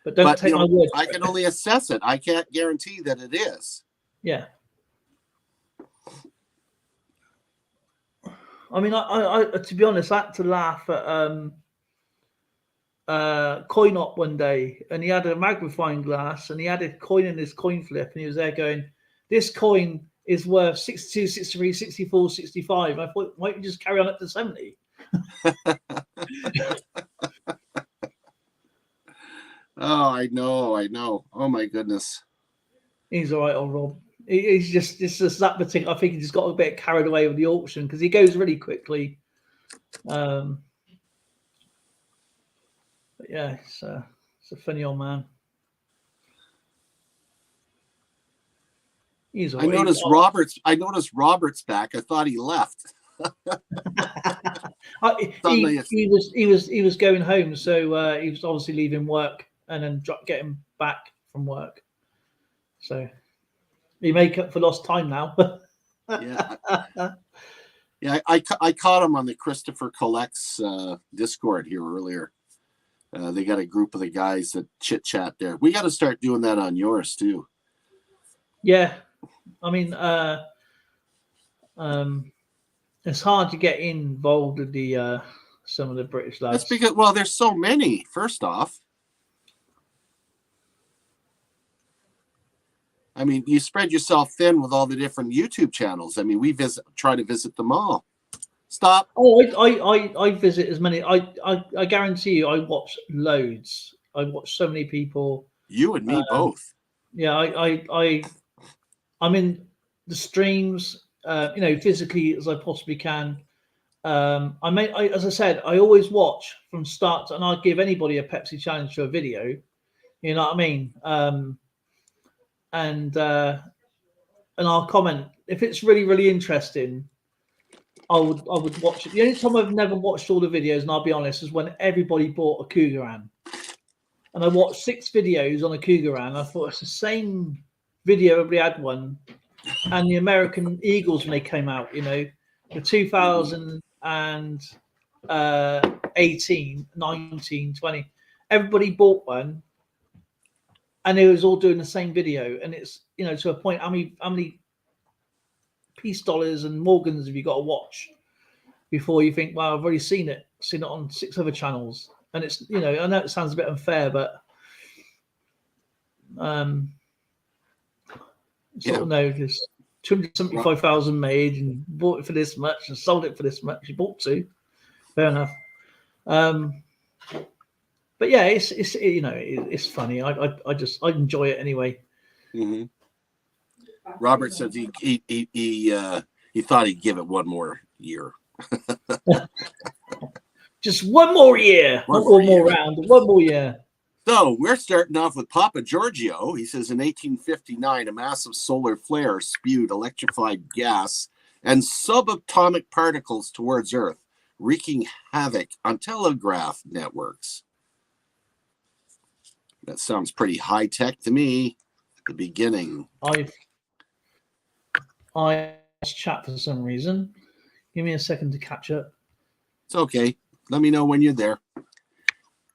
but don't take my word. I can only assess it. I can't guarantee that it is. Yeah. I mean, I to be honest, I had to laugh at Coin Op one day, and he had a magnifying glass, and he had a coin in his coin flip, and he was there going, this coin is worth 62, 63, 64, 65. I thought, why don't you just carry on up to 70? Oh, I know. Oh my goodness. He's all right, old Rob. It's just that particular. I think he just got a bit carried away with the auction because he goes really quickly. But yeah, it's a funny old man. I noticed Robert's back. I thought he left. he was going home, so he was obviously leaving work and then getting back from work. So he make up for lost time now. Yeah, I caught him on the Christopher Collects Discord here earlier. They got a group of the guys that chit chat there. We got to start doing that on yours too. Yeah, I mean, it's hard to get involved with the some of the British lads. That's because there's so many. First off, I mean, you spread yourself thin with all the different YouTube channels. I mean, we try to visit them all. Stop. Oh, I visit as many. I guarantee you, I watch loads. I watch so many people. You and me both. Yeah, I'm in the streams, physically as I possibly can. As I said, I always watch from start, and I'll give anybody a Pepsi challenge for a video. You know what I mean? And I'll comment if it's really, really interesting. I would watch it. The only time I've never watched all the videos, and I'll be honest, is when everybody bought a Cougaran, and I watched 6 videos on a Cougaran. I thought it's the same video. Everybody had one, and the American Eagles when they came out, the 2018, 19, 20, everybody bought one. And they was all doing the same video, and it's to a point. How many peace dollars and Morgans have you got to watch? before you think, well, I've already seen it on 6 other channels. And it's, I know it sounds a bit unfair, but sort of know there's 275,000 made and bought it for this much and sold it for this much. You bought 2, fair enough. But yeah, it's funny. I enjoy it anyway. Mm-hmm. Robert says he thought he'd give it one more year. Just one more year, one more round, one more year. So we're starting off with Papa Giorgio. He says in 1859, a massive solar flare spewed electrified gas and subatomic particles towards Earth, wreaking havoc on telegraph networks. That sounds pretty high tech to me. The beginning. I lost chat for some reason. Give me a second to catch up. It's okay. Let me know when you're there.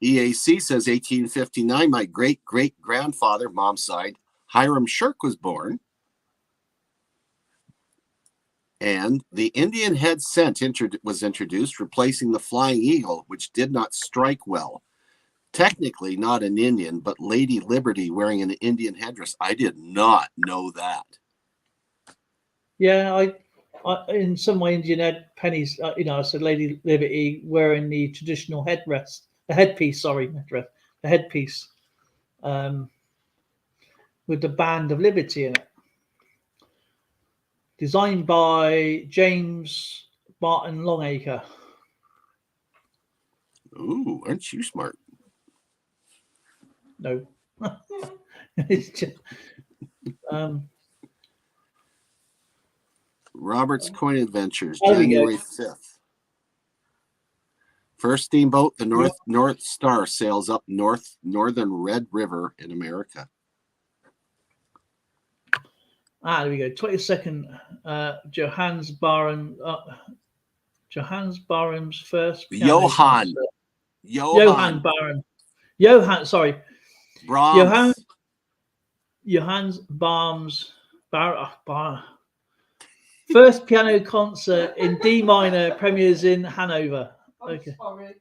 EAC says 1859, my great-great-grandfather, mom's side, Hiram Shirk was born. And the Indian head cent was introduced, replacing the flying eagle, which did not strike well. Technically not an Indian, but Lady Liberty wearing an Indian headdress. I did not know that. Yeah, I in some of my Indian pennies, I said Lady Liberty wearing the traditional headpiece, the headpiece, with the band of Liberty in it. Designed by James Barton Longacre. Ooh, aren't you smart? No. It's just, Robert's Coin Adventures, January 5th. First steamboat, the North Star, sails up northern Red River in America. There we go. 22nd, Johannes Barham's first. Johann Barham. Brahms. Johannes Barham's first piano concert in D minor premieres in Hanover. Okay. Sorry.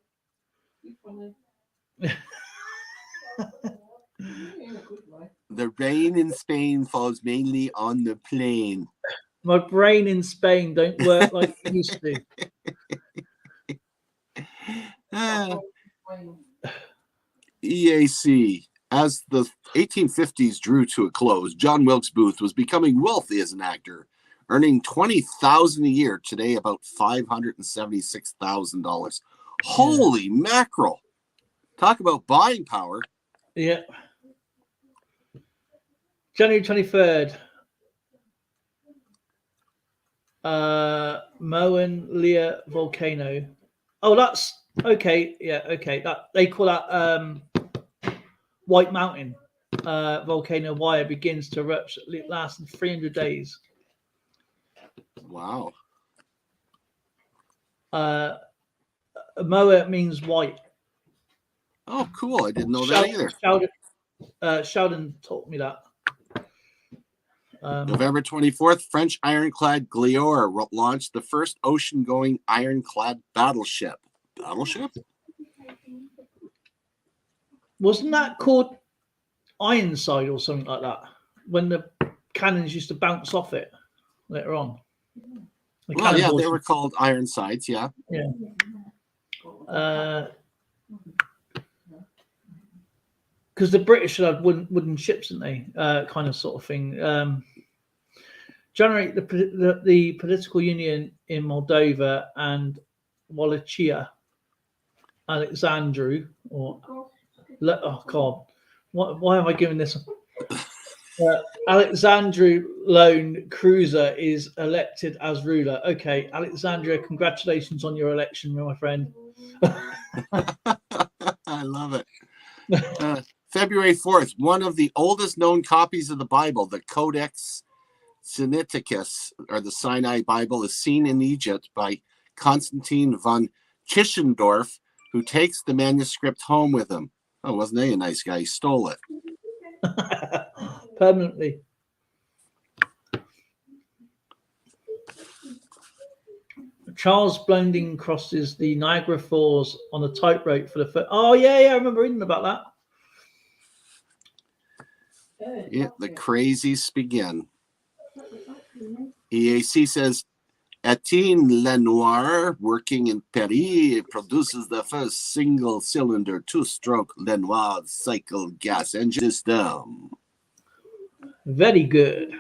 The rain in Spain falls mainly on the plain. My brain in Spain don't work like it used to. EAC. As the 1850s drew to a close, John Wilkes Booth was becoming wealthy as an actor, earning $20,000 a year. Today, about $576,000. Holy mackerel! Talk about buying power. Yeah. January 23rd. Moen Leah volcano. Oh, that's okay. Yeah, okay. That they call that White Mountain volcano wire begins to erupt. It lasts 300 days. Wow. Moa means white. Oh, cool. I didn't know that either. Sheldon taught me that. November 24th, French ironclad Glior launched the first ocean-going ironclad battleship. Battleship? Wasn't that called Ironside or something like that? When the cannons used to bounce off it later on. Well, yeah, they were called Ironsides, yeah. Yeah. Because the British had wooden ships, didn't they? Kind of sort of thing. Generate the political union in Moldova and Wallachia. Alexandru, or oh god, why am I giving this? Alexandru Lone Cruiser is elected as ruler. Okay, Alexandria, congratulations on your election, my friend. I love it. February 4th, one of the oldest known copies of the Bible, the Codex Sinaiticus, or the Sinai Bible, is seen in Egypt by Constantine von Tischendorf, who takes the manuscript home with him. Oh, wasn't he a nice guy? He stole it. Permanently. Charles Blondin crosses the Niagara Falls on a tightrope for the first. Oh yeah, I remember reading about that. Yeah, the crazies begin. EAC says Etienne Lenoir, working in Paris, produces the first single-cylinder two-stroke Lenoir cycle gas engine system. Very good.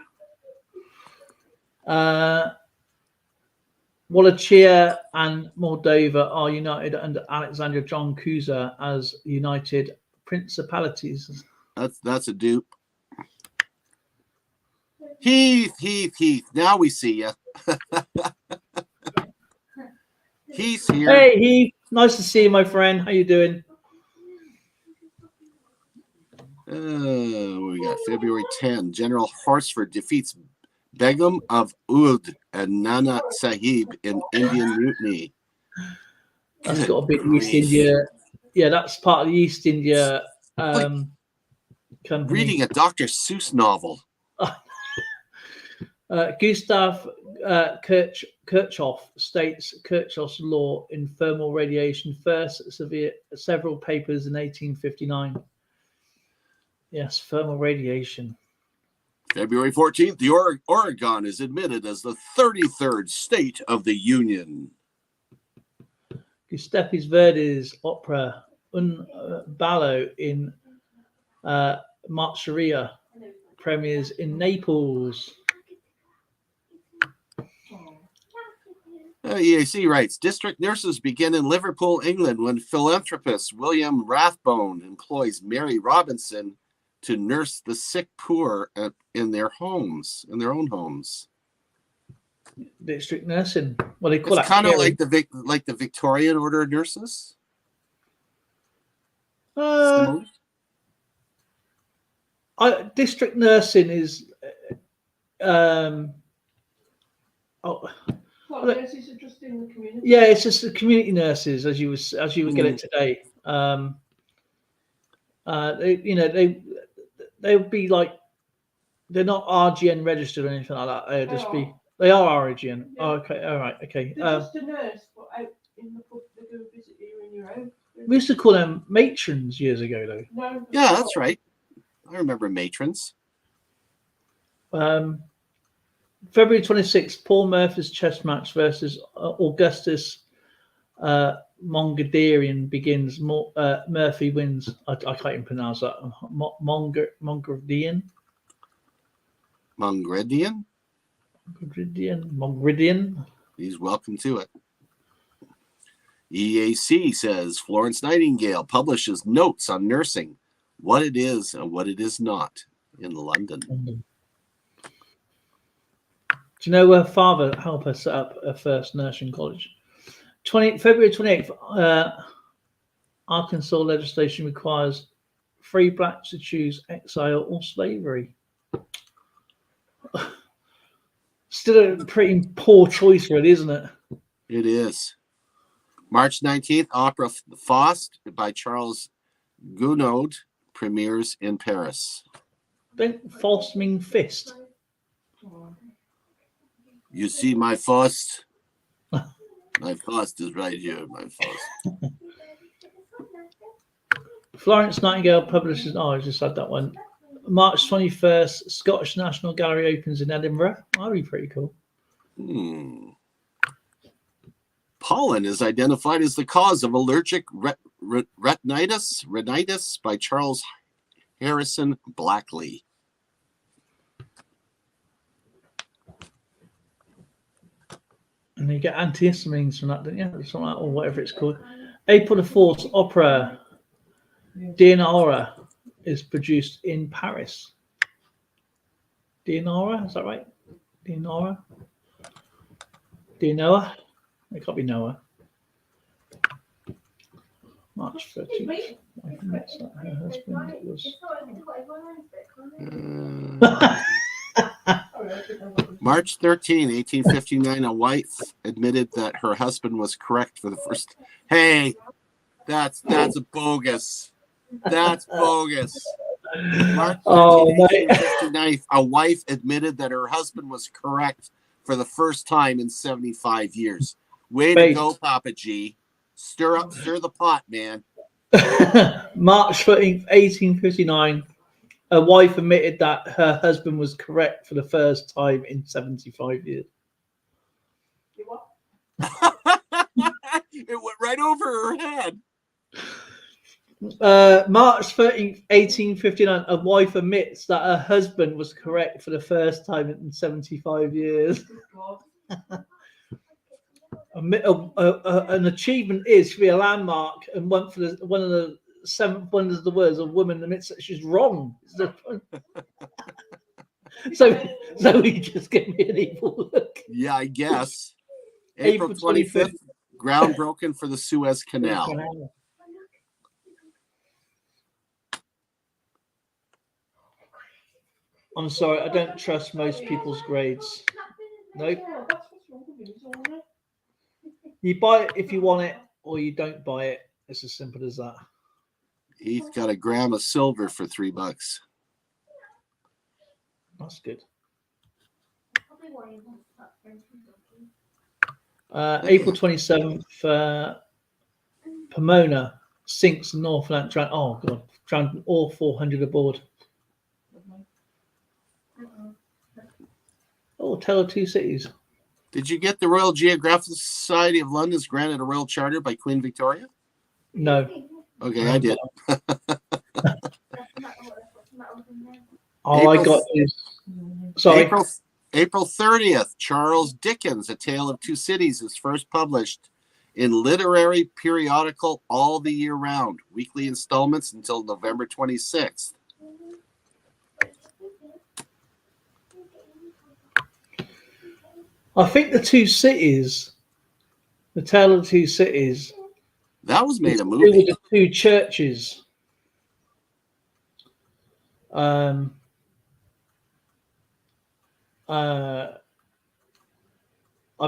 Wallachia and Moldova are united under Alexander John Cuza as united principalities. That's a dupe. Heath. Now we see you. Heath's here. Hey, Heath. Nice to see you, my friend. How you doing? We got February 10. General Horsford defeats Begum of Oud and Nana Sahib in Indian mutiny. That's got to be the East India. Yeah, that's part of the East India company. Reading a Dr. Seuss novel. Gustav Kirchhoff states Kirchhoff's law in thermal radiation first several papers in 1859. Yes, thermal radiation. February 14th, the Oregon is admitted as the 33rd state of the Union. Giuseppe Verdi's opera Un Ballo in Marcheria premieres in Naples. EAC writes, district nurses begin in Liverpool, England, when philanthropist William Rathbone employs Mary Robinson to nurse the sick poor in their homes, in their own homes. District nursing. Well, they call it's that kind of like the Victorian order of nurses. District nursing is Well, nurses are just in the community. Yeah, it's just the community nurses, as you would get it today. They would be like, they're not RGN registered or anything like that. They are RGN. Yeah. Oh, okay, all right, okay. They're just a nurse, but out in the pub, they go visit you in your own. We used to call them matrons years ago, though. No, yeah, that's right. I remember matrons. February 26th, Paul Murphy's chess match versus Augustus Mongredien begins. Murphy wins. I can't even pronounce that. Mongredien. He's welcome to it. EAC says Florence Nightingale publishes notes on nursing, what it is and what it is not in London. Do you know her father helped her set up her first nursing college? February 28th, Arkansas legislation requires free blacks to choose exile or slavery. Still a pretty poor choice, really, isn't it? It is. March 19th, opera Faust by Charles Gounod premieres in Paris. Don't Faust mean fist? You see my Faust? My Faust is right here, my Faust. Florence Nightingale publishes... Oh, I just had that one. March 21st, Scottish National Gallery opens in Edinburgh. That'd be pretty cool. Pollen is identified as the cause of allergic rhinitis by Charles Harrison Blackley. And you get antihistamines from that, don't you? Something like, or whatever it's called. April the 4th, opera Dianora is produced in Paris. Dianora, is that right? Dianora? Dianoa? It can't be Noah. March 13th. Her husband was... March 13, 1859, a wife admitted that her husband was correct for the first. Hey, that's bogus. That's bogus. March 13, 1859, a wife admitted that her husband was correct for the first time in 75 years. Way to go, Papa G. Stir the pot, man. March 13th, 1859. A wife admitted that her husband was correct for the first time in 75 years. It went right over her head. March 13th, 1859. A wife admits that her husband was correct for the first time in 75 years. An achievement is to be a landmark, and one of the seventh wonders of the world is a woman admits that she's wrong. So he just gave me an evil look. Yeah, I guess. April 25th, ground broken for the Suez Canal. I'm sorry, I don't trust most people's grades. Nope. You buy it if you want it, or you don't buy it. It's as simple as that. Heath got a gram of silver for $3. That's good. April 27th, Pomona sinks North Atlantic. Oh God, drowned all 400 aboard. Oh, Tale of Two Cities. Did you get the Royal Geographical Society of London's granted a royal charter by Queen Victoria? No. Okay, I did. I got this. Sorry. April 30th, Charles Dickens' A Tale of Two Cities is first published in literary periodical All the Year Round, weekly installments until November 26th. I think The Two Cities, The Tale of Two Cities, that was made a movie. With the two churches. I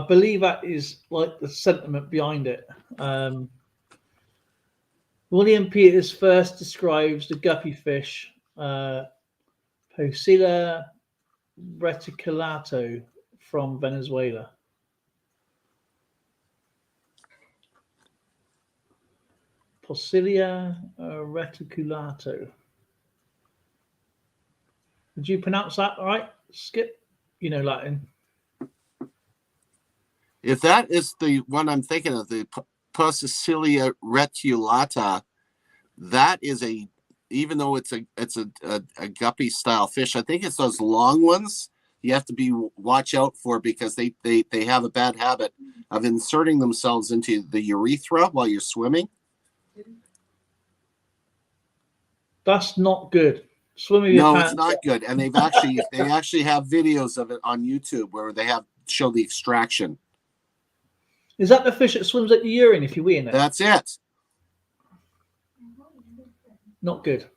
believe that is like the sentiment behind it. William Peters first describes the guppy fish, Posilla reticulato, from Venezuela. Posilla reticulato. Did you pronounce that all right, Skip? You know Latin. If that is the one I'm thinking of, the Posicilia reticulata, that is even though it's a guppy style fish, I think it's those long ones you have to watch out for, because they have a bad habit of inserting themselves into the urethra while you're swimming. That's not good. Swimming. No, it's not good. And they actually have videos of it on YouTube where they show the extraction. Is that the fish that swims at the urine if you wee in it? That's it. Not good.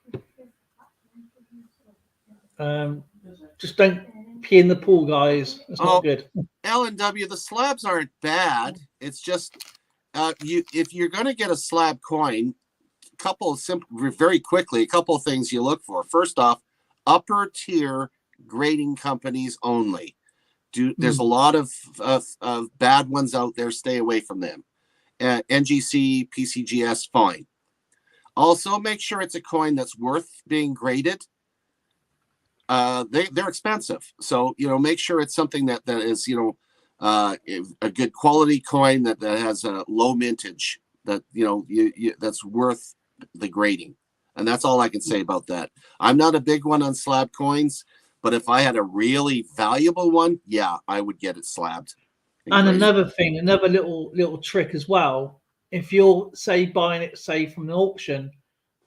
Just don't pee in the pool, guys. It's not good. L&W, the slabs aren't bad. It's just if you're going to get a slab coin, very quickly, a couple of things you look for. First off, upper tier grading companies only. There's a lot of bad ones out there. Stay away from them. NGC, PCGS, fine. Also, make sure it's a coin that's worth being graded. They're expensive, so make sure it's something that is a good quality coin that has a low mintage, that that's worth the grading. And that's all I can say about that. I'm not a big one on slab coins, but if I had a really valuable one, yeah, I would get it slabbed. And another thing, another little trick as well. If you're buying it from an auction,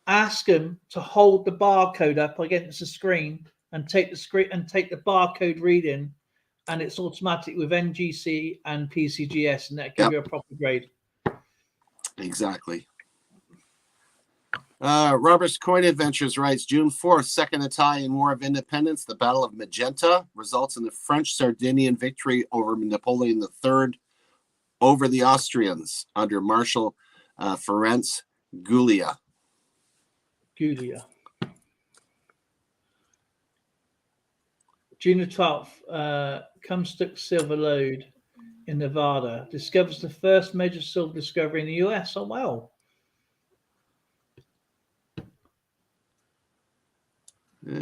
ask them to hold the barcode up against the screen and take the barcode reading, and it's automatic with NGC and PCGS, and that give you a proper grade. Exactly. Robert's Coin Adventures writes, June 4th, Second Italian War of Independence, the Battle of Magenta results in the French Sardinian victory over Napoleon III over the Austrians under Marshal Ferenc Giulia. June 12th, Comstock silver lode in Nevada discovers the first major silver discovery in the US. Oh, wow.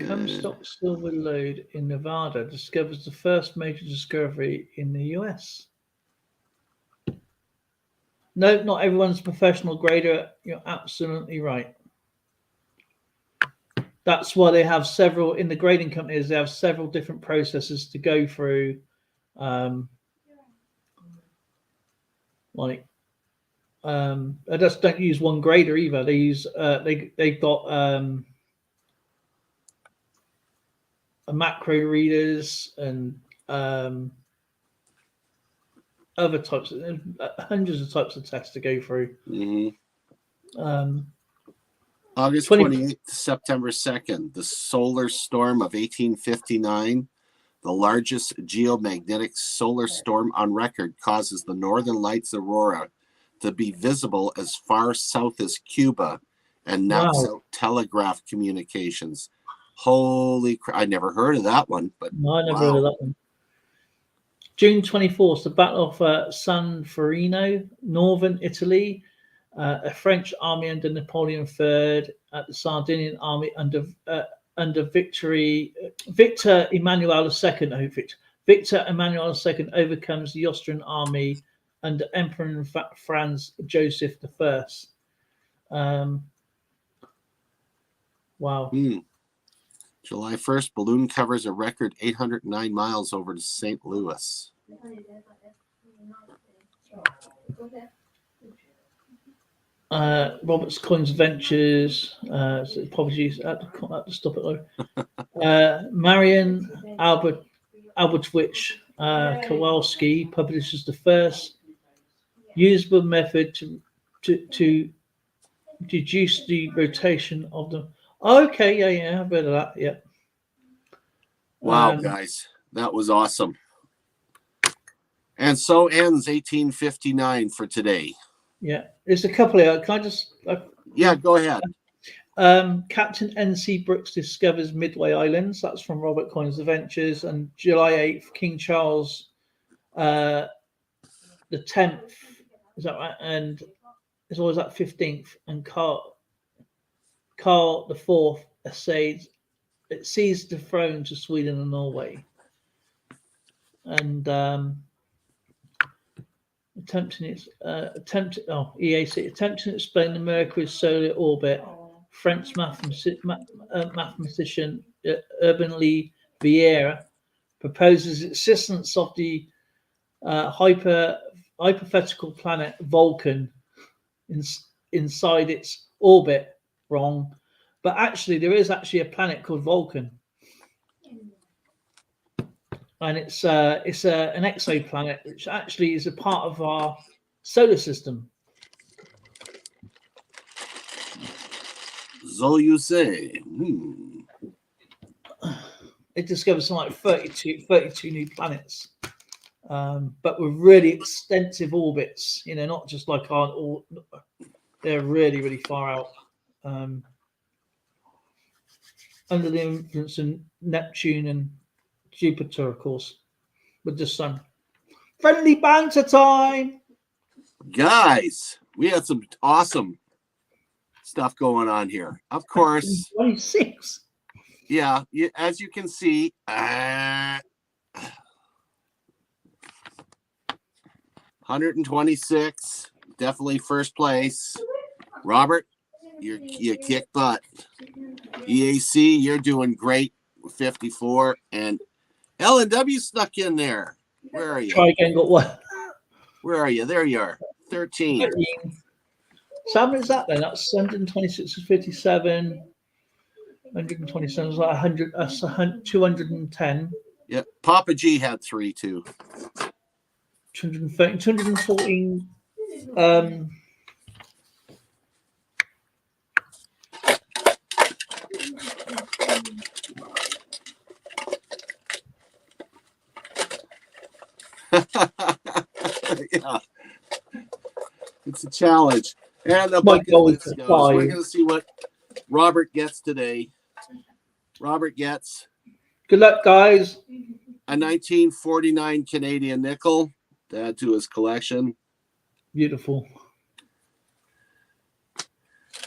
Comstock silver lode in Nevada discovers the first major discovery in the US. No, not everyone's a professional grader. You're absolutely right. That's why they have several, in the grading companies, they have several different processes to go through. They just don't use one grader either. They use, they've got a macro readers and other types of, hundreds of types of tests to go through. August 28th to September 2nd, the solar storm of 1859, the largest geomagnetic solar storm on record, causes the Northern Lights aurora to be visible as far south as Cuba and knocks out telegraph communications. Holy crap. I never heard of that one, but no, I never heard of that one. June 24th, the Battle of San Farino, northern Italy. A French army under Napoleon III, the Sardinian army under Victor Emmanuel II. Victor Emmanuel II overcomes the Austrian army under Emperor Franz Joseph I. Wow. July 1st, balloon covers a record 809 miles over to St. Louis. Roberts Coins Ventures. Apologies, I had to stop it though. Marian Albertwich Kowalski publishes the first usable method to deduce the rotation of the. Okay, yeah, I've heard of that. Yeah. Wow, guys, that was awesome. And so ends 1859 for today. Yeah, there's a couple here. Can I just? Yeah, go ahead. Captain N.C. Brooks discovers Midway Islands. That's from Robert Coinage Adventures. And July 8th, King Charles the 10th. Is that right? And it's always that 15th. And Carl the 4th seized the throne to Sweden and Norway. And attempting to explain the Mercury's solar orbit. French mathematician Urbain Le Verrier proposes the existence of the hypothetical planet Vulcan inside its orbit. Wrong, but actually there is actually a planet called Vulcan, and it's an exoplanet which actually is a part of our solar system. So you say. It discovered something like 32 new planets, but with really extensive orbits. You know, not just like they're really, really far out. Under the influence of Neptune and Jupiter, of course, with the sun. Friendly banter time, guys. We had some awesome stuff going on here. Of course, 26. Yeah, as you can see, 126, definitely first place. Robert, you kick butt. EAC, you're doing great with 54, and L&W snuck in there. Where are you? Try again. Got what? Where are you? There you are. 13. So how many is that then? That's 126 is 57. 127 is like 100. That's 210. Yeah, Papa G had 3 too. 213, 214. Yeah, it's a challenge. And the bucket list goes. We're going to see what Robert gets today. Robert gets. Good luck, guys. A 1949 Canadian nickel, to add to his collection. Beautiful.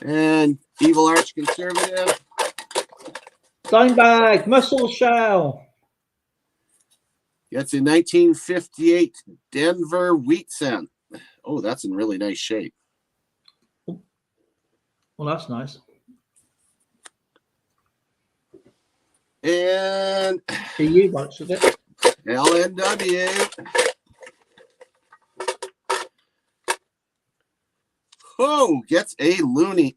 And Evil Arch Conservative. Dimebag, Muscle Shell. Gets a 1958 Denver wheat cent. Oh, that's in really nice shape. Well, that's nice. And EU bunch, is it? LNW. Oh, gets a loony.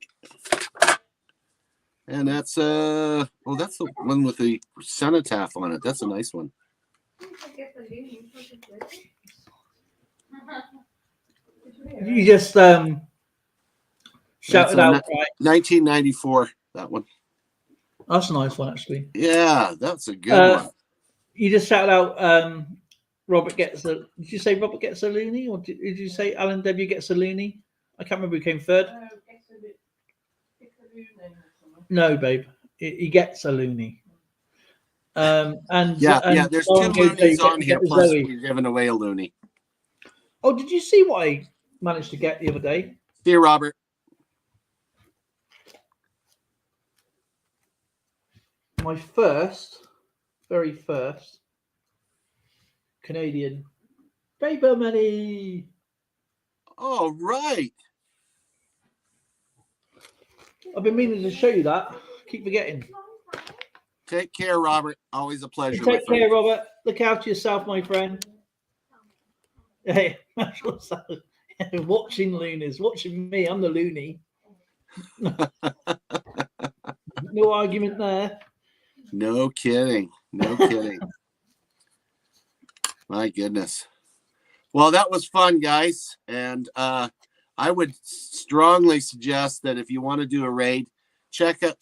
And that's oh, that's the one with the cenotaph on it. That's a nice one. You just shouted out. Right. 1994, that one. That's a nice one, actually. Yeah, that's a good one. You just shouted out Robert gets a. Did you say Robert gets a loony, or did you say Alan W gets a loony? I can't remember who came third. No, babe, he gets a loony. And there's two loonies on here. Plus, we're giving away a loony. Oh, did you see what I managed to get the other day? Dear Robert. My very first Canadian paper money. Oh, right. I've been meaning to show you that. Keep forgetting. Take care, Robert. Always a pleasure. Take care, Robert. Look out for yourself, my friend. Hey, watching loonies, watching me. I'm the loony. No argument there. No kidding. No kidding. My goodness. Well, that was fun, guys. And I would strongly suggest that if you want to do a raid, check out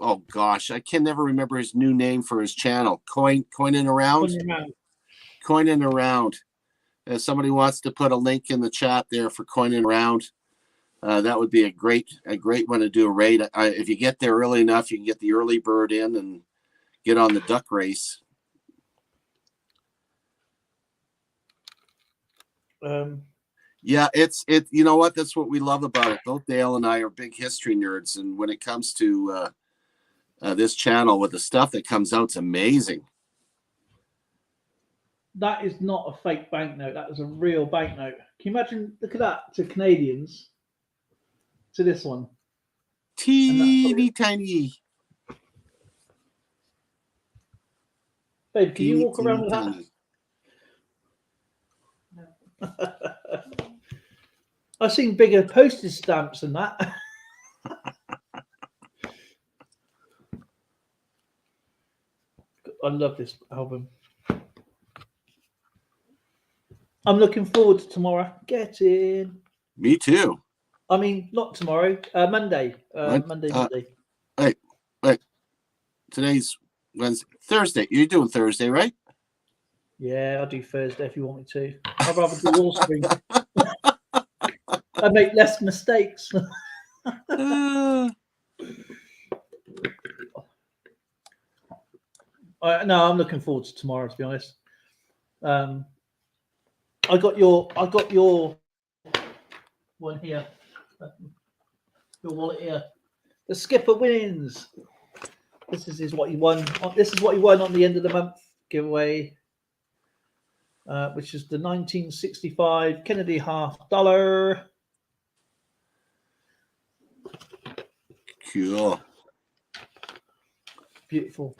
oh gosh, I can never remember his new name for his channel. Coining Around. Coining Around. If somebody wants to put a link in the chat there for Coining Around, that would be a great one to do a raid. If you get there early enough, you can get the early bird in and get on the duck race. Yeah, it's you know what, that's what we love about it. Both Dale and I are big history nerds, and when it comes to this channel with the stuff that comes out, it's amazing. That is not a fake banknote. That is a real banknote. Can you imagine? Look at that, to Canadians, to this one. Teeny tiny. Babe, can you walk around with that? I've seen bigger postage stamps than that. I love this album. I'm looking forward to tomorrow. Get in. Me too. I mean, not tomorrow. Monday. Monday. Wait. Today's Wednesday. Thursday. You're doing Thursday, right? Yeah, I'll do Thursday if you want me to. I'd rather do Wall Street. I make less mistakes. No, I'm looking forward to tomorrow, to be honest. I got your one here. Your wallet here. The skipper wins. This is what he won. This is what he won on the end of the month giveaway, which is the 1965 Kennedy $50. Cool. Beautiful.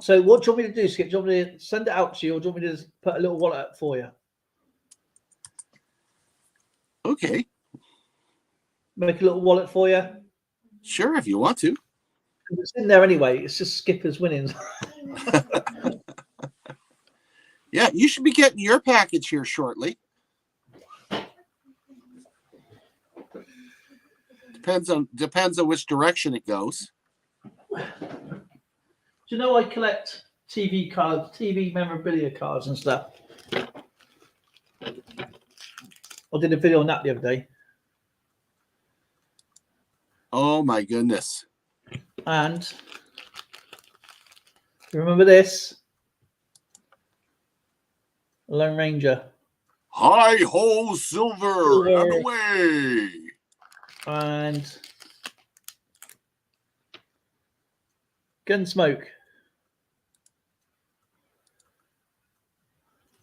So what do you want me to do, Skip? Do you want me to send it out to you, or do you want me to just put a little wallet up for you? Okay. Make a little wallet for you? Sure, if you want to. It's in there anyway. It's just Skipper's winnings. Yeah, you should be getting your package here shortly. Depends on which direction it goes. Do you know I collect TV cards, TV memorabilia cards and stuff? I did a video on that the other day. Oh my goodness. And you remember this? Lone Ranger. Hi ho, Silver, and Silver. away. And Gunsmoke.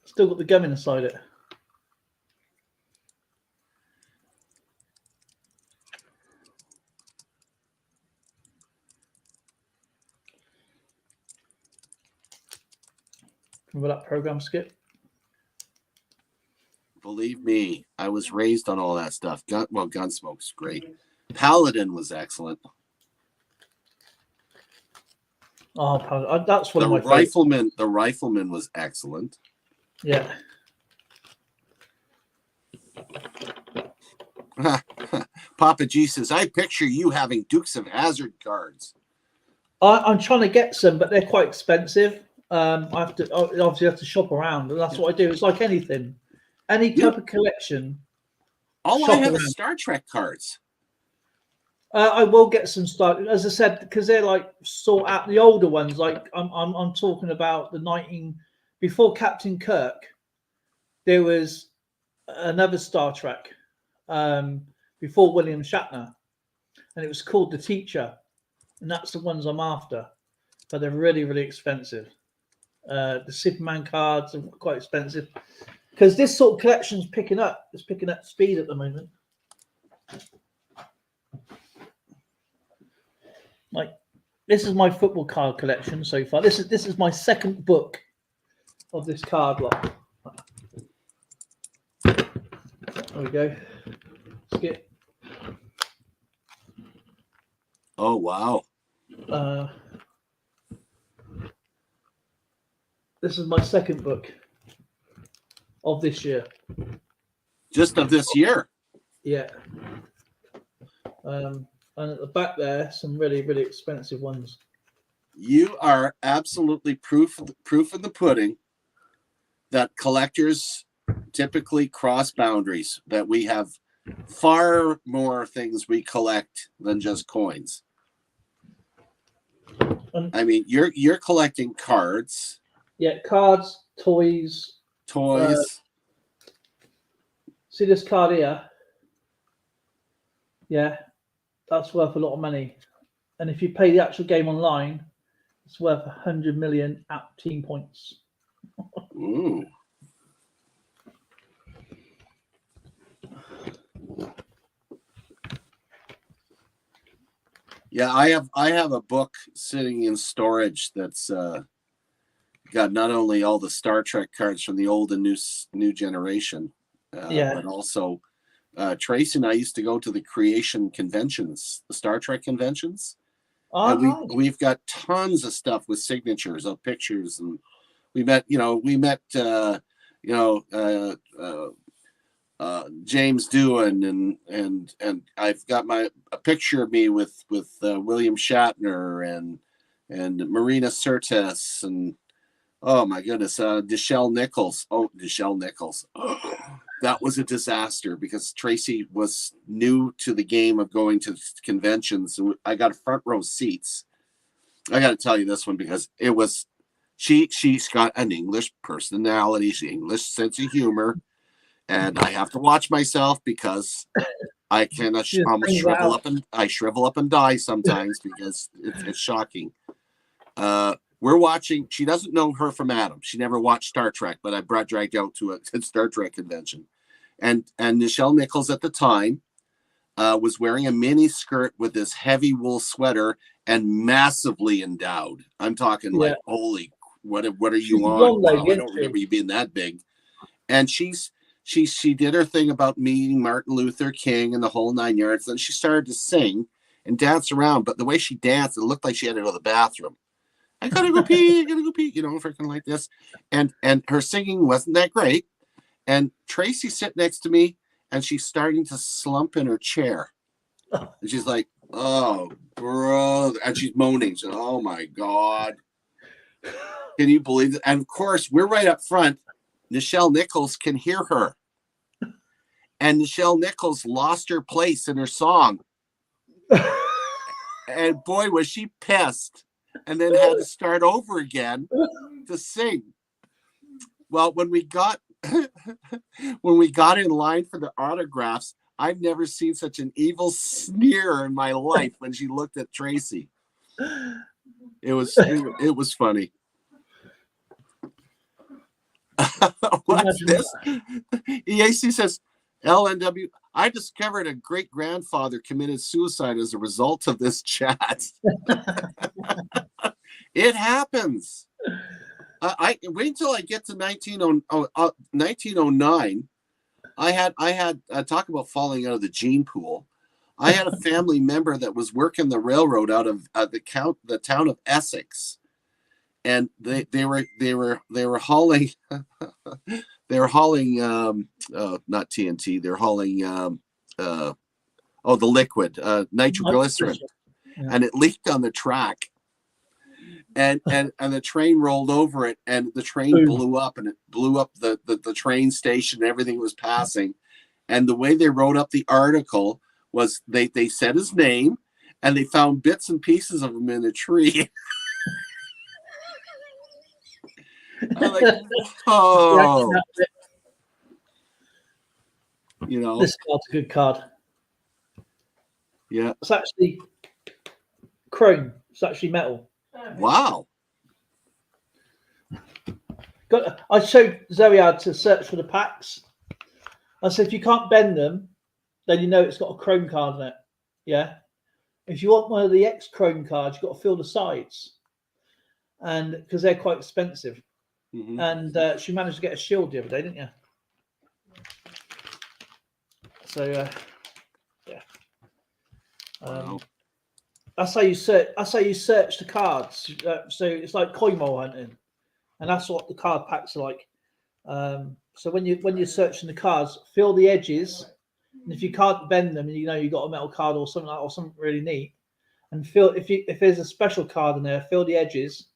Still got the gum inside it. Remember that program, Skip? Believe me, I was raised on all that stuff. Gunsmoke's great. Paladin was excellent. Oh, that's one The of my favorites. The Rifleman was excellent. Yeah. Papa G says, I picture you having Dukes of Hazzard cards. I'm trying to get some, but they're quite expensive. I obviously have to shop around, and that's what I do. It's like anything, any type of collection. All I have is Star Trek cards. I will get some stuff, as I said, because they're like sort out the older ones. Like I'm talking about before Captain Kirk. There was another Star Trek before William Shatner, and it was called The Teacher, and that's the ones I'm after. But they're really, really expensive. The Superman cards are quite expensive because this sort of collection is picking up. It's picking up speed at the moment. Like, this is my football card collection so far. This is my second book of this card lot. There we go. Skip. Oh wow. This is my second book of this year. Just of this year? Yeah. And at the back there, some really, really expensive ones. You are absolutely proof in the pudding that collectors typically cross boundaries, that we have far more things we collect than just coins. I mean, you're collecting cards. Yeah, cards, toys. See this card here? Yeah, that's worth a lot of money. And if you pay the actual game online, it's worth 100 million app team points. Ooh. Yeah, I have a book sitting in storage that's got not only all the Star Trek cards from the old and new generation, but also Tracy and I used to go to the creation conventions, the Star Trek conventions. And we've got tons of stuff with signatures of pictures, and we met James Doohan, and I've got a picture of me with William Shatner and Marina Sirtis, and oh my goodness, Nichelle Nichols. Oh, Nichelle Nichols. That was a disaster because Tracy was new to the game of going to conventions. I got front row seats. I got to tell you this one because it was, she's got an English personality, she's English sense of humor, and I have to watch myself because I can almost shrivel up and die sometimes because it's shocking. We're watching. She doesn't know her from Adam. She never watched Star Trek, but I dragged out to a Star Trek convention, and Nichelle Nichols at the time was wearing a mini skirt with this heavy wool sweater and massively endowed. I'm talking like, holy, what are you on? Wow, I don't remember you being that big. And she did her thing about meeting Martin Luther King and the whole 9 yards. Then she started to sing and dance around, but the way she danced, it looked like she had to go to the bathroom. I gotta go pee, freaking like this. And her singing wasn't that great. And Tracy sat next to me, and she's starting to slump in her chair. And she's like, oh, bro. And she's moaning. She's like, oh, my God. Can you believe it? And, of course, we're right up front. Nichelle Nichols can hear her. And Nichelle Nichols lost her place in her song. And, boy, was she pissed. And then had to start over again to sing. Well, when we got when we got in line for the autographs, I've never seen such an evil sneer in my life when she looked at Tracy. It was funny. What's this? EAC says, LNW, I discovered a great grandfather committed suicide as a result of this chat. It happens. I wait until I get to 1909. I had talk about falling out of the gene pool. I had a family member that was working the railroad out of the town of Essex, and they were hauling they were hauling not TNT, they're hauling the liquid nitroglycerin, and it leaked on the track. And the train rolled over it, and the train blew up, and it blew up the train station. And everything was passing, and the way they wrote up the article was they said his name, and they found bits and pieces of him in a tree. I'm like, oh, you know, this card's a good card. Yeah, it's actually chrome. It's actually metal. Wow. I showed Zoe how to search for the packs. I said, if you can't bend them, then you know it's got a chrome card in it. Yeah. If you want one of the X chrome cards, you've got to fill the sides, and because they're quite expensive. Mm-hmm. And she managed to get a shield the other day, didn't you? So yeah. Wow. That's how you search. That's how you search the cards. So it's like coin roll hunting, and that's what the card packs are like. So when you're searching the cards, fill the edges, and if you can't bend them, and you know you got a metal card or something like, or something really neat, and fill if there's a special card in there, fill the edges,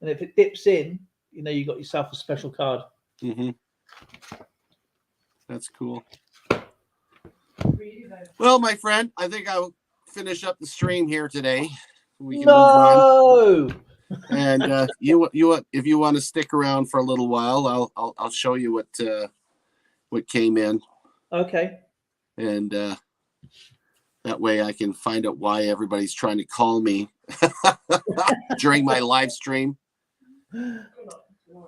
and if it dips in, you know you got yourself a special card. Mm-hmm. That's cool. Well, my friend, I think I'll finish up the stream here today. We can move on. And if you want to stick around for a little while, I'll show you what came in. Okay. And that way I can find out why everybody's trying to call me during my live stream.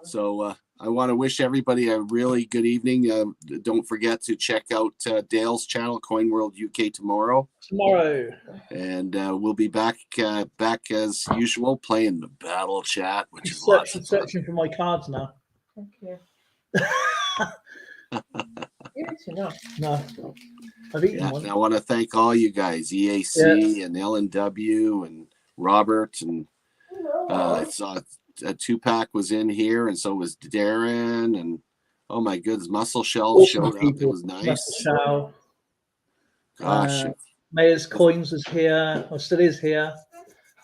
So I want to wish everybody a really good evening. Don't forget to check out Dale's channel, Coin World UK, tomorrow. And we'll be back as usual, playing the battle chat, which is lots of fun. Searching for my cards now. Thank you. No. I've eaten one. And I want to thank all you guys, EAC and LNW and Robert, and I saw Tupac was in here, and so was Darren, and oh my goodness, Muscle Shell showed up. It was nice. Gosh. Mayor's Coins is here, or still is here.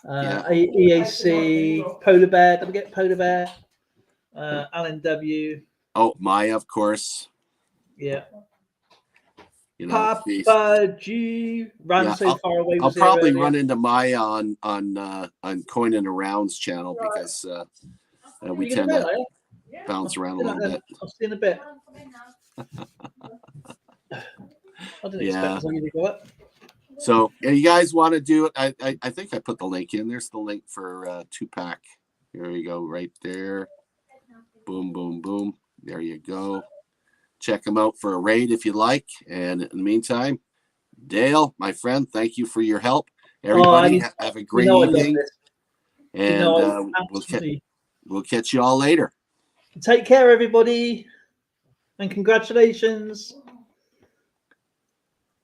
EAC, Polar Bear, don't forget Polar Bear, LNW. Oh, Maya, of course. Yeah. You know, Papa G ran so far away. I'll probably run into Maya on Coin and Around's channel, because we tend to bounce around a little bit. I'll see you in a bit. I didn't expect you to go up. So, you guys want to do it? I think I put the link in. There's the link for Tupac. Here you go, right there. Boom, boom, boom. There you go. Check them out for a raid if you like. And in the meantime, Dale, my friend, thank you for your help. Everybody, have a great evening. And we'll catch you all later. Take care, everybody. And congratulations.